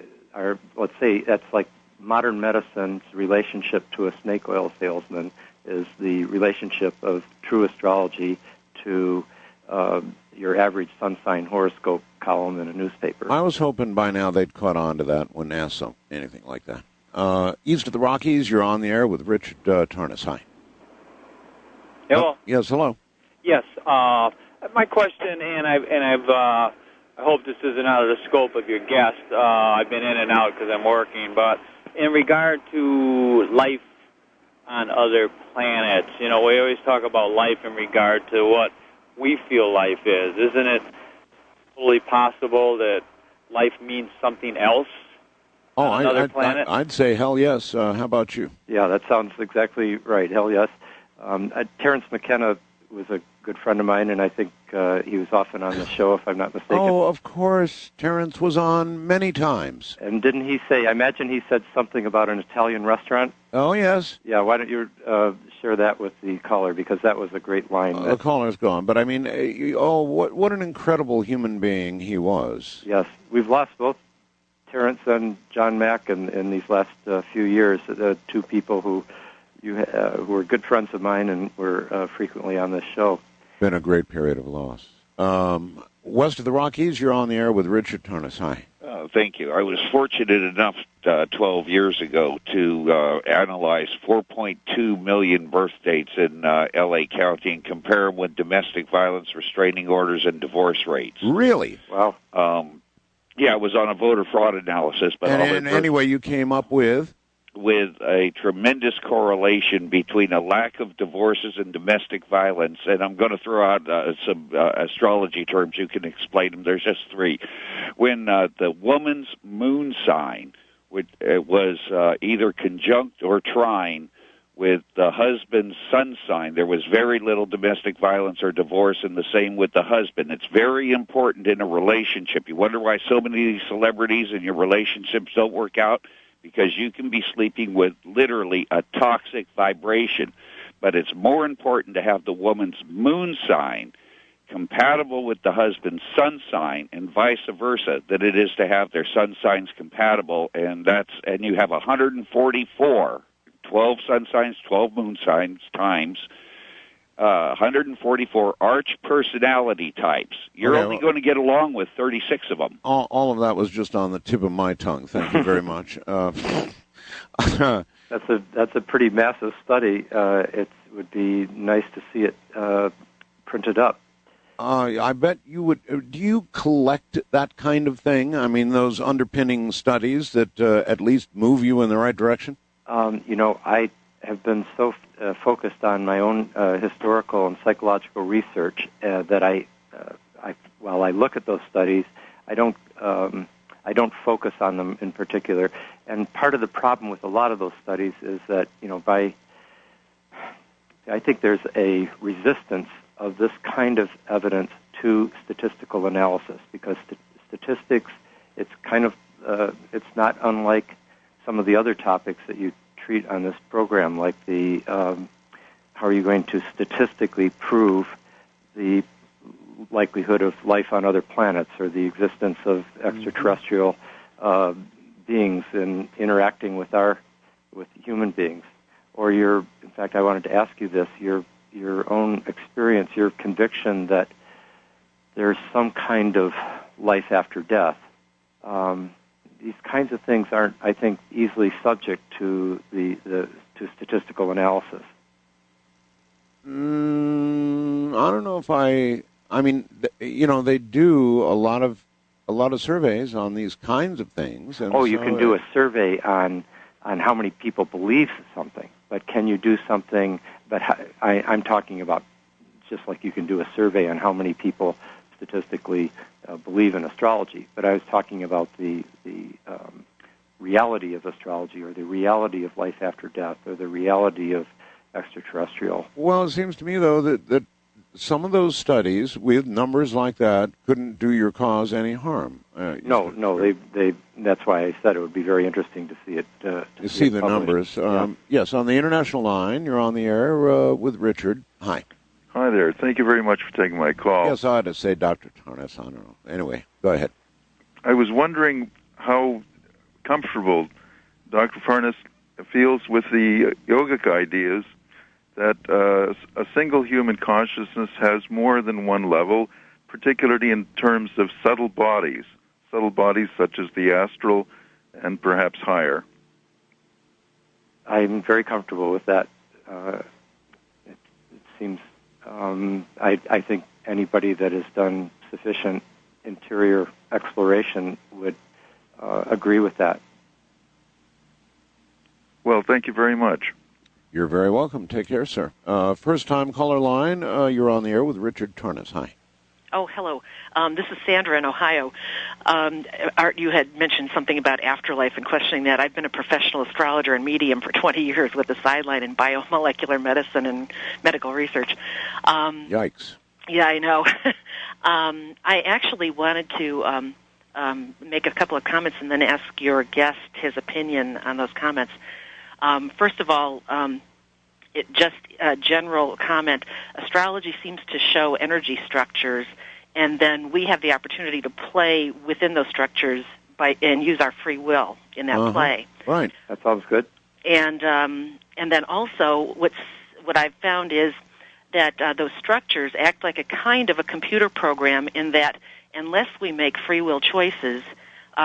let's say that's like modern medicine's relationship to a snake oil salesman is the relationship of true astrology to your average sun sign horoscope column in a newspaper. I was hoping by now they'd caught on to that when asked anything like that. East of the Rockies, you're on the air with Richard Tarnas. Hi. Hello. Yes, hello. Yes. My question, and I hope this isn't out of the scope of your guest. I've been in and out because I'm working, but in regard to life on other planets, we always talk about life in regard to what we feel life is. Isn't it totally possible that life means something else on another planet? I'd say hell yes. How about you? Yeah, that sounds exactly right. Hell yes. Terence McKenna was a good friend of mine, and I think he was often on the show, if I'm not mistaken. Oh, of course. Terence was on many times. And didn't he say, I imagine he said something about an Italian restaurant? Oh, yes. Yeah, why don't you share that with the caller, because that was a great line. The caller's gone, but I mean, what an incredible human being he was. Yes, we've lost both Terence and John Mack in these last few years, two people who were good friends of mine and were frequently on this show. Been a great period of loss. West of the Rockies, you're on the air with Richard Tarnas. Hi. Thank you. I was fortunate enough 12 years ago to analyze 4.2 million birth dates in L.A. County and compare them with domestic violence, restraining orders, and divorce rates. Really? Wow. Yeah, it was on a voter fraud analysis. But anyway, you came up with? with a tremendous correlation between a lack of divorces and domestic violence. And I'm going to throw out some astrology terms. You can explain them. There's just three. When the woman's moon sign was either conjunct or trine with the husband's sun sign, there was very little domestic violence or divorce, and the same with the husband. It's very important in a relationship. You wonder why so many of these celebrities in your relationships don't work out? Because you can be sleeping with literally a toxic vibration. But it's more important to have the woman's moon sign compatible with the husband's sun sign and vice versa than it is to have their sun signs compatible. And you have 144, 12 sun signs, 12 moon signs times 144 arch personality types. You're only going to get along with 36 of them. All of that was just on the tip of my tongue. Thank you very much. That's a pretty massive study. It would be nice to see it printed up. I bet you would. Do you collect that kind of thing? I mean, those underpinning studies that at least move you in the right direction? I have been so focused on my own historical and psychological research that while I look at those studies, I don't focus on them in particular. And part of the problem with a lot of those studies is that I think there's a resistance of this kind of evidence to statistical analysis, because statistics, it's not unlike some of the other topics that you treat on this program, like how are you going to statistically prove the likelihood of life on other planets or the existence of extraterrestrial beings in interacting with human beings? Or in fact, I wanted to ask you this, your own experience, your conviction that there's some kind of life after death. These kinds of things aren't, I think, easily subject to to statistical analysis. I don't know if I mean, they do a lot of surveys on these kinds of things. And you can do a survey on how many people believe something, but can you do something? But I'm talking about just like you can do a survey on how many people statistically believe in astrology, but I was talking about the reality of astrology, or the reality of life after death, or the reality of extraterrestrial. Well, it seems to me, though, that some of those studies with numbers like that couldn't do your cause any harm. No, they. That's why I said it would be very interesting to see it. To see the numbers. Yes, on the international line, you're on the air with Richard. Hi. Hi there. Thank you very much for taking my call. Yes, I had to say Dr. Tarnas. I don't know. Anyway, go ahead. I was wondering how comfortable Dr. Tarnas feels with the yogic ideas that a single human consciousness has more than one level, particularly in terms of subtle bodies such as the astral and perhaps higher. I'm very comfortable with that. It seems, I think anybody that has done sufficient interior exploration would agree with that. Well, thank you very much. You're very welcome. Take care, sir. First-time caller line, you're on the air with Richard Tarnas. Hi. Oh, hello. This is Sandra in Ohio. Art, you had mentioned something about afterlife and questioning that. I've been a professional astrologer and medium for 20 years with a sideline in biomolecular medicine and medical research. Yikes. Yeah, I know. I actually wanted to make a couple of comments and then ask your guest his opinion on those comments. First of all, just a general comment, astrology seems to show energy structures, and then we have the opportunity to play within those structures and use our free will in that play. Right. That sounds good. And then also what I've found is that those structures act like a kind of a computer program, in that unless we make free will choices,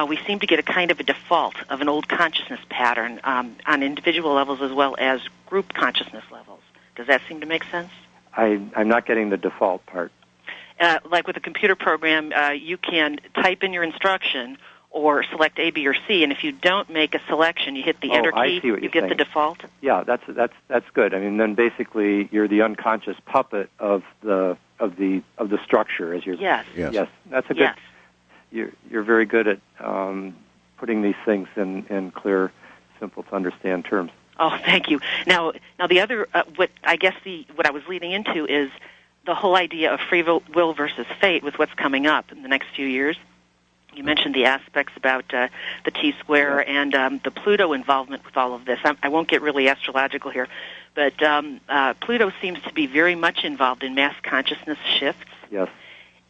we seem to get a kind of a default of an old consciousness pattern on individual levels as well as group consciousness levels. Does that seem to make sense? I'm not getting the default part. Like with a computer program, you can type in your instruction, or select A, B, or C, and if you don't make a selection, you hit the enter key, I see what you you're get saying. the default? Yeah, that's good. I mean, then basically you're the unconscious puppet of the structure as you're. Yes. That's a good. Yes. You're very good at putting these things in clear, simple to understand terms. Oh, thank you. Now the other what I was leading into is the whole idea of free will versus fate with what's coming up in the next few years. You mentioned the aspects about the T-square and the Pluto involvement with all of this. I won't get really astrological here, but Pluto seems to be very much involved in mass consciousness shifts. Yes.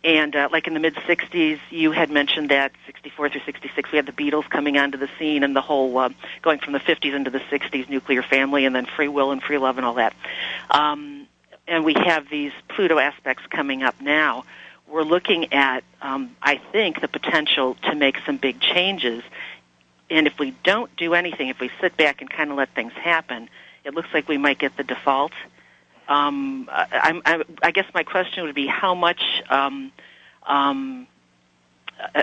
And like in the mid-'60s, you had mentioned that 64 through 66, we had the Beatles coming onto the scene and the whole going from the 50s into the 60s, nuclear family, and then free will and free love and all that. And we have these Pluto aspects coming up now. We're looking at, I think, the potential to make some big changes. And if we don't do anything, if we sit back and kind of let things happen, it looks like we might get the default. I guess my question would be how much,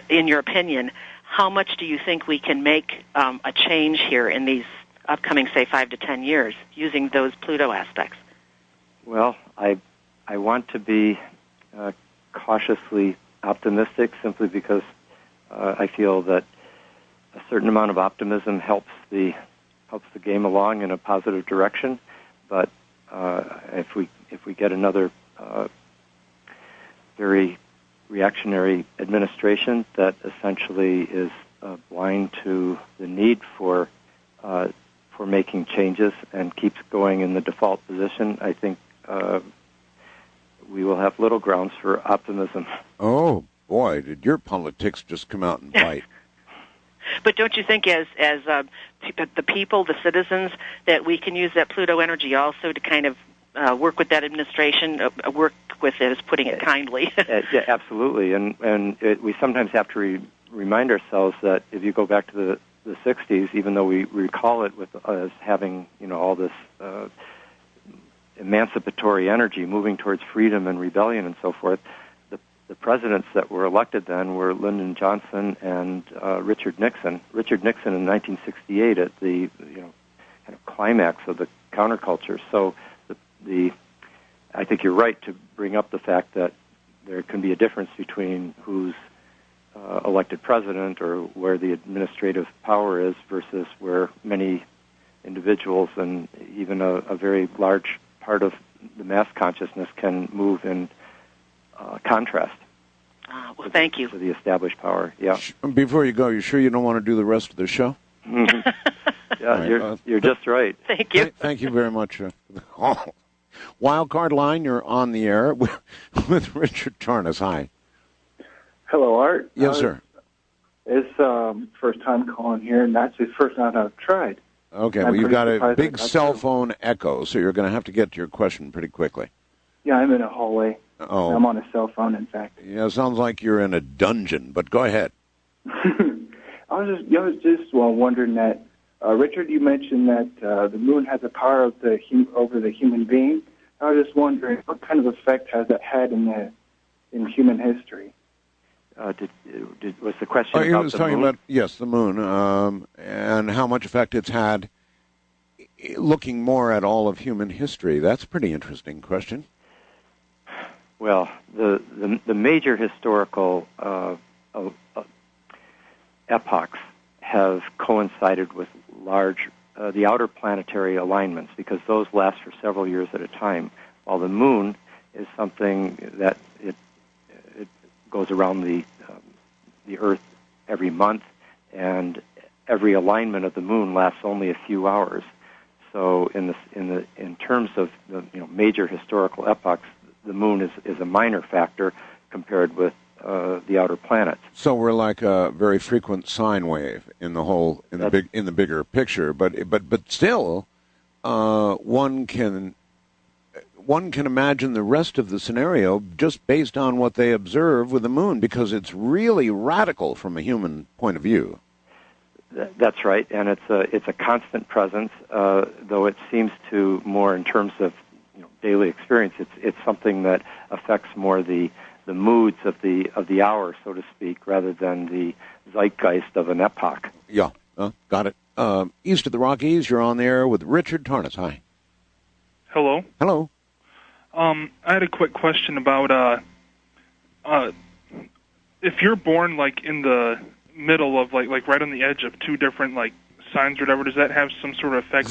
in your opinion, how much do you think we can make a change here in these upcoming, say, 5 to 10 years using those Pluto aspects? Well, I want to be cautiously optimistic simply because I feel that a certain amount of optimism helps the game along in a positive direction. But if we get another very reactionary administration that essentially is blind to the need for making changes and keeps going in the default position, I think we will have little grounds for optimism. Oh boy, did your politics just come out and bite? But don't you think, as the people, the citizens, that we can use that Pluto energy also to kind of work with that administration, work with it, is putting it kindly? Yeah, absolutely. And we sometimes have to remind ourselves that if you go back to the 60s, even though we recall it as having all this emancipatory energy moving towards freedom and rebellion and so forth, the presidents that were elected then were Lyndon Johnson and Richard Nixon. Richard Nixon in 1968 at the kind of climax of the counterculture. So I think you're right to bring up the fact that there can be a difference between who's elected president or where the administrative power is versus where many individuals and even a very large part of the mass consciousness can move in contrast. Well, thank you. To the established power, yeah. Before you go, you sure you don't want to do the rest of the show? Mm-hmm. Yeah, right, you're just right. Thank you. Thank you very much. Wildcard Line, you're on the air with Richard Tarnas. Hi. Hello, Art. Yes, sir. It's first time calling here, and that's the first time I've tried. Okay, well, you've got a big cell phone echo, so you're going to have to get to your question pretty quickly. Yeah, I'm in a hallway. Oh. I'm on a cell phone, in fact. Yeah, it sounds like you're in a dungeon, but go ahead. I was just wondering that, Richard, you mentioned that the moon has the power of over the human being. I was just wondering what kind of effect has that had in human history? Was the question about the moon? He was talking about, yes, the moon, and how much effect it's had looking more at all of human history. That's a pretty interesting question. Well, the major historical epochs have coincided with the outer planetary alignments because those last for several years at a time, while the moon is something that it goes around the Earth every month, and every alignment of the moon lasts only a few hours. So, in terms of the major historical epochs, the moon is a minor factor compared with the outer planets. So we're like a very frequent sine wave in the bigger picture, but still, one can imagine the rest of the scenario just based on what they observe with the moon, because it's really radical from a human point of view. That's right, and it's a constant presence, though it seems to more in terms of daily experience. It's something that affects more the the moods of the hour, so to speak, rather than the zeitgeist of an epoch. Yeah, got it. East of the Rockies, you're on there with Richard Tarnas. Hi. Hello. Hello. I had a quick question about if you're born like in the middle of like right on the edge of two different like signs or whatever, does that have some sort of effect?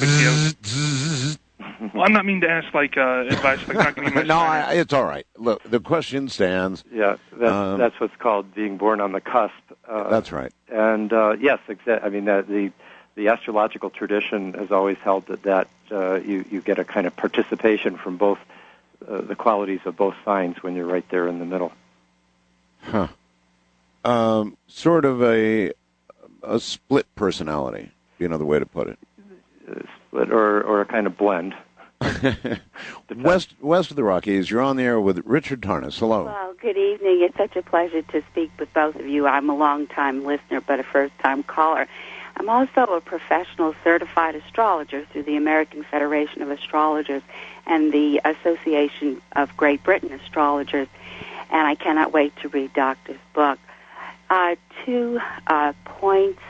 Well, I'm not meaning to ask like advice. Like not giving my no, it's all right. Look, the question stands. Yeah, that's what's called being born on the cusp. That's right. And yes, I mean the astrological tradition has always held that you get a kind of participation from both the qualities of both signs when you're right there in the middle. Huh. Sort of a split personality, be another way to put it. Split or a kind of blend. West of the Rockies, you're on the air with Richard Tarnas. Hello. Well, good evening. It's such a pleasure to speak with both of you. I'm a long-time listener, but a first-time caller. I'm also a professional certified astrologer through the American Federation of Astrologers and the Association of Great Britain Astrologers, and I cannot wait to read Doctor's book. 2 points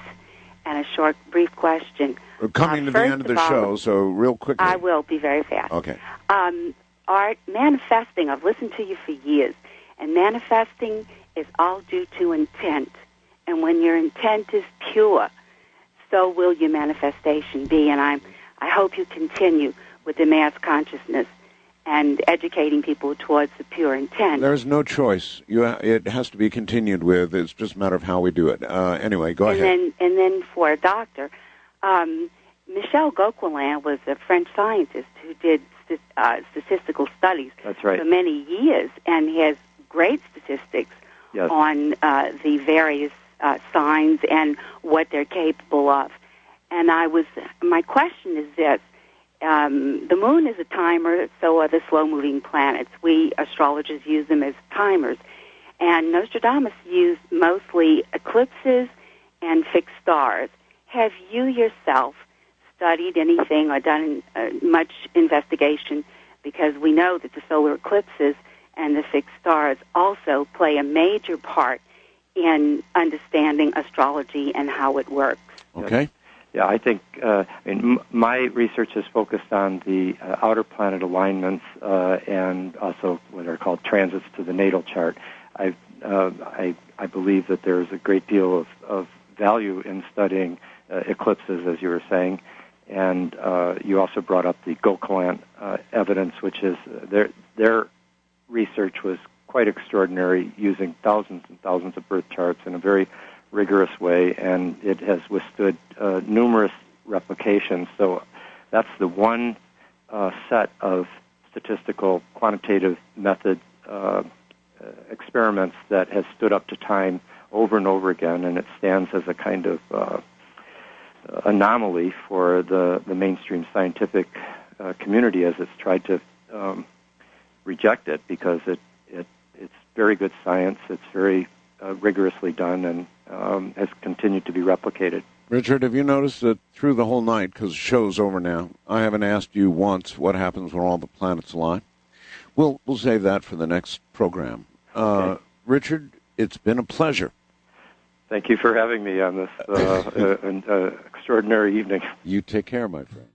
and a short, brief question. We're coming to the end of the show, so real quickly. I will be very fast. Okay. Art, manifesting, I've listened to you for years, and manifesting is all due to intent. And when your intent is pure, so will your manifestation be. And I hope you continue with the mass consciousness and educating people towards the pure intent. There's no choice. It has to be continued with. It's just a matter of how we do it. Anyway, go ahead. And then for a doctor, Michel Gauquelin was a French scientist who did statistical studies for many years, and he has great statistics on the various signs and what they're capable of. And my question is this. The moon is a timer, so are the slow-moving planets. We astrologers use them as timers. And Nostradamus used mostly eclipses and fixed stars. Have you yourself studied anything or done much investigation? Because we know that the solar eclipses and the fixed stars also play a major part in understanding astrology and how it works. Okay. Yeah, I think my research is focused on the outer planet alignments and also what are called transits to the natal chart. I believe that there's a great deal of value in studying eclipses, as you were saying, and you also brought up the Gauquelin evidence, which is their research was quite extraordinary, using thousands and thousands of birth charts in a very rigorous way, and it has withstood numerous replications. So that's the one set of statistical quantitative method experiments that has stood up to time over and over again, and it stands as a kind of anomaly for the mainstream scientific community as it's tried to reject it, because it's very good science, it's very rigorously done, and has continued to be replicated. Richard, have you noticed that through the whole night, because the show's over now, I haven't asked you once what happens when all the planets align? We'll save that for the next program. Okay. Richard, it's been a pleasure. Thank you for having me on this extraordinary evening. You take care, my friend.